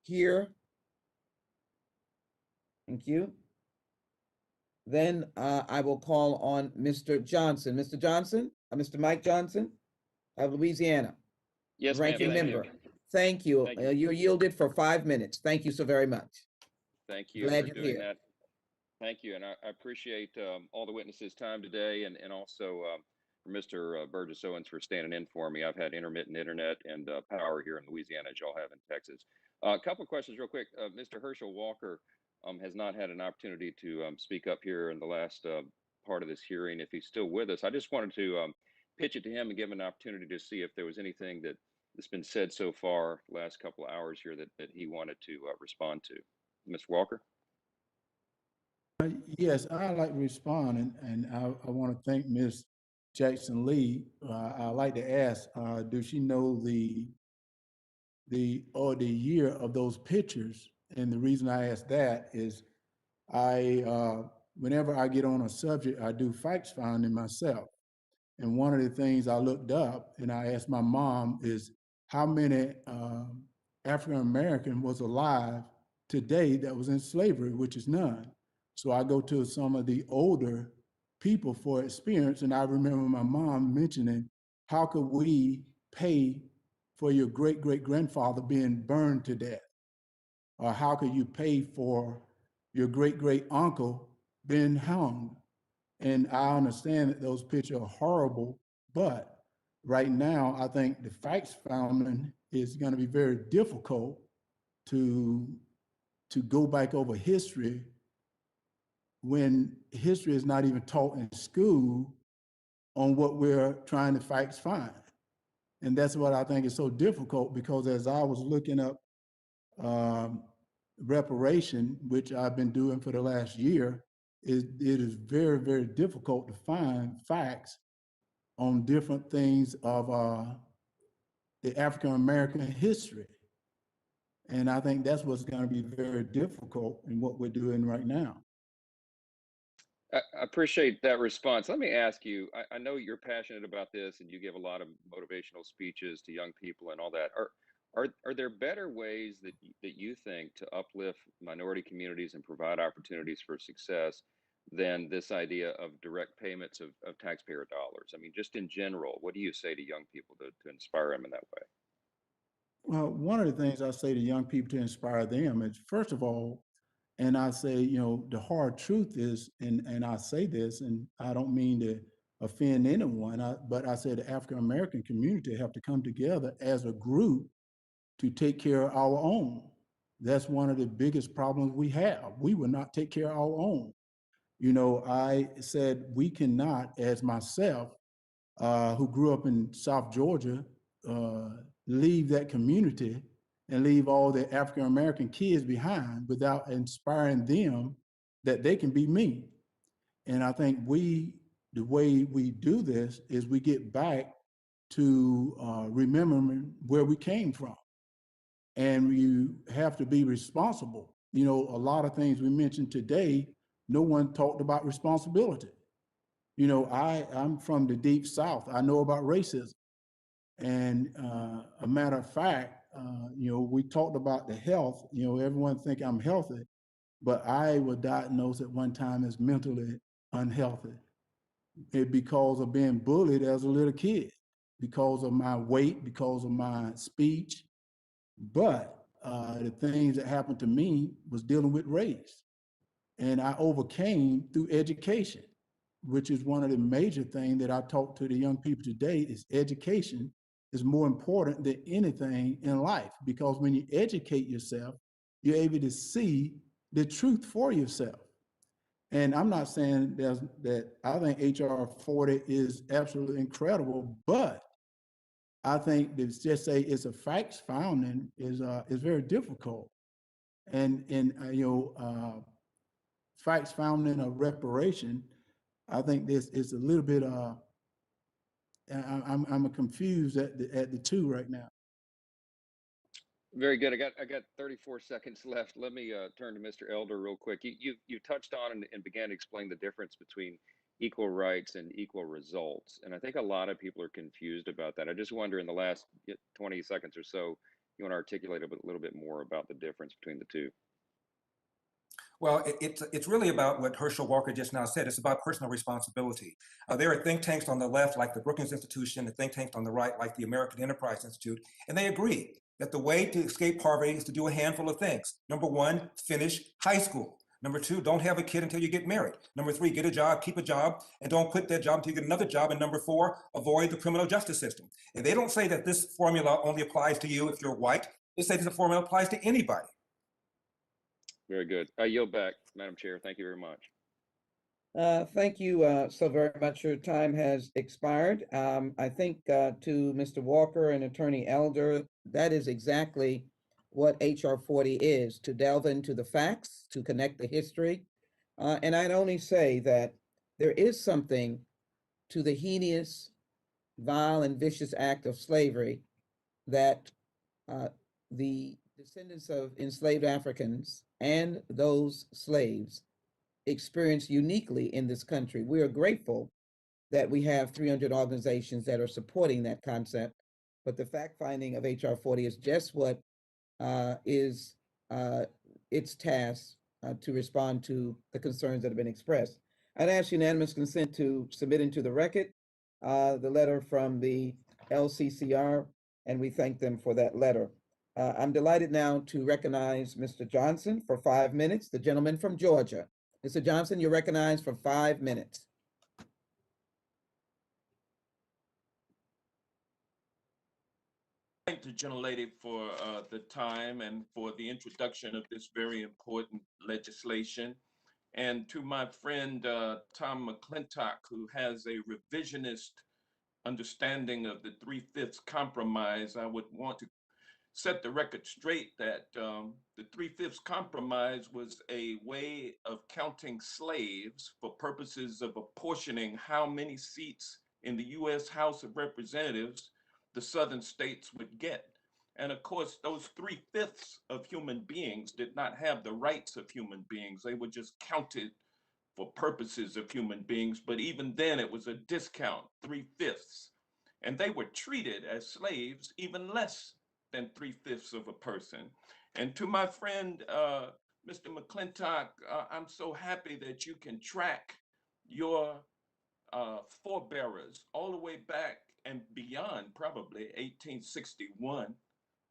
here? Thank you. Then I will call on Mr. Johnson. Mr. Johnson, Mr. Mike Johnson of Louisiana. Yes, ranking ma'am. member. Thank you. Thank you. You're yielded for 5 minutes. Thank you so very much. Thank you Glad for you're doing here. that. Thank you, and I appreciate all the witnesses' time today, and also for Mr. Burgess Owens for standing in for me. I've had intermittent internet and power here in Louisiana, as y'all have in Texas. A couple of questions real quick. Mr. Herschel Walker has not had an opportunity to speak up here in the last part of this hearing. If he's still with us, I just wanted to pitch it to him and give him an opportunity to see if there was anything that's been said so far last couple of hours here that he wanted to respond to. Mr. Walker? Yes, I'd like to respond, and I want to thank Ms. Jackson Lee. I'd like to ask, does she know the year of those pictures? And the reason I ask that is whenever I get on a subject, I do facts finding myself. And one of the things I looked up and I asked my mom is how many African American was alive today that was in slavery, which is none. So I go to some of the older people for experience, and I remember my mom mentioning, how could we pay for your great-great-grandfather being burned to death? Or how could you pay for your great-great-uncle being hung? And I understand that those pictures are horrible, but right now, I think the facts founding is going to be very difficult to go back over history when history is not even taught in school on what we're trying to facts find. And that's what I think is so difficult, because as I was looking up reparation, which I've been doing for the last year, it is very, very difficult to find facts on different things of the African American history. And I think that's what's going to be very difficult in what we're doing right now. I appreciate that response. Let me ask you, I know you're passionate about this and you give a lot of motivational speeches to young people and all that. Are there better ways that you think to uplift minority communities and provide opportunities for success than this idea of direct payments of taxpayer dollars? I mean, just in general, what do you say to young people to inspire them in that way? Well, one of the things I say to young people to inspire them is, first of all, and I say, the hard truth is, and I say this, and I don't mean to offend anyone, but I say the African American community have to come together as a group to take care of our own. That's one of the biggest problems we have. We will not take care of our own. I said we cannot, as myself, who grew up in South Georgia, leave that community and leave all the African American kids behind without inspiring them that they can be me. And I think the way we do this is we get back to remembering where we came from. And you have to be responsible. A lot of things we mentioned today, no one talked about responsibility. I'm from the deep South. I know about racism. And a matter of fact, we talked about the health. Everyone think I'm healthy, but I was diagnosed at one time as mentally unhealthy because of being bullied as a little kid, because of my weight, because of my speech. But the things that happened to me was dealing with race. And I overcame through education, which is one of the major things that I talk to the young people today is education is more important than anything in life, because when you educate yourself, you're able to see the truth for yourself. And I'm not saying that I think HR 40 is absolutely incredible, but I think to just say it's a facts founding is very difficult. And facts founding a reparation, I think this is a little bit I'm confused at the two right now. Very good. I got 34 seconds left. Let me turn to Mr. Elder real quick. You touched on and began to explain the difference between equal rights and equal results. And I think a lot of people are confused about that. I just wonder in the last 20 seconds or so, you want to articulate a little bit more about the difference between the two. Well, it's really about what Herschel Walker just now said. It's about personal responsibility. There are think tanks on the left, like the Brookings Institution, and think tanks on the right, like the American Enterprise Institute, and they agree that the way to escape poverty is to do a handful of things. Number one, finish high school. Number two, don't have a kid until you get married. Number three, get a job, keep a job, and don't quit that job until you get another job. And number four, avoid the criminal justice system. And they don't say that this formula only applies to you if you're white. They say this formula applies to anybody. Very good. I yield back, Madam Chair. Thank you very much. Thank you so very much. Your time has expired. I think to Mr. Walker and Attorney Elder, that is exactly what HR 40 is, to delve into the facts, to connect the history. And I'd only say that there is something to the heinous, vile, and vicious act of slavery that the descendants of enslaved Africans and those slaves experienced uniquely in this country. We are grateful that we have 300 organizations that are supporting that concept, but the fact-finding of HR 40 is just what is its task to respond to the concerns that have been expressed. I'd ask unanimous consent to submit into the record the letter from the LCCR, and we thank them for that letter. I'm delighted now to recognize Mr. Johnson for 5 minutes, the gentleman from Georgia. Mr. Johnson, you're recognized for 5 minutes. Thank the gentlelady for the time and for the introduction of this very important legislation. And to my friend, Tom McClintock, who has a revisionist understanding of the 3/5 compromise, I would want to set the record straight that the 3/5 compromise was a way of counting slaves for purposes of apportioning how many seats in the U.S. House of Representatives the southern states would get. And of course, those 3/5 of human beings did not have the rights of human beings. They were just counted for purposes of human beings. But even then, it was a discount, 3/5. And they were treated as slaves, even less than 3/5 of a person. And to my friend, Mr. McClintock, I'm so happy that you can track your forebearers all the way back and beyond, probably 1861.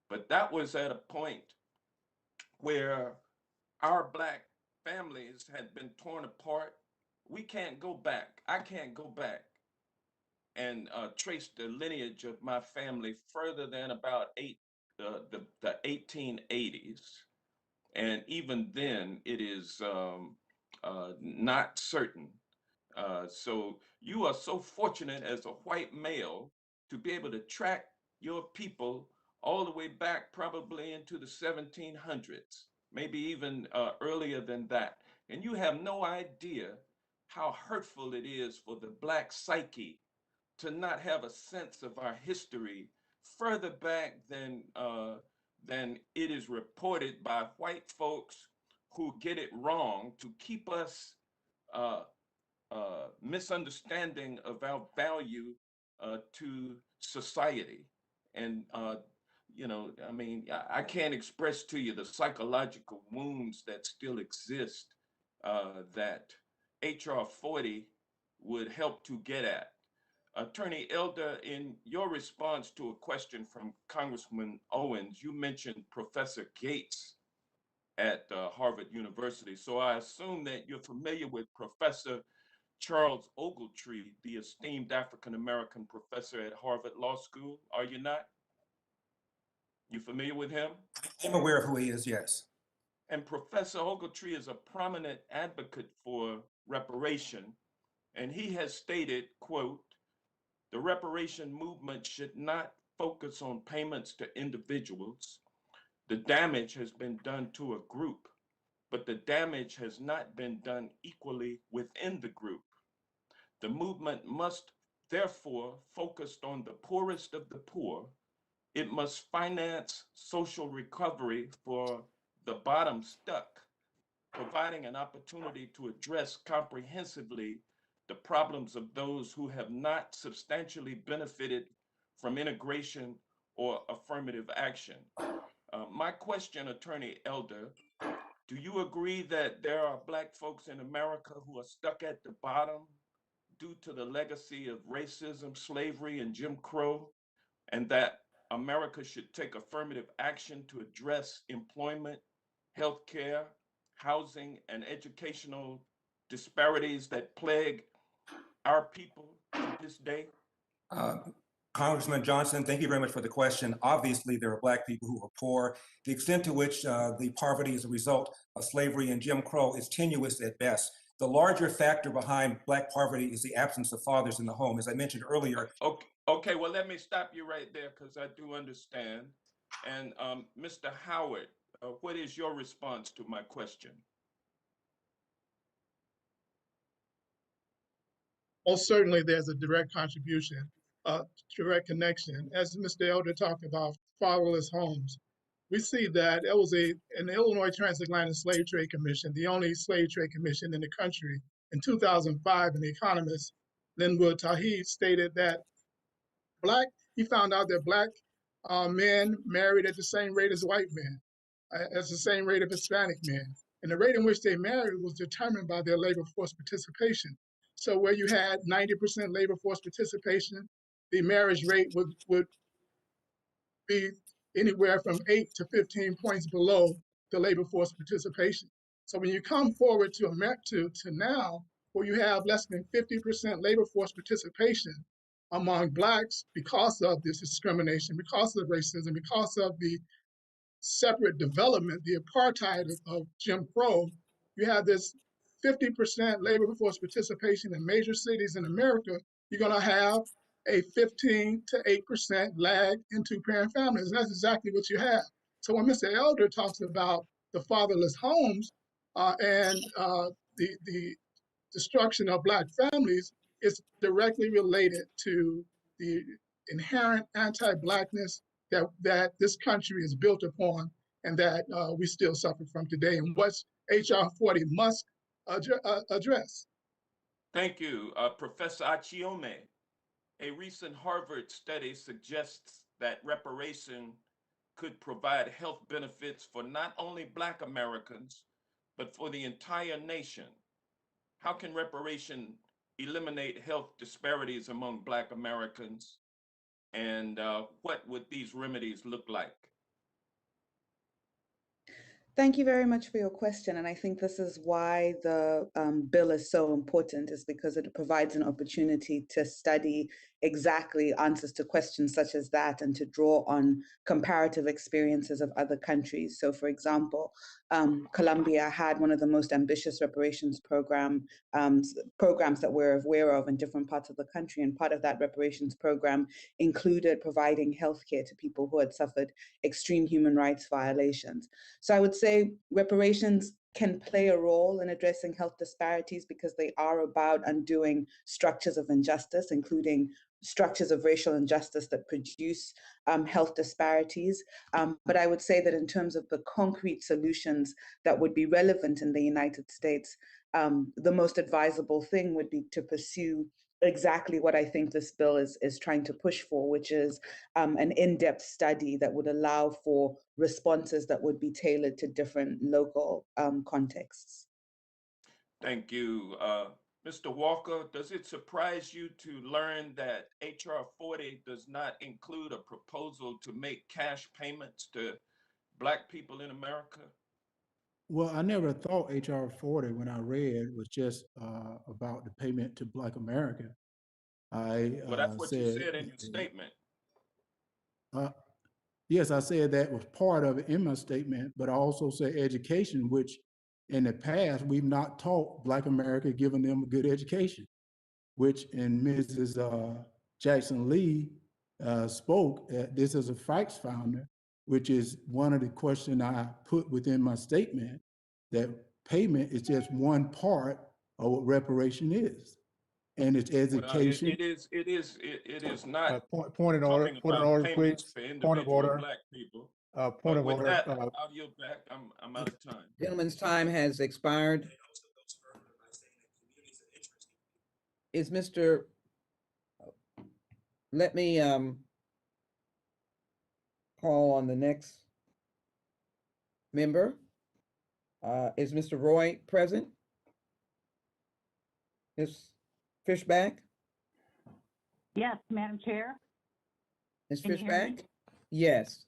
But that was at a point where our Black families had been torn apart. We can't go back. I can't go back and trace the lineage of my family further than about the 1880s. And even then, it is not certain. So you are so fortunate as a white male to be able to track your people all the way back probably into the 1700s, maybe even earlier than that. And you have no idea how hurtful it is for the Black psyche to not have a sense of our history further back than it is reported by white folks who get it wrong to keep us misunderstanding of our value to society. And, I mean, I can't express to you the psychological wounds that still exist that HR 40 would help to get at. Attorney Elder, in your response to a question from Congressman Owens, you mentioned Professor Gates at Harvard University. So I assume that you're familiar with Professor Charles Ogletree, the esteemed African-American professor at Harvard Law School. Are you not? You familiar with him? I'm aware of who he is, yes. And Professor Ogletree is a prominent advocate for reparation, and he has stated, quote, "The reparation movement should not focus on payments to individuals. The damage has been done to a group, but the damage has not been done equally within the group. The movement must therefore focus on the poorest of the poor. It must finance social recovery for the bottom stuck, providing an opportunity to address comprehensively the problems of those who have not substantially benefited from integration or affirmative action." My question, Attorney Elder, do you agree that there are Black folks in America who are stuck at the bottom due to the legacy of racism, slavery, and Jim Crow, and that America should take affirmative action to address employment, healthcare, housing, and educational disparities that plague our people to this day? Congressman Johnson, thank you very much for the question. Obviously, there are Black people who are poor. The extent to which the poverty is a result of slavery and Jim Crow is tenuous at best. The larger factor behind Black poverty is the absence of fathers in the home. As I mentioned earlier. Okay, well, let me stop you right there because I do understand. And Mr. Howard, what is your response to my question? Most certainly there's a direct contribution, direct connection. As Mr. Elder talked about fatherless homes, we see that there was an Illinois Transatlantic Slave Trade Commission, the only slave trade commission in the country. In 2005, an economist, Linwood Tahi, stated that he found out that Black men married at the same rate as white men, as the same rate of Hispanic men. And the rate in which they married was determined by their labor force participation. So where you had 90% labor force participation, the marriage rate would be anywhere from 8 to 15 points below the labor force participation. So when you come forward to now, where you have less than 50% labor force participation among Blacks because of this discrimination, because of racism, because of the separate development, the apartheid of Jim Crow, you have this 50% labor force participation in major cities in America, you're gonna have a 15 to 8% lag in two-parent families. And that's exactly what you have. So when Mr. Elder talks about the fatherless homes and the destruction of Black families, it's directly related to the inherent anti-Blackness that this country is built upon and that we still suffer from today, and what HR 40 must address. Thank you, Professor Achiome. A recent Harvard study suggests that reparation could provide health benefits for not only Black Americans, but for the entire nation. How can reparation eliminate health disparities among Black Americans? And what would these remedies look like? Thank you very much for your question. And I think this is why the bill is so important, is because it provides an opportunity to study exactly answers to questions such as that and to draw on comparative experiences of other countries. So for example, Colombia had one of the most ambitious reparations programs that we're aware of in different parts of the country. And part of that reparations program included providing healthcare to people who had suffered extreme human rights violations. So I would say reparations can play a role in addressing health disparities because they are about undoing structures of injustice, including structures of racial injustice that produce health disparities. But I would say that in terms of the concrete solutions that would be relevant in the United States, the most advisable thing would be to pursue exactly what I think this bill is trying to push for, which is an in-depth study that would allow for responses that would be tailored to different local contexts. Thank you. Mr. Walker, does it surprise you to learn that HR 40 does not include a proposal to make cash payments to Black people in America? Well, I never thought HR 40 when I read was just about the payment to Black America. Well, that's what you said in your statement. Yes, I said that was part of it in my statement, but I also said education, which in the past, we've not taught Black America, giving them a good education, which in Mrs. Jackson Lee spoke, this is a facts founder, which is one of the questions I put within my statement, that payment is just one part of what reparation is. And it's education. It is not Point in order. talking Point in about order, payments please. for Point of individual order. Black people. Point of With order. that, I'll yield back. I'm out of time. Gentleman's time has expired. Is Mr. Let me call on the next member. Is Mr. Roy present? Ms. Fishback? Yes, Madam Chair. Ms. Can you hear me? Fishback? Yes.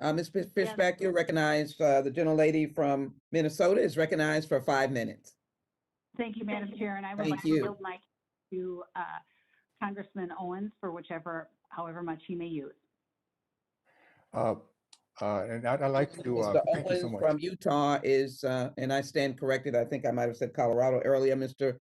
Ms. Fishback, you're recognized. The gentlelady from Minnesota is recognized for 5 minutes. Thank you, Madam Chair, and I would Thank like to you. yield my to Congressman Owens for however much he may use. And I'd like to Mr. thank you so Owens much. from Utah is, and I stand corrected, I think I might have said Colorado earlier, Mr.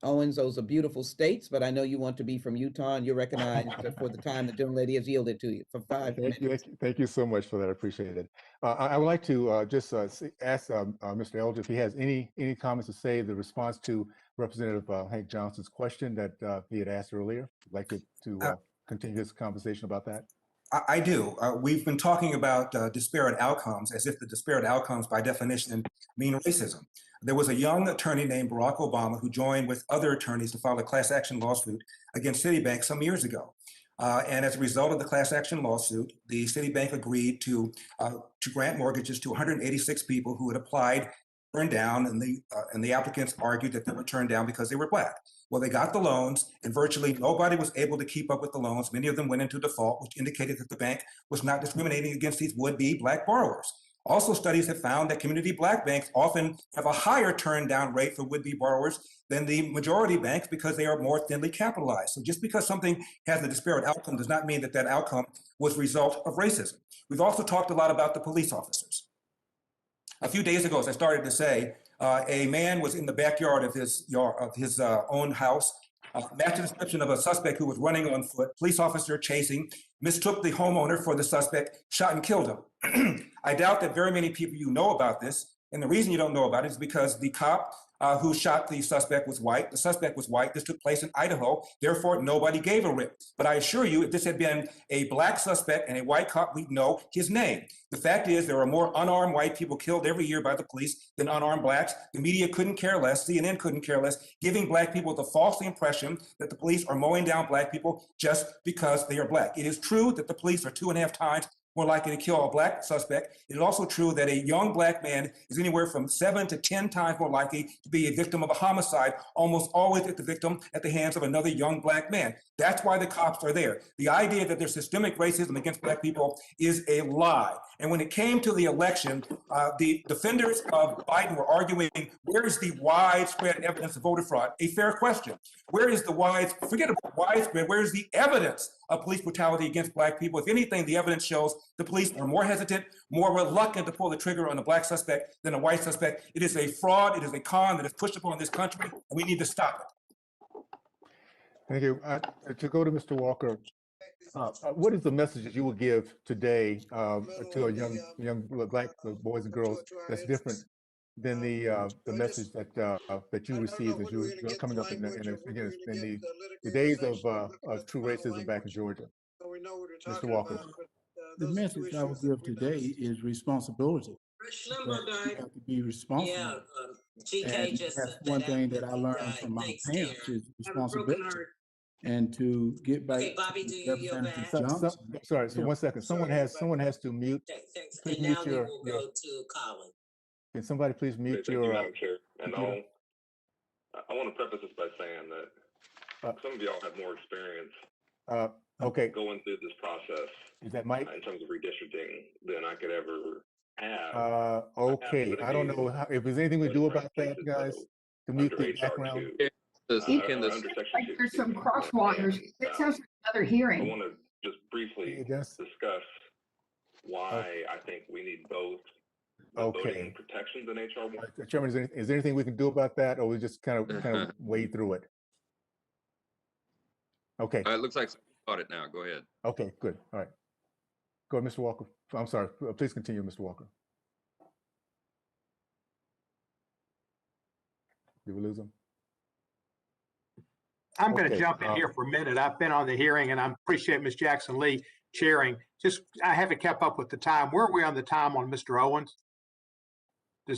Owens, those are beautiful states, but I know you want to be from Utah and you're recognized for the time the gentlelady has yielded to you for 5 minutes. Thank you so much for that. I appreciate it. I would like to just ask Mr. Elder if he has any comments to say in the response to Representative Hank Johnson's question that he had asked earlier. I'd like to continue this conversation about that. I do. We've been talking about disparate outcomes as if the disparate outcomes by definition mean racism. There was a young attorney named Barack Obama who joined with other attorneys to file a class action lawsuit against Citibank some years ago. And as a result of the class action lawsuit, the Citibank agreed to grant mortgages to 186 people who had applied, turned down, and the applicants argued that they were turned down because they were Black. Well, they got the loans, and virtually nobody was able to keep up with the loans. Many of them went into default, which indicated that the bank was not discriminating against these would-be Black borrowers. Also, studies have found that community Black banks often have a higher turn down rate for would-be borrowers than the majority banks because they are more thinly capitalized. So just because something has a disparate outcome does not mean that that outcome was a result of racism. We've also talked a lot about the police officers. A few days ago, as I started to say, a man was in the backyard of his own house, matched the description of a suspect who was running on foot, police officer chasing, mistook the homeowner for the suspect, shot and killed him. I doubt that very many people know about this. And the reason you don't know about it is because the cop who shot the suspect was white. The suspect was white. This took place in Idaho. Therefore, nobody gave a rip. But I assure you, if this had been a Black suspect and a white cop, we'd know his name. The fact is, there are more unarmed white people killed every year by the police than unarmed Blacks. The media couldn't care less. CNN couldn't care less, giving Black people the false impression that the police are mowing down Black people just because they are Black. It is true that the police are 2.5 times more likely to kill a Black suspect. It is also true that a young Black man is anywhere from 7 to 10 times more likely to be a victim of a homicide, almost always the victim at the hands of another young Black man. That's why the cops are there. The idea that there's systemic racism against Black people is a lie. And when it came to the election, the defenders of Biden were arguing, where is the widespread evidence of voter fraud? A fair question. Where is the forget about widespread, where is the evidence of police brutality against Black people? If anything, the evidence shows the police are more hesitant, more reluctant to pull the trigger on a Black suspect than a white suspect. It is a fraud, it is a con that is pushed upon this country, and we need to stop it. Thank you. To go to Mr. Walker, what is the message that you will give today to a young Black boys and girls that's different than the message that you received as you were coming up in the days of true racism back in Georgia? Mr. Walker. The message I would give today is responsibility. You have to be responsible. And that's one thing that I learned from my parents is responsibility. And to get back to Representative Johnson. Sorry, so 1 second. Someone has to mute. Please mute your. Can somebody please mute your? Madam Chair. And I want to preface this by saying that some of y'all have more experience okay. going through this process. Is that Mike? In terms of redistricting than I could ever have. Okay. I don't know if there's anything we do about that, guys. To mute the background. There's some crosswalkers. It sounds like another hearing. just briefly Yes. discuss why I think we need both the voting protections in HR 1. Chairman, is there anything we can do about that, or we just kind of wade through it? Okay. It looks like got it now. Go ahead. Okay, good. All right. Go ahead, Mr. Walker. I'm sorry. Please continue, Mr. Walker. Did we lose him? I'm going to jump in here for a minute. I've been on the hearing, and I appreciate Ms. Jackson Lee chairing. I haven't kept up with the time. Where are we on the time on Mr. Owens?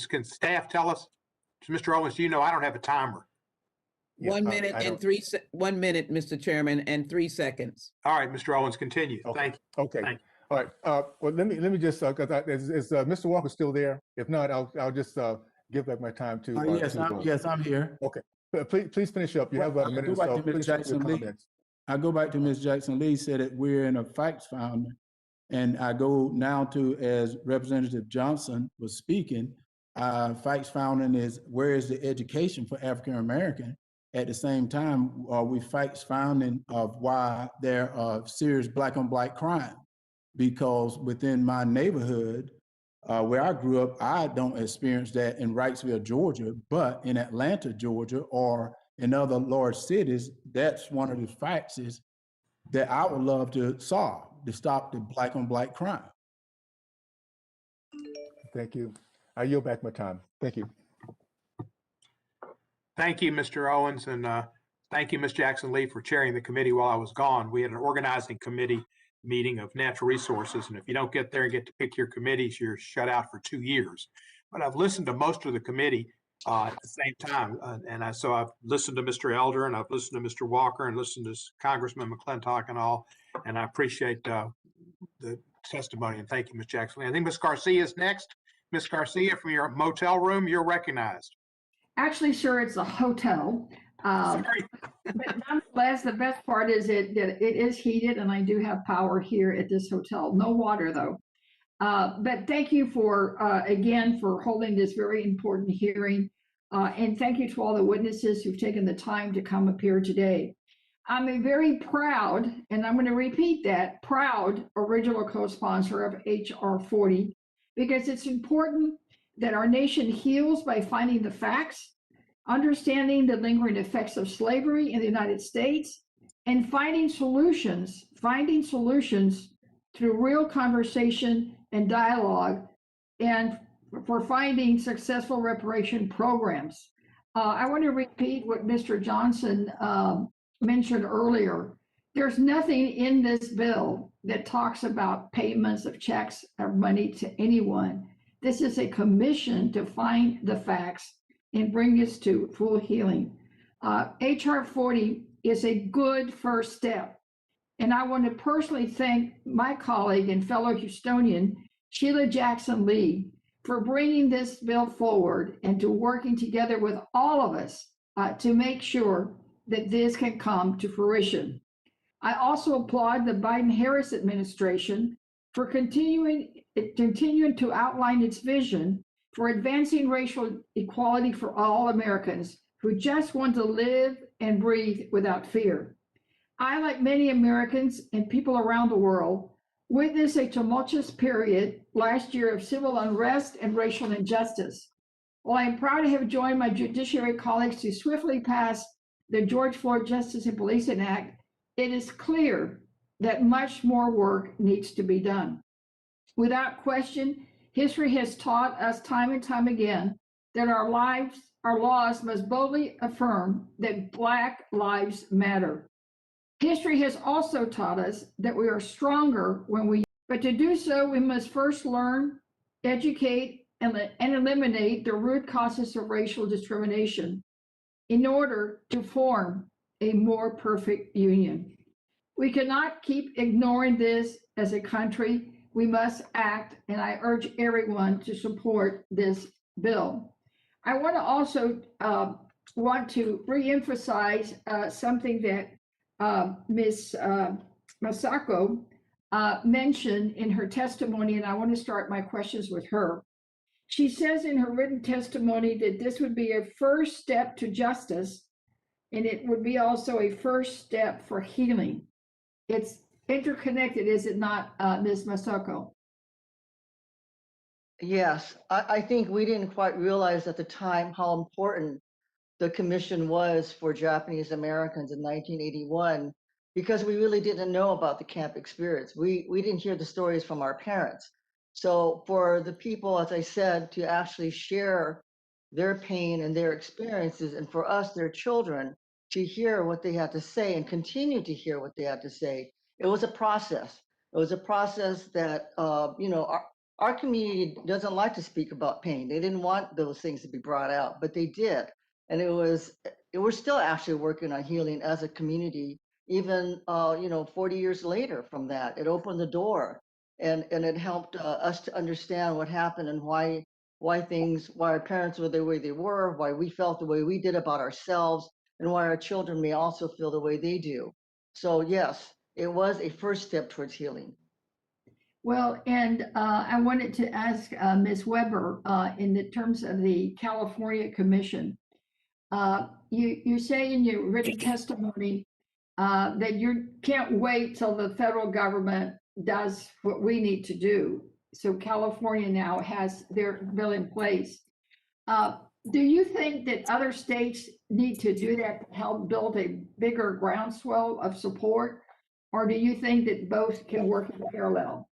Can staff tell us? Mr. Owens, do you know? I don't have a timer. 1 minute and 1 minute, Mr. Chairman, and 3 seconds. All right, Mr. Owens, continue. Okay. Thank you. Okay. Thank you. All right. Well, let me just is Mr. Walker still there? If not, I'll just give back my time to. Yes, I'm here. Okay. Please finish up. You have a minute or so. I go back to Ms. Jackson Lee said that we're in a facts founder, and I go now to, as Representative Johnson was speaking, facts founding is where is the education for African American? At the same time, we facts founding of why there are serious black on black crime, because within my neighborhood, where I grew up, I don't experience that in Wrightsville, Georgia, but in Atlanta, Georgia, or in other large cities, that's one of the facts is that I would love to solve, to stop the black on black crime. Thank you. I yield back my time. Thank you. Thank you, Mr. Owens, and thank you, Ms. Jackson Lee, for chairing the committee while I was gone. We had an organizing committee meeting of natural resources, and if you don't get there and get to pick your committees, you're shut out for 2 years. But I've listened to most of the committee at the same time, so I've listened to Mr. Elder, and I've listened to Mr. Walker, and listened to Congressman McClintock and all, and I appreciate the testimony, and thank you, Ms. Jackson Lee. I think Ms. Garcia is next. Ms. Garcia, from your motel room, you're recognized. Actually, sir, it's a hotel. But nonetheless, the best part is that it is heated, and I do have power here at this hotel. No water, though. But thank you for, again, for holding this very important hearing. And thank you to all the witnesses who've taken the time to come up here today. I'm a very proud, and I'm going to repeat that, proud original co-sponsor of HR 40, because it's important that our nation heals by finding the facts, understanding the lingering effects of slavery in the United States, and finding solutions through real conversation and dialogue, and for finding successful reparation programs. I want to repeat what Mr. Johnson mentioned earlier. There's nothing in this bill that talks about payments of checks or money to anyone. This is a commission to find the facts and bring us to full healing. HR 40 is a good first step. And I want to personally thank my colleague and fellow Houstonian, Sheila Jackson Lee, for bringing this bill forward and to working together with all of us to make sure that this can come to fruition. I also applaud the Biden-Harris administration for continuing to outline its vision for advancing racial equality for all Americans who just want to live and breathe without fear. I, like many Americans and people around the world, witnessed a tumultuous period last year of civil unrest and racial injustice. While I am proud to have joined my judiciary colleagues to swiftly pass the George Floyd Justice and Policing Act, it is clear that much more work needs to be done. Without question, history has taught us time and time again that our laws must boldly affirm that Black lives matter. History has also taught us that we are stronger but to do so, we must first learn, educate, and eliminate the root causes of racial discrimination in order to form a more perfect union. We cannot keep ignoring this as a country. We must act, and I urge everyone to support this bill. I want to also re-emphasize something that Ms. Masako mentioned in her testimony, and I want to start my questions with her. She says in her written testimony that this would be a first step to justice, and it would be also a first step for healing. It's interconnected, is it not, Ms. Masako? Yes, I think we didn't quite realize at the time how important the commission was for Japanese Americans in 1981, because we really didn't know about the camp experience. We didn't hear the stories from our parents. So for the people, as I said, to actually share their pain and their experiences, and for us, their children, to hear what they had to say and continue to hear what they had to say, it was a process. It was a process that, our community doesn't like to speak about pain. They didn't want those things to be brought out, but they did. And we're still actually working on healing as a community, even 40 years later from that. It opened the door, and it helped us to understand what happened and why our parents were the way they were, why we felt the way we did about ourselves, and why our children may also feel the way they do. So yes, it was a first step towards healing. Well, and I wanted to ask Ms. Weber, in the terms of the California Commission, you say in your written testimony that you can't wait till the federal government does what we need to do. So California now has their bill in place. Do you think that other states need to do that to help build a bigger groundswell of support? Or do you think that both can work in parallel?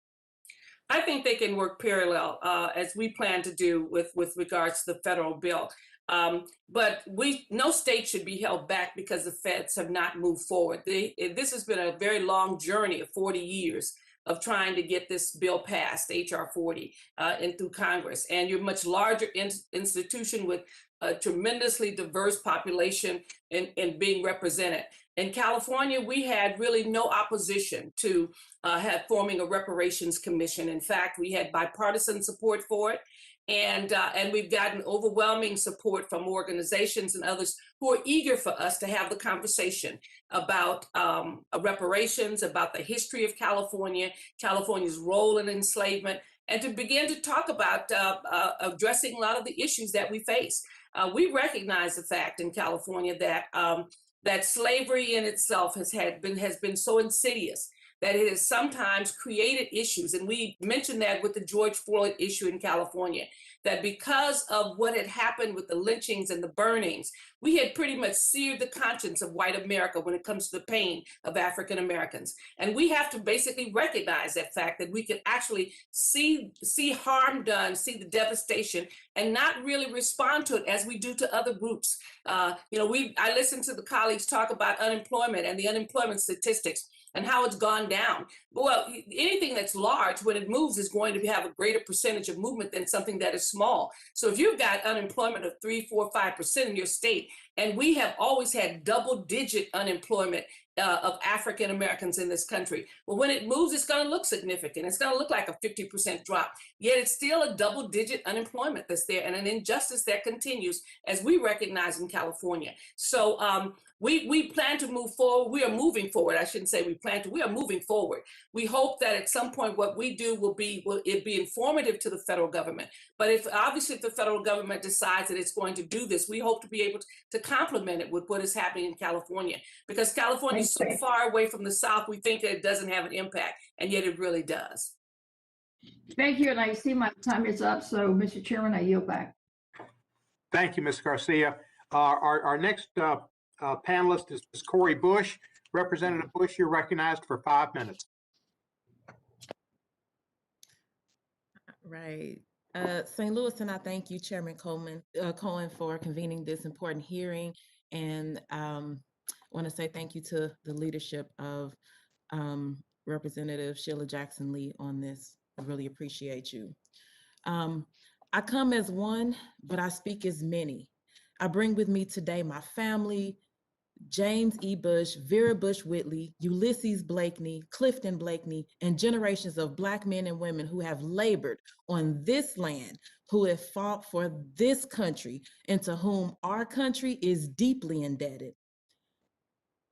I think they can work parallel, as we plan to do with regards to the federal bill. But no state should be held back because the feds have not moved forward. This has been a very long journey of 40 years of trying to get this bill passed, HR 40, and through Congress. And you're a much larger institution with a tremendously diverse population in being represented. In California, we had really no opposition to forming a reparations commission. In fact, we had bipartisan support for it. And we've gotten overwhelming support from organizations and others who are eager for us to have the conversation about reparations, about the history of California, California's role in enslavement, and to begin to talk about addressing a lot of the issues that we face. We recognize the fact in California that slavery in itself has been so insidious that it has sometimes created issues. And we mentioned that with the George Floyd issue in California, that because of what had happened with the lynchings and the burnings, we had pretty much seared the conscience of white America when it comes to the pain of African Americans. And we have to basically recognize that fact, that we can actually see harm done, see the devastation, and not really respond to it as we do to other groups. I listened to the colleagues talk about unemployment and the unemployment statistics and how it's gone down. Well, anything that's large, when it moves, is going to have a greater percentage of movement than something that is small. So if you've got unemployment of 3, 4, 5% in your state, and we have always had double-digit unemployment of African Americans in this country, well, when it moves, it's going to look significant. It's going to look like a 50% drop. Yet it's still a double-digit unemployment that's there, and an injustice that continues, as we recognize in California. So we plan to move forward. We are moving forward. I shouldn't say we plan to. We are moving forward. We hope that at some point what we do will be informative to the federal government. But if the federal government decides that it's going to do this, we hope to be able to complement it with what is happening in California. Because California is so far away from the South, we think that it doesn't have an impact, and yet it really does. Thank you, and I see my time is up. So, Mr. Chairman, I yield back. Thank you, Ms. Garcia. Our next panelist is Ms. Cori Bush. Representative Bush, you're recognized for 5 minutes. Right. St. Louis, and I thank you, Chairman Cohen, for convening this important hearing. And I want to say thank you to the leadership of Representative Sheila Jackson Lee on this. I really appreciate you. I come as one, but I speak as many. I bring with me today my family, James E. Bush, Vera Bush Whitley, Ulysses Blakeney, Clifton Blakeney, and generations of Black men and women who have labored on this land, who have fought for this country, and to whom our country is deeply indebted.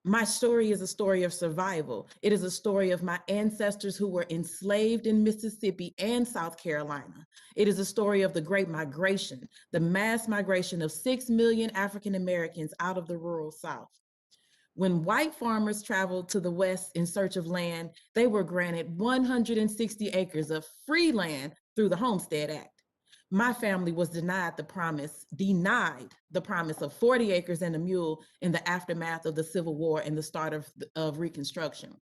My story is a story of survival. It is a story of my ancestors who were enslaved in Mississippi and South Carolina. It is a story of the Great Migration, the mass migration of 6 million African Americans out of the rural South. When white farmers traveled to the West in search of land, they were granted 160 acres of free land through the Homestead Act. My family was denied the promise of 40 acres and a mule in the aftermath of the Civil War and the start of Reconstruction.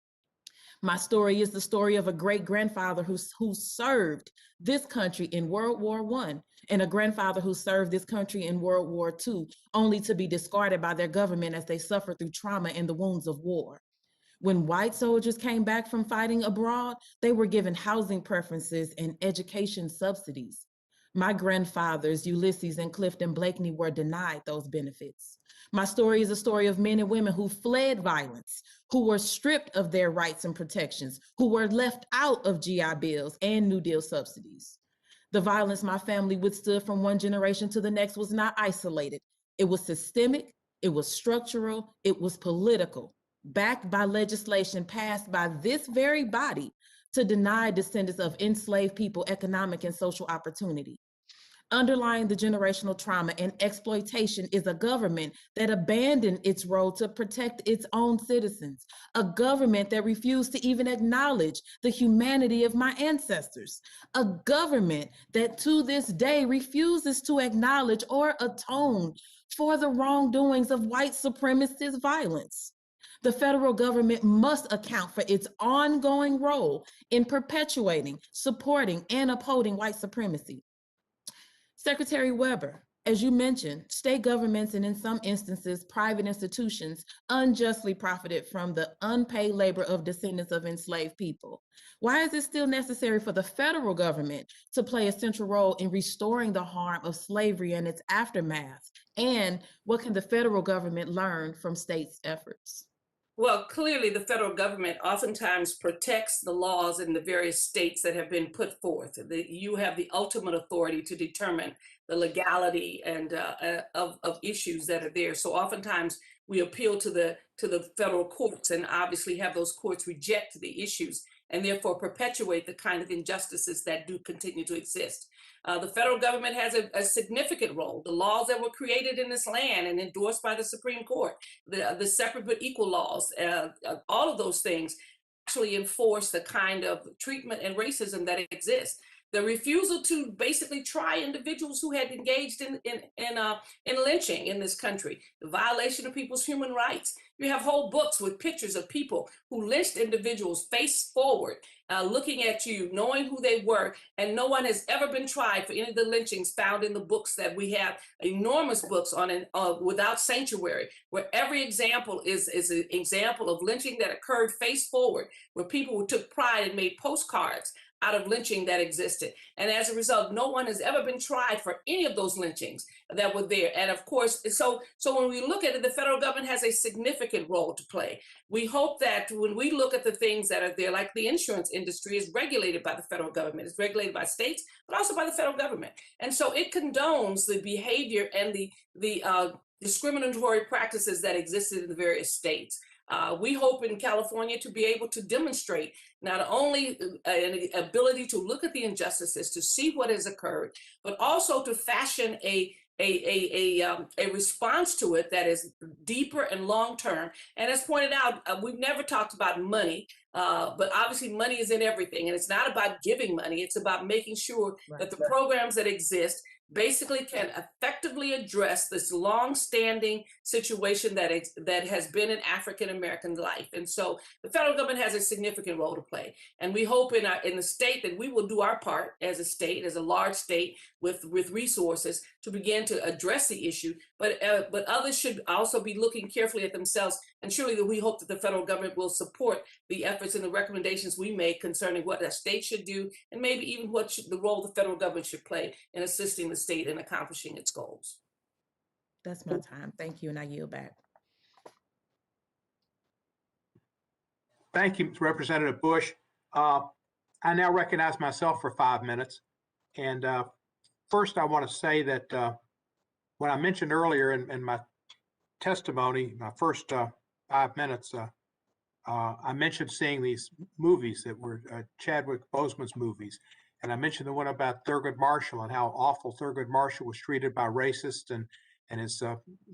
My story is the story of a great-grandfather who served this country in World War I and a grandfather who served this country in World War II, only to be discarded by their government as they suffered through trauma and the wounds of war. When white soldiers came back from fighting abroad, they were given housing preferences and education subsidies. My grandfathers, Ulysses and Clifton Blakeney, were denied those benefits. My story is a story of men and women who fled violence, who were stripped of their rights and protections, who were left out of GI Bills and New Deal subsidies. The violence my family withstood from one generation to the next was not isolated. It was systemic, it was structural, it was political, backed by legislation passed by this very body to deny descendants of enslaved people economic and social opportunity. Underlying the generational trauma and exploitation is a government that abandoned its role to protect its own citizens, a government that refused to even acknowledge the humanity of my ancestors, a government that to this day refuses to acknowledge or atone for the wrongdoings of white supremacist violence. The federal government must account for its ongoing role in perpetuating, supporting, and upholding white supremacy. Secretary Weber, as you mentioned, state governments and in some instances, private institutions unjustly profited from the unpaid labor of descendants of enslaved people. Why is it still necessary for the federal government to play a central role in restoring the harm of slavery and its aftermath? And what can the federal government learn from states' efforts? Well, clearly the federal government oftentimes protects the laws in the various states that have been put forth. You have the ultimate authority to determine the legality and of issues that are there. So oftentimes we appeal to the federal courts and obviously have those courts reject the issues and therefore perpetuate the kind of injustices that do continue to exist. The federal government has a significant role. The laws that were created in this land and endorsed by the Supreme Court, the separate but equal laws, all of those things actually enforce the kind of treatment and racism that exists. The refusal to basically try individuals who had engaged in lynching in this country, the violation of people's human rights. You have whole books with pictures of people who lynched individuals face forward, looking at you, knowing who they were, and no one has ever been tried for any of the lynchings found in the books that we have, enormous books on Without Sanctuary, where every example is an example of lynching that occurred face forward, where people took pride and made postcards out of lynching that existed. And as a result, no one has ever been tried for any of those lynchings that were there. And of course, so when we look at it, the federal government has a significant role to play. We hope that when we look at the things that are there, like the insurance industry is regulated by the federal government, it's regulated by states, but also by the federal government. And so it condones the behavior and the discriminatory practices that existed in the various states. We hope in California to be able to demonstrate not only an ability to look at the injustices, to see what has occurred, but also to fashion a response to it that is deeper and long-term. And as pointed out, we've never talked about money, but obviously money is in everything. And it's not about giving money. It's about making sure that the programs that exist basically can effectively address this long-standing situation that has been in African American life. And so the federal government has a significant role to play. And we hope in the state that we will do our part as a state, as a large state with resources to begin to address the issue. But others should also be looking carefully at themselves. And surely that we hope that the federal government will support the efforts and the recommendations we make concerning what a state should do, and maybe even the role the federal government should play in assisting the state in accomplishing its goals. That's my time. Thank you, and I yield back. Thank you, Representative Bush. I now recognize myself for 5 minutes. And first, I want to say that when I mentioned earlier in my testimony, my first 5 minutes, I mentioned seeing these movies that were Chadwick Boseman's movies. And I mentioned the one about Thurgood Marshall and how awful Thurgood Marshall was treated by racists and his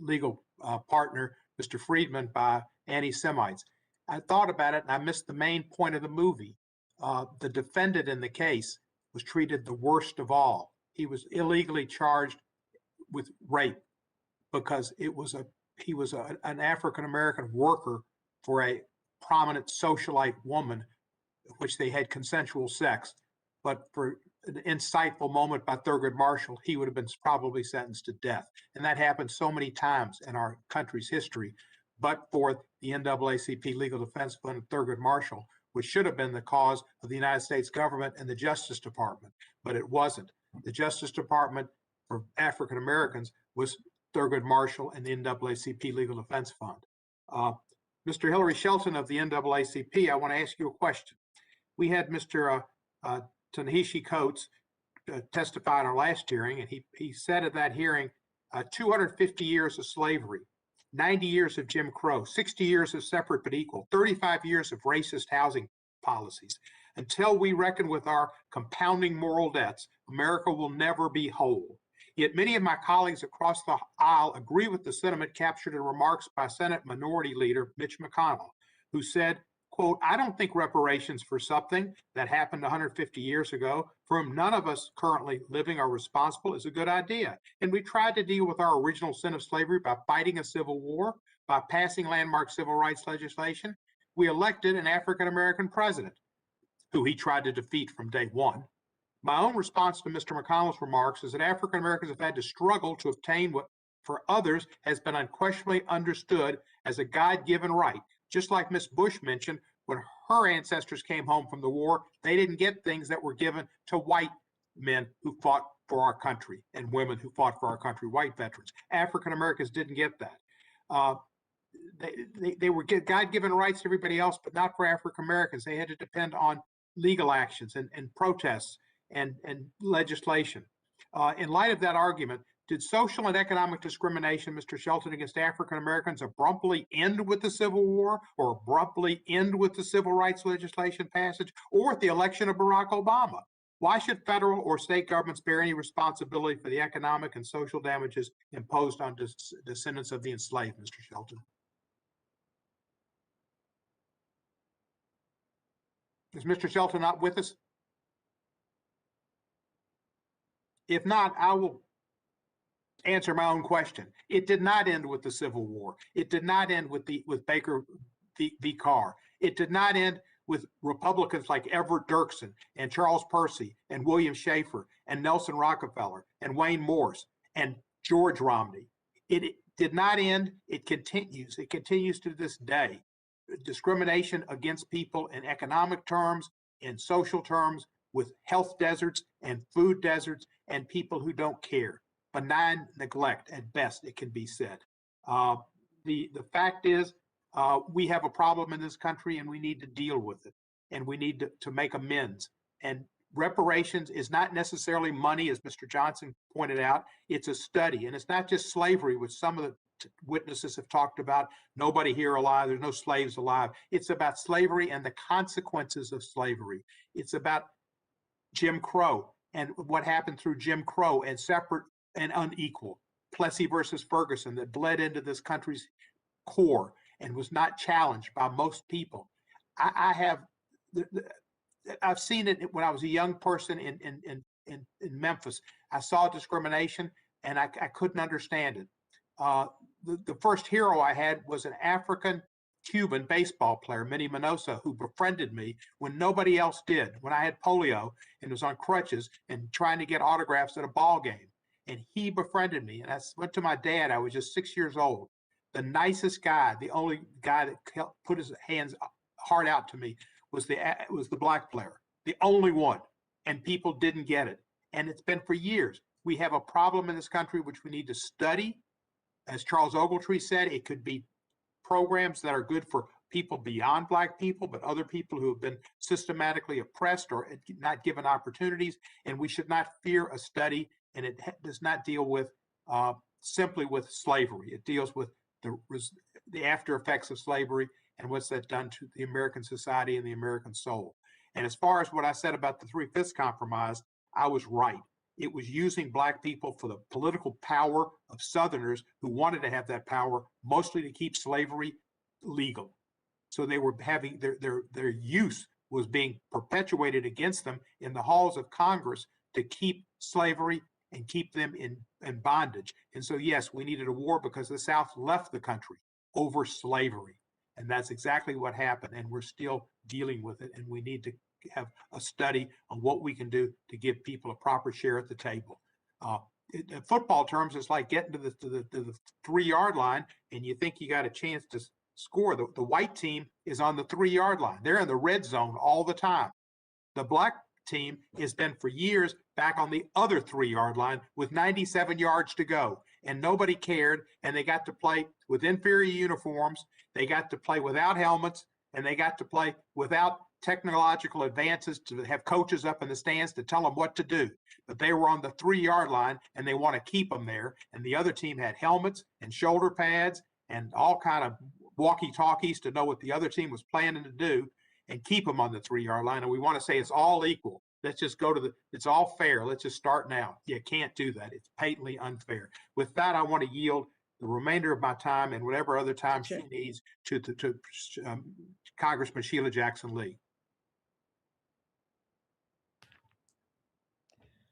legal partner, Mr. Friedman by anti-Semites. I thought about it and I missed the main point of the movie. The defendant in the case was treated the worst of all. He was illegally charged with rape because he was an African-American worker for a prominent socialite woman, which they had consensual sex. But for an insightful moment by Thurgood Marshall, he would have been probably sentenced to death. And that happened so many times in our country's history. But for the NAACP Legal Defense Fund and Thurgood Marshall, which should have been the cause of the United States government and the Justice Department, but it wasn't. The Justice Department for African Americans was Thurgood Marshall and the NAACP Legal Defense Fund. Mr. Hillary Shelton of the NAACP, I want to ask you a question. We had Mr. Ta-Nehisi Coates testify in our last hearing, and he said at that hearing, 250 years of slavery, 90 years of Jim Crow, 60 years of separate but equal, 35 years of racist housing policies. Until we reckon with our compounding moral debts, America will never be whole. Yet many of my colleagues across the aisle agree with the sentiment captured in remarks by Senate Minority Leader Mitch McDonald, who said, quote, I don't think reparations for something that happened 150 years ago, for whom none of us currently living are responsible, is a good idea. And we tried to deal with our original sin of slavery by fighting a civil war, by passing landmark civil rights legislation. We elected an African-American president, who he tried to defeat from day one. My own response to Mr. McConnell's remarks is that African Americans have had to struggle to obtain what for others has been unquestionably understood as a God-given right. Just like Ms. Bush mentioned, when her ancestors came home from the war, they didn't get things that were given to white men who fought for our country and women who fought for our country, white veterans. African Americans didn't get that. They were God-given rights to everybody else, but not for African Americans. They had to depend on legal actions and protests and legislation. In light of that argument, did social and economic discrimination, Mr. Shelton, against African Americans abruptly end with the Civil War, or abruptly end with the civil rights legislation passage, or with the election of Barack Obama? Why should federal or state governments bear any responsibility for the economic and social damages imposed on descendants of the enslaved, Mr. Shelton? Is Mr. Shelton not with us? If not, I will answer my own question. It did not end with the Civil War. It did not end with Baker v. Carr. It did not end with Republicans like Everett Dirksen and Charles Percy and William Schaefer and Nelson Rockefeller and Wayne Morse and George Romney. It did not end. It continues. It continues to this day. Discrimination against people in economic terms, in social terms, with health deserts and food deserts and people who don't care. Benign neglect, at best, it can be said. The fact is, we have a problem in this country and we need to deal with it, and we need to make amends. And reparations is not necessarily money, as Mr. Johnson pointed out. It's a study, and it's not just slavery, which some of the witnesses have talked about. Nobody here alive, there's no slaves alive. It's about slavery and the consequences of slavery. It's about Jim Crow and what happened through Jim Crow and separate and unequal. Plessy versus Ferguson, that bled into this country's core and was not challenged by most people. I've seen it when I was a young person in Memphis. I saw discrimination and I couldn't understand it. The first hero I had was an African-Cuban baseball player, Minnie Minoso, who befriended me when nobody else did, when I had polio and was on crutches and trying to get autographs at a ball game. And he befriended me. And I went to my dad. I was just 6 years old. The nicest guy, the only guy that put his heart out to me was the black player, the only one. And people didn't get it. And it's been for years. We have a problem in this country which we need to study. As Charles Ogletree said, it could be programs that are good for people beyond Black people, but other people who have been systematically oppressed or not given opportunities. And we should not fear a study. And it does not deal with simply with slavery. It deals with the after effects of slavery and what's that done to the American society and the American soul. And as far as what I said about the 3/5 compromise, I was right. It was using Black people for the political power of Southerners who wanted to have that power, mostly to keep slavery legal. So they were having their use was being perpetuated against them in the halls of Congress to keep slavery and keep them in bondage. And so, yes, we needed a war because the South left the country over slavery. And that's exactly what happened. And we're still dealing with it. And we need to have a study on what we can do to give people a proper share at the table. In football terms, it's like getting to the 3-yard line and you think you got a chance to score. The white team is on the 3-yard line. They're in the red zone all the time. The Black team has been for years back on the other 3-yard line with 97 yards to go. And nobody cared. And they got to play with inferior uniforms. They got to play without helmets. And they got to play without technological advances to have coaches up in the stands to tell them what to do. But they were on the 3-yard line and they want to keep them there. And the other team had helmets and shoulder pads and all kind of walkie-talkies to know what the other team was planning to do and keep them on the 3-yard line. And we want to say it's all equal. Let's just go to it's all fair. Let's just start now. You can't do that. It's patently unfair. With that, I want to yield the remainder of my time and whatever other time she needs to Congressman Sheila Jackson Lee.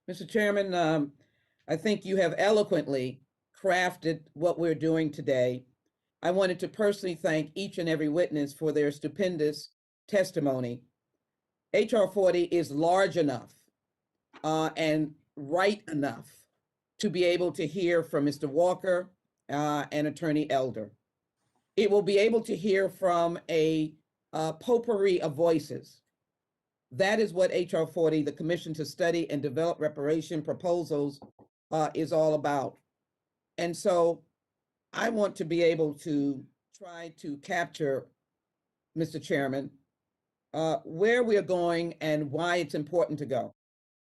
Mr. Chairman, I think you have eloquently crafted what we're doing today. I wanted to personally thank each and every witness for their stupendous testimony. H.R. 40 is large enough and right enough to be able to hear from Mr. Walker and Attorney Elder. It will be able to hear from a potpourri of voices. That is what H.R. 40, the Commission to Study and Develop Reparation Proposals, is all about. And so I want to be able to try to capture, Mr. Chairman, where we are going and why it's important to go.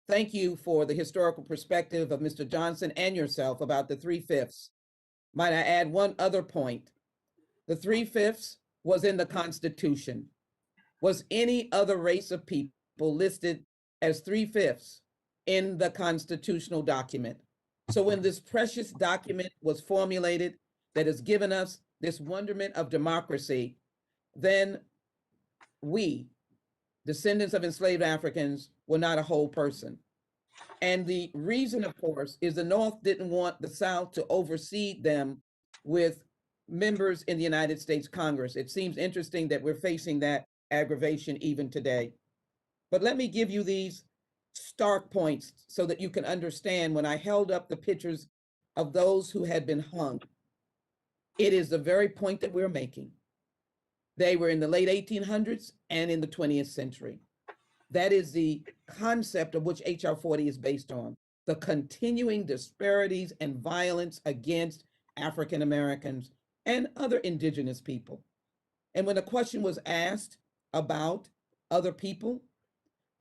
Thank you for the historical perspective of Mr. Johnson and yourself about the 3/5. Might I add one other point? The 3/5 was in the Constitution. Was any other race of people listed as 3/5 in the constitutional document? So when this precious document was formulated that has given us this wonderment of democracy, then we, descendants of enslaved Africans, were not a whole person. And the reason, of course, is the North didn't want the South to oversee them with members in the United States Congress. It seems interesting that we're facing that aggravation even today. But let me give you these stark points so that you can understand. When I held up the pictures of those who had been hung, it is the very point that we're making. They were in the late 1800s and in the 20th century. That is the concept of which H.R. 40 is based on, the continuing disparities and violence against African Americans and other indigenous people. And when a question was asked about other people,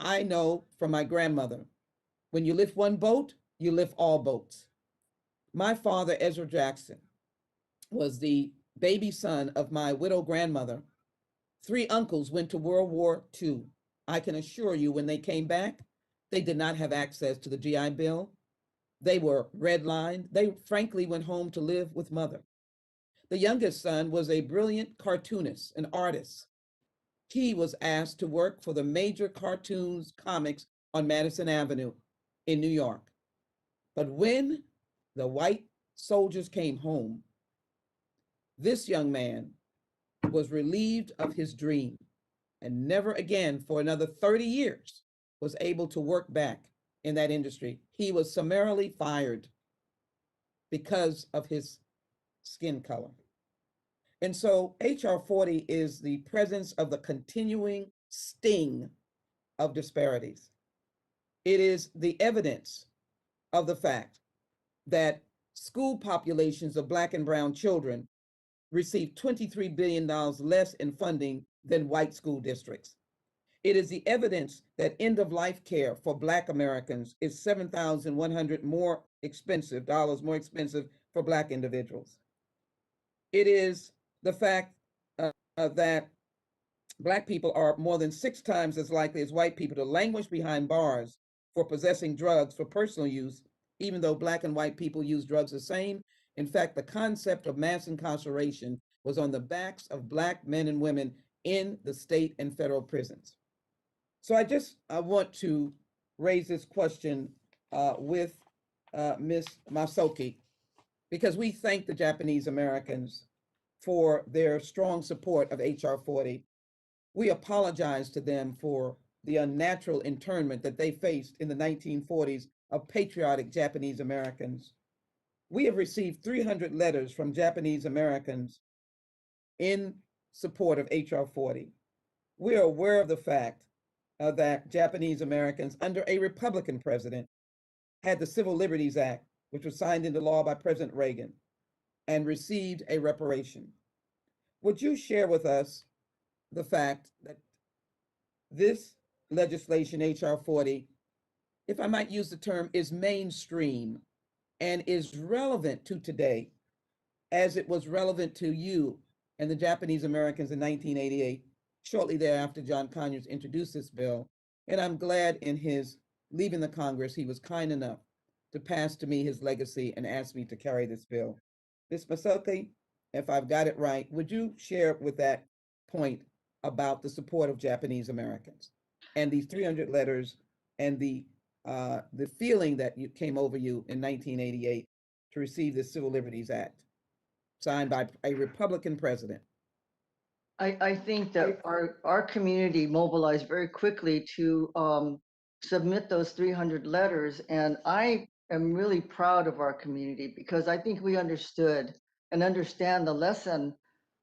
I know from my grandmother, when you lift one boat, you lift all boats. My father, Ezra Jackson, was the baby son of my widow grandmother. 3 uncles went to World War II. I can assure you, when they came back, they did not have access to the GI Bill. They were redlined. They frankly went home to live with mother. The youngest son was a brilliant cartoonist, an artist. He was asked to work for the major cartoons comics on Madison Avenue in New York. But when the white soldiers came home, this young man was relieved of his dream and never again for another 30 years was able to work back in that industry. He was summarily fired because of his skin color. And so H.R. 40 is the presence of the continuing sting of disparities. It is the evidence of the fact that school populations of Black and brown children receive $23 billion less in funding than white school districts. It is the evidence that end-of-life care for Black Americans is $7,100 more expensive for Black individuals. It is the fact that Black people are more than 6 times as likely as white people to languish behind bars for possessing drugs for personal use, even though Black and white people use drugs the same. In fact, the concept of mass incarceration was on the backs of Black men and women in the state and federal prisons. So I want to raise this question with Ms. Masoki, because we thank the Japanese Americans for their strong support of HR 40. We apologize to them for the unnatural internment that they faced in the 1940s of patriotic Japanese Americans. We have received 300 letters from Japanese Americans in support of HR 40. We are aware of the fact that Japanese Americans under a Republican president had the Civil Liberties Act, which was signed into law by President Reagan, and received a reparation. Would you share with us the fact that this legislation, HR 40, if I might use the term, is mainstream and is relevant to today as it was relevant to you and the Japanese Americans in 1988, shortly thereafter John Conyers introduced this bill. And I'm glad in his leaving the Congress, he was kind enough to pass to me his legacy and ask me to carry this bill. Ms. Masoki, if I've got it right, would you share with that point about the support of Japanese Americans and these 300 letters and the feeling that came over you in 1988 to receive the Civil Liberties Act signed by a Republican president? I think that our community mobilized very quickly to submit those 300 letters. And I am really proud of our community because I think we understood and understand the lesson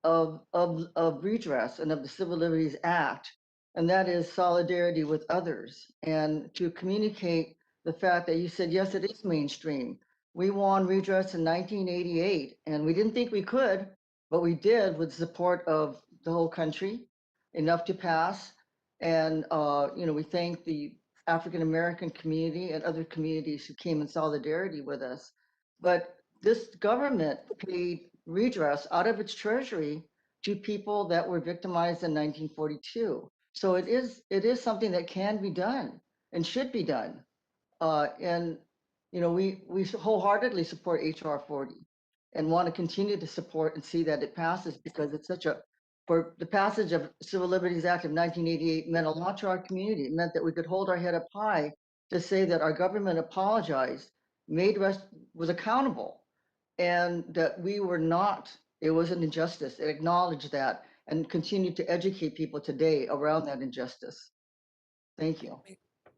of redress and of the Civil Liberties Act. And that is solidarity with others. And to communicate the fact that you said, yes, it is mainstream. We won redress in 1988, and we didn't think we could, but we did with support of the whole country, enough to pass. And we thank the African American community and other communities who came in solidarity with us. But this government paid redress out of its treasury to people that were victimized in 1942. So it is something that can be done and should be done. We wholeheartedly support HR 40 and want to continue to support and see that it passes because it's for the passage of Civil Liberties Act of 1988 meant a lot to our community. It meant that we could hold our head up high to say that our government apologized, was accountable, and that we were not, it was an injustice. It acknowledged that and continued to educate people today around that injustice. Thank you.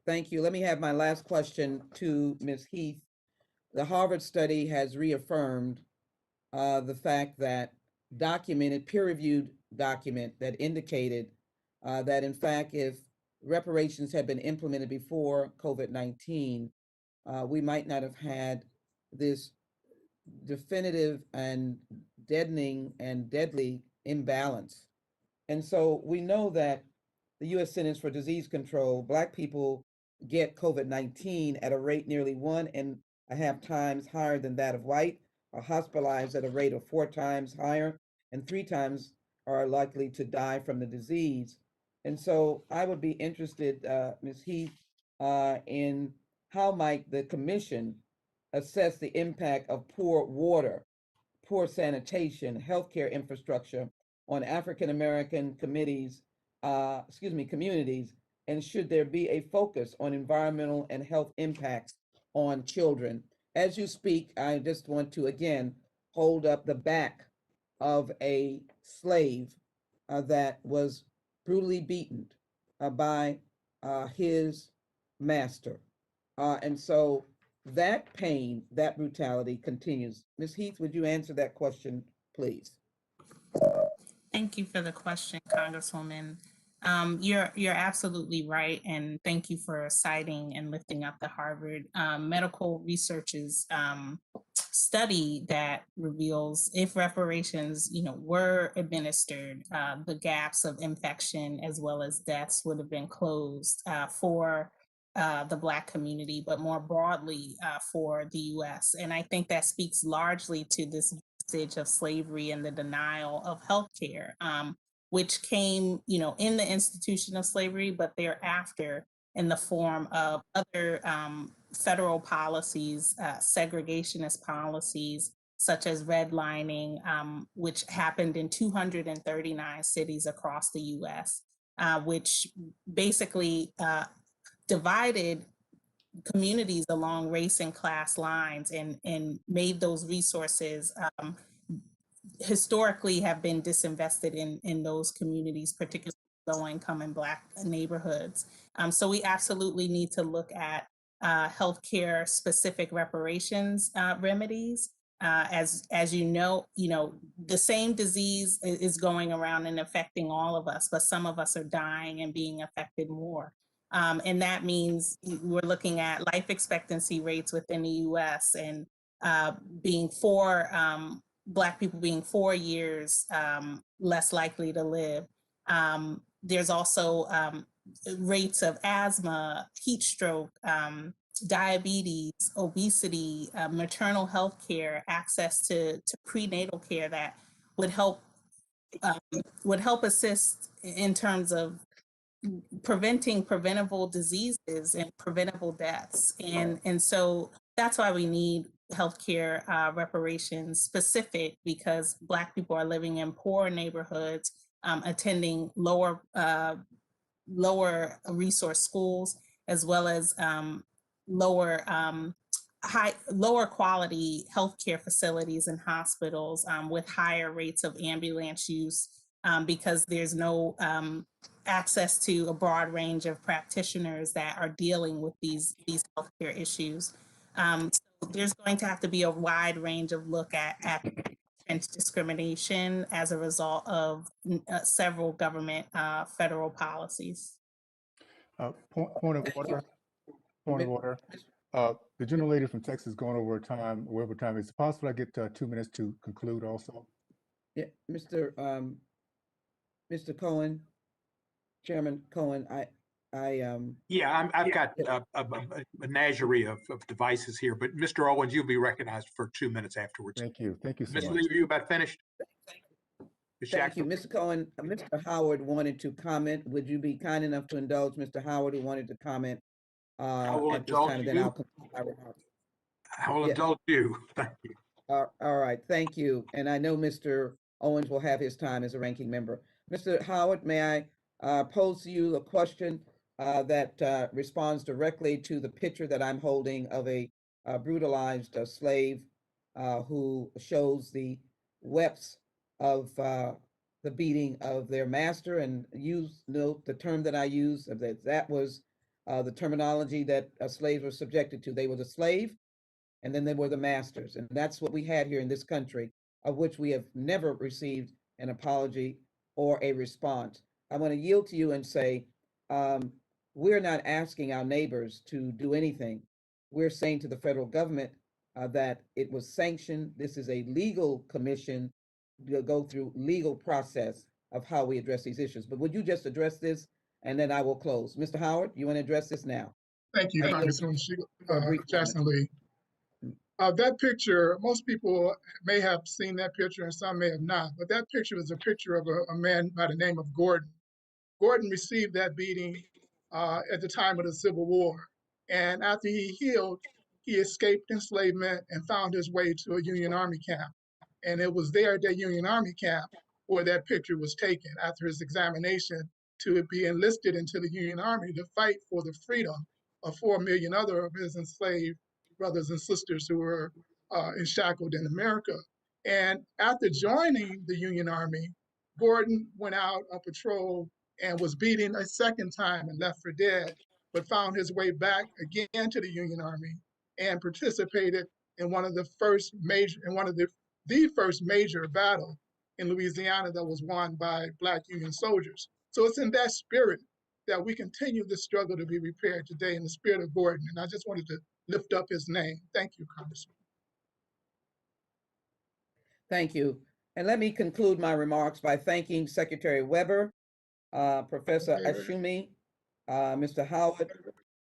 Thank you. Let me have my last question to Ms. Heath. The Harvard study has reaffirmed the fact that peer-reviewed document that indicated that in fact, if reparations had been implemented before COVID-19, we might not have had this definitive and deadening and deadly imbalance. And so we know that the U.S. Centers for Disease Control, Black people get COVID-19 at a rate nearly 1.5 times higher than that of white, are hospitalized at a rate of 4 times higher, and 3 times are likely to die from the disease. And so I would be interested, Ms. Heath, in how might the commission assess the impact of poor water, poor sanitation, healthcare infrastructure on African American communities, and should there be a focus on environmental and health impacts on children? As you speak, I just want to again hold up the back of a slave that was brutally beaten by his master. And so that pain, that brutality continues. Ms. Heath, would you answer that question, please? Thank you for the question, Congresswoman. You're absolutely right, and thank you for citing and lifting up the Harvard Medical Research's study that reveals if reparations, were administered, the gaps of infection as well as deaths would have been closed for the Black community, but more broadly for the U.S. And I think that speaks largely to this message of slavery and the denial of healthcare, which came, in the institution of slavery, but thereafter in the form of other federal policies, segregationist policies, such as redlining, which happened in 239 cities across the US, which basically divided communities along race and class lines and made those resources historically have been disinvested in those communities, particularly low-income and Black neighborhoods. So we absolutely need to look at healthcare specific reparations remedies. As you know, the same disease is going around and affecting all of us, but some of us are dying and being affected more. And that means we're looking at life expectancy rates within the US and being Black people being 4 years less likely to live. There's also rates of asthma, heat stroke, diabetes, obesity, maternal health care, access to prenatal care that would help assist in terms of preventing preventable diseases and preventable deaths. And so that's why we need healthcare reparations specific, because Black people are living in poor neighborhoods, attending lower resource schools, as well as lower quality healthcare facilities and hospitals with higher rates of ambulance use, because there's no access to a broad range of practitioners that are dealing with these healthcare issues. So there's going to have to be a wide range of look at discrimination as a result of several government federal policies. Point of order. Point of order. The gentlelady from Texas is going over time. Is it possible I get 2 minutes to conclude also? Yeah, Mr. Cohen, Chairman Cohen, Yeah, I've got a menagerie of devices here, but Mr. Owens, you'll be recognized for 2 minutes afterwards. Thank you. Thank you so Ms. much. Lee, are you about finished? Thank you, Mr. Cohen. Mr. Howard wanted to comment. Would you be kind enough to indulge Mr. Howard, who wanted to comment at this time? And then I'll conclude my remarks. I will indulge you. Thank you. All right, thank you. And I know Mr. Owens will have his time as a ranking member. Mr. Howard, may I pose to you a question that responds directly to the picture that I'm holding of a brutalized slave who shows the webs of the beating of their master, and note the term that I use, that was the terminology that slaves were subjected to. They were the slave, and then they were the masters. And that's what we had here in this country, of which we have never received an apology or a response. I want to yield to you and say, we're not asking our neighbors to do anything. We're saying to the federal government that it was sanctioned. This is a legal commission to go through legal process of how we address these issues. But would you just address this, and then I will close. Mr. Howard, you want to address this now? Thank you, Congresswoman Jackson Lee. That picture, most people may have seen that picture and some may have not, but that picture is a picture of a man by the name of Gordon. Gordon received that beating at the time of the Civil War. And after he healed, he escaped enslavement and found his way to a Union Army camp. And it was there at that Union Army camp where that picture was taken after his examination to be enlisted into the Union Army to fight for the freedom of 4 million other of his enslaved brothers and sisters who were enshackled in America. And after joining the Union Army, Gordon went out on patrol and was beaten a second time and left for dead, but found his way back again to the Union Army and participated in one of the first major battle in Louisiana that was won by Black Union soldiers. So it's in that spirit that we continue this struggle to be repaired today, in the spirit of Gordon. And I just wanted to lift up his name. Thank you, Congressman. Thank you. And let me conclude my remarks by thanking Secretary Weber, Professor Ashumi, Mr. Howard,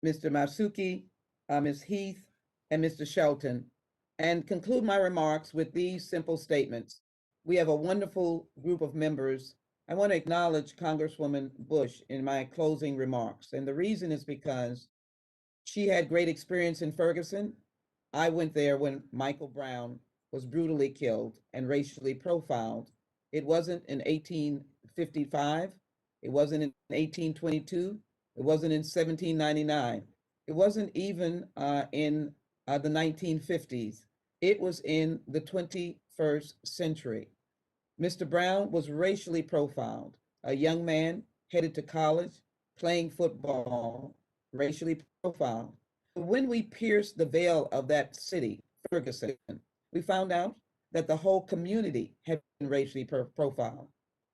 Mr. Masuki, Ms. Heath, and Mr. Shelton, and conclude my remarks with these simple statements. We have a wonderful group of members I want to acknowledge Congresswoman Bush in my closing remarks. And the reason is because she had great experience in Ferguson. I went there when Michael Brown was brutally killed and racially profiled. It wasn't in 1855. It wasn't in 1822. It wasn't in 1799. It wasn't even in the 1950s. It was in the 21st century. Mr. Brown was racially profiled, a young man headed to college, playing football, racially profiled. When we pierced the veil of that city, Ferguson, we found out that the whole community had been racially profiled.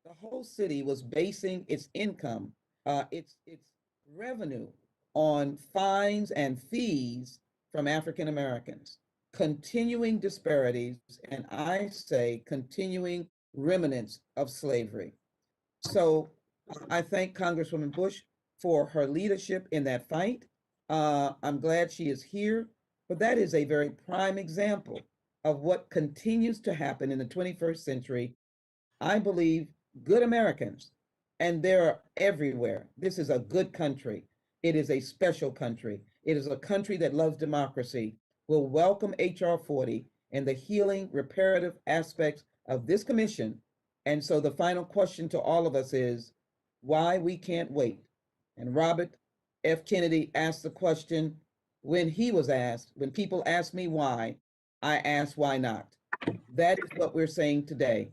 The whole city was basing its income, its revenue on fines and fees from African Americans, continuing disparities, and I say continuing remnants of slavery. So I thank Congresswoman Bush for her leadership in that fight. I'm glad she is here, but that is a very prime example of what continues to happen in the 21st century. I believe good Americans, and they're everywhere. This is a good country. It is a special country. It is a country that loves democracy, will welcome HR 40 and the healing, reparative aspects of this commission. And so the final question to all of us is why we can't wait. And Robert F. Kennedy asked the question when he was asked, when people ask me why, I ask why not. That is what we're saying today.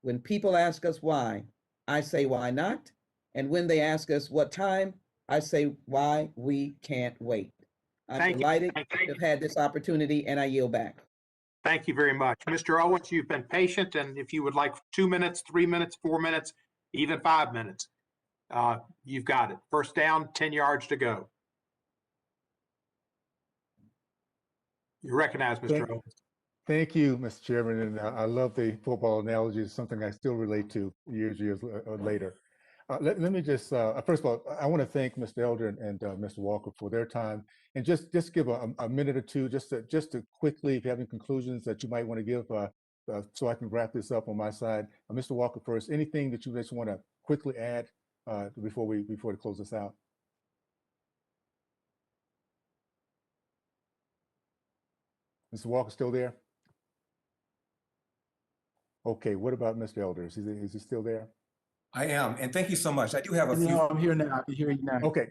When people ask us why, I say why not. And when they ask us what time, I say why we can't wait. I'm delighted to have had this opportunity, and I yield back. Thank you very much. Mr. Owens, you've been patient, and if you would like 2 minutes, 3 minutes, 4 minutes, even 5 minutes, you've got it. First down, 10 yards to go. You recognize, Mr. Owens. Thank you, Mr. Chairman, and I love the football analogy. It's something I still relate to years later. Let me just, first of all, I want to thank Mr. Elder and Mr. Walker for their time, and just give a minute or two, just to quickly, if you have any conclusions that you might want to give, so I can wrap this up on my side. Mr. Walker first, anything that you just want to quickly add before we close this out? Mr. Walker still there? Okay, what about Mr. Elder? Is he still there? I am, and thank you so much. I do have a few. No, I'm here now. I can hear you now. Okay,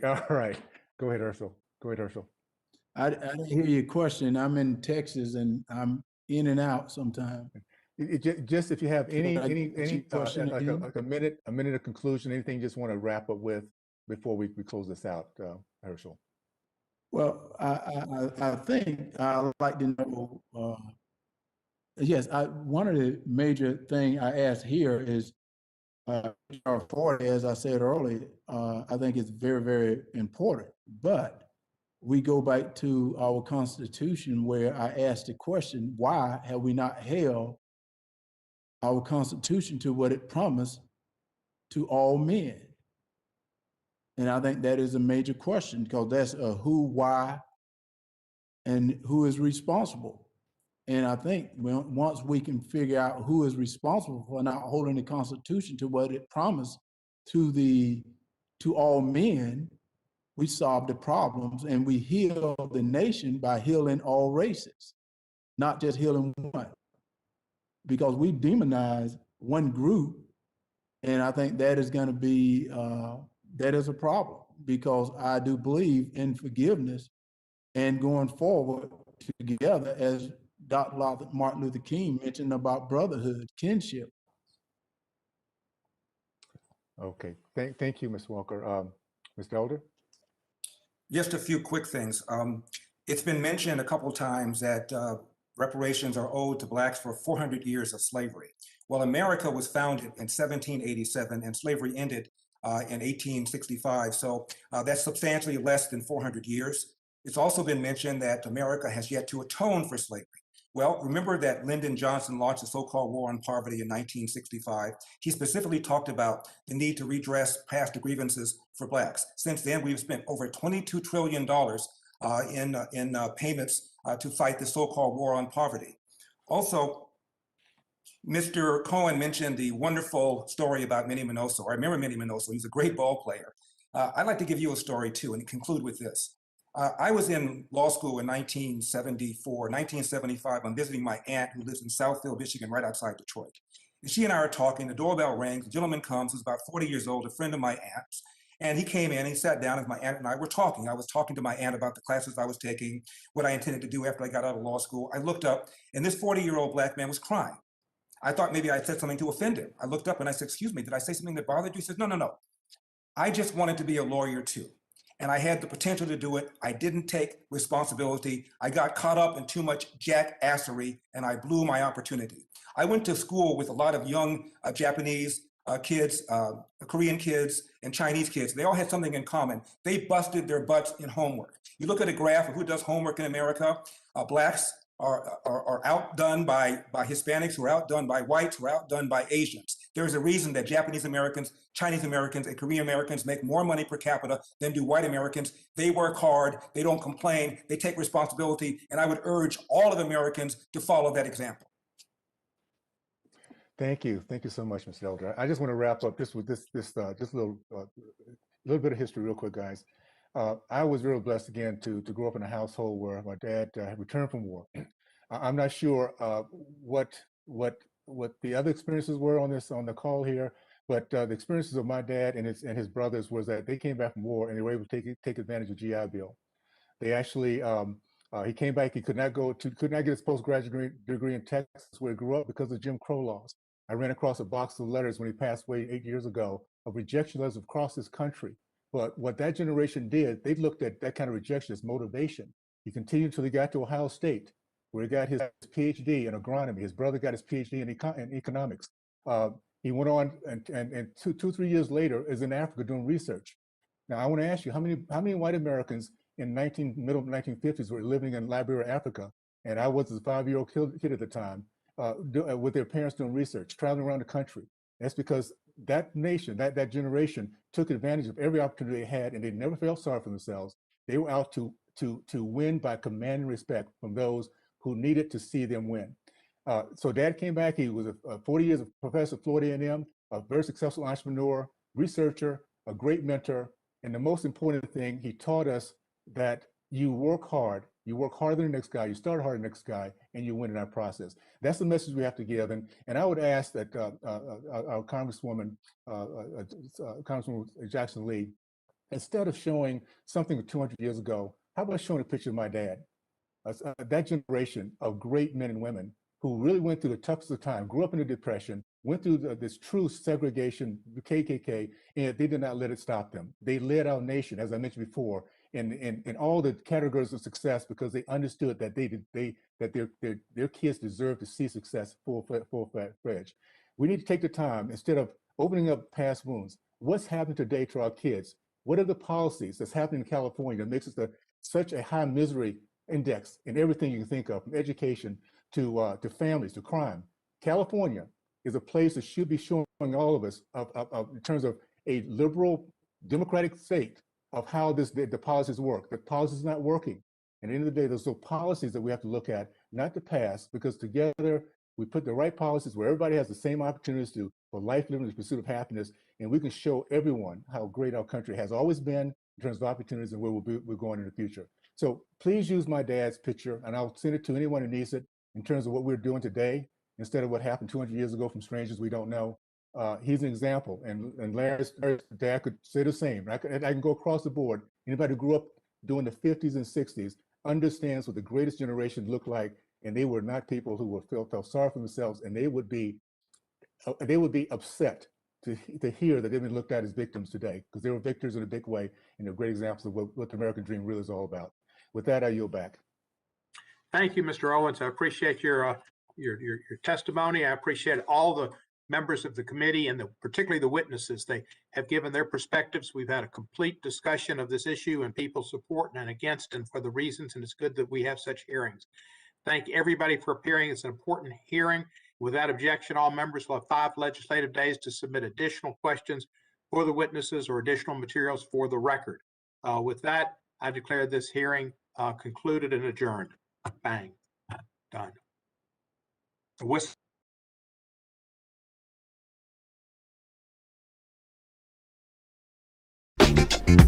all right. Go ahead, Ursula. I didn't hear your question. I'm in Texas and I'm in and out sometimes. Just if you have any question like a minute of conclusion, anything you just want to wrap up with before we close this out, Herschel. Well, I think I'd like to know, yes, one of the major thing I asked here is HR 40, as I said earlier, I think it's very, very important. But we go back to our Constitution where I asked the question, why have we not held our Constitution to what it promised to all men? And I think that is a major question because that's a who, why, and who is responsible. And I think once we can figure out who is responsible for not holding the Constitution to what it promised to all men, we solve the problems and we heal the nation by healing all races, not just healing one. Because we demonize one group, and I think that is going to be, that is a problem because I do believe in forgiveness and going forward together as Dr. Martin Luther King mentioned about brotherhood, kinship. Okay, thank you, Ms. Walker. Mr. Elder? Just a few quick things. It's been mentioned a couple times that reparations are owed to Blacks for 400 years of slavery. Well, America was founded in 1787 and slavery ended in 1865. So that's substantially less than 400 years. It's also been mentioned that America has yet to atone for slavery. Well, remember that Lyndon Johnson launched the so-called War on Poverty in 1965. He specifically talked about the need to redress past grievances for Blacks. Since then, we've spent over $22 trillion in payments to fight the so-called War on Poverty. Also, Mr. Cohen mentioned the wonderful story about Minnie Minoso. I remember Minnie Minoso. He's a great ball player. I'd like to give you a story too and conclude with this. I was in law school in 1974, 1975. I'm visiting my aunt who lives in Southfield, Michigan, right outside Detroit. And she and I are talking, the doorbell rings, a gentleman comes who's about 40 years old, a friend of my aunt's. And he came in, he sat down as my aunt and I were talking. I was talking to my aunt about the classes I was taking, what I intended to do after I got out of law school. I looked up and this 40-year-old Black man was crying. I thought maybe I said something to offend him. I looked up and I said, excuse me, did I say something that bothered you? He says, no, no, no. I just wanted to be a lawyer too. And I had the potential to do it. I didn't take responsibility. I got caught up in too much jackassery and I blew my opportunity. I went to school with a lot of young Japanese kids, Korean kids, and Chinese kids. They all had something in common. They busted their butts in homework. You look at a graph of who does homework in America, Blacks are outdone by Hispanics, who are outdone by whites, who are outdone by Asians. There's a reason that Japanese Americans, Chinese Americans, and Korean Americans make more money per capita than do white Americans. They work hard, they don't complain, they take responsibility, and I would urge all of Americans to follow that example. Thank you so much, Mr. Elder. I just want to wrap up just with this just a little bit of history real quick, guys. I was real blessed again to grow up in a household where my dad had returned from war. I'm not sure what the other experiences were on the call here, but the experiences of my dad and his brothers was that they came back from war and they were able to take advantage of GI Bill. They actually he came back. He could not get his postgraduate degree in Texas, where he grew up, because of Jim Crow laws. I ran across a box of letters when he passed away 8 years ago of rejection letters across this country. But what that generation did, they looked at that kind of rejection as motivation. He continued until he got to Ohio State, where he got his PhD in agronomy. His brother got his PhD in economics. He went on, and 3 years later is in Africa doing research. Now, I want to ask you, how many white Americans in middle 1950s were living in Liberia, Africa, and I was a 5-year-old kid at the time, with their parents doing research, traveling around the country? That's because that nation, that generation, took advantage of every opportunity they had, and they never felt sorry for themselves. They were out to win by commanding respect from those who needed to see them win. So Dad came back. He was 40 years of professor at Florida A&M, a very successful entrepreneur, researcher, a great mentor, and the most important thing, he taught us that you work hard. You work harder than the next guy. You start harder than the next guy, and you win in that process. That's the message we have to give. And I would ask that our Congresswoman, Congresswoman Jackson Lee, instead of showing something 200 years ago, how about showing a picture of my dad? That generation of great men and women who really went through the toughest of time, grew up in the Depression, went through this true segregation, the KKK, and they did not let it stop them. They led our nation, as I mentioned before, in all the categories of success, because they understood that their kids deserve to see success full-fledged. We need to take the time, instead of opening up past wounds, what's happening today to our kids? What are the policies that's happening in California that makes us such a high misery index in everything you can think of, from education to families to crime? California is a place that should be showing all of us, in terms of a liberal democratic state, of how the policies work. The policies are not working. And at the end of the day, those are policies that we have to look at, not the past, because together we put the right policies where everybody has the same opportunities for life, living, and the pursuit of happiness, and we can show everyone how great our country has always been in terms of opportunities and where we're going in the future. So please use my dad's picture, and I'll send it to anyone who needs it, in terms of what we're doing today, instead of what happened 200 years ago from strangers we don't know. He's an example, and Larry's dad could say the same. I can go across the board. Anybody who grew up during the 50s and 60s understands what the greatest generation looked like, and they were not people who felt sorry for themselves, and they would be upset to hear that they've been looked at as victims today, because they were victors in a big way, and they're great examples of what the American dream really is all about. With that, I yield back. Thank you, Mr. Owens. I appreciate your testimony. I appreciate all the members of the committee, and particularly the witnesses. They have given their perspectives. We've had a complete discussion of this issue and people support and against and for the reasons, and it's good that we have such hearings. Thank everybody for appearing. It's an important hearing. Without objection, all members will have 5 legislative days to submit additional questions for the witnesses or additional materials for the record. With that, I declare this hearing concluded and adjourned. Bang. Done. The whistle. Thank you.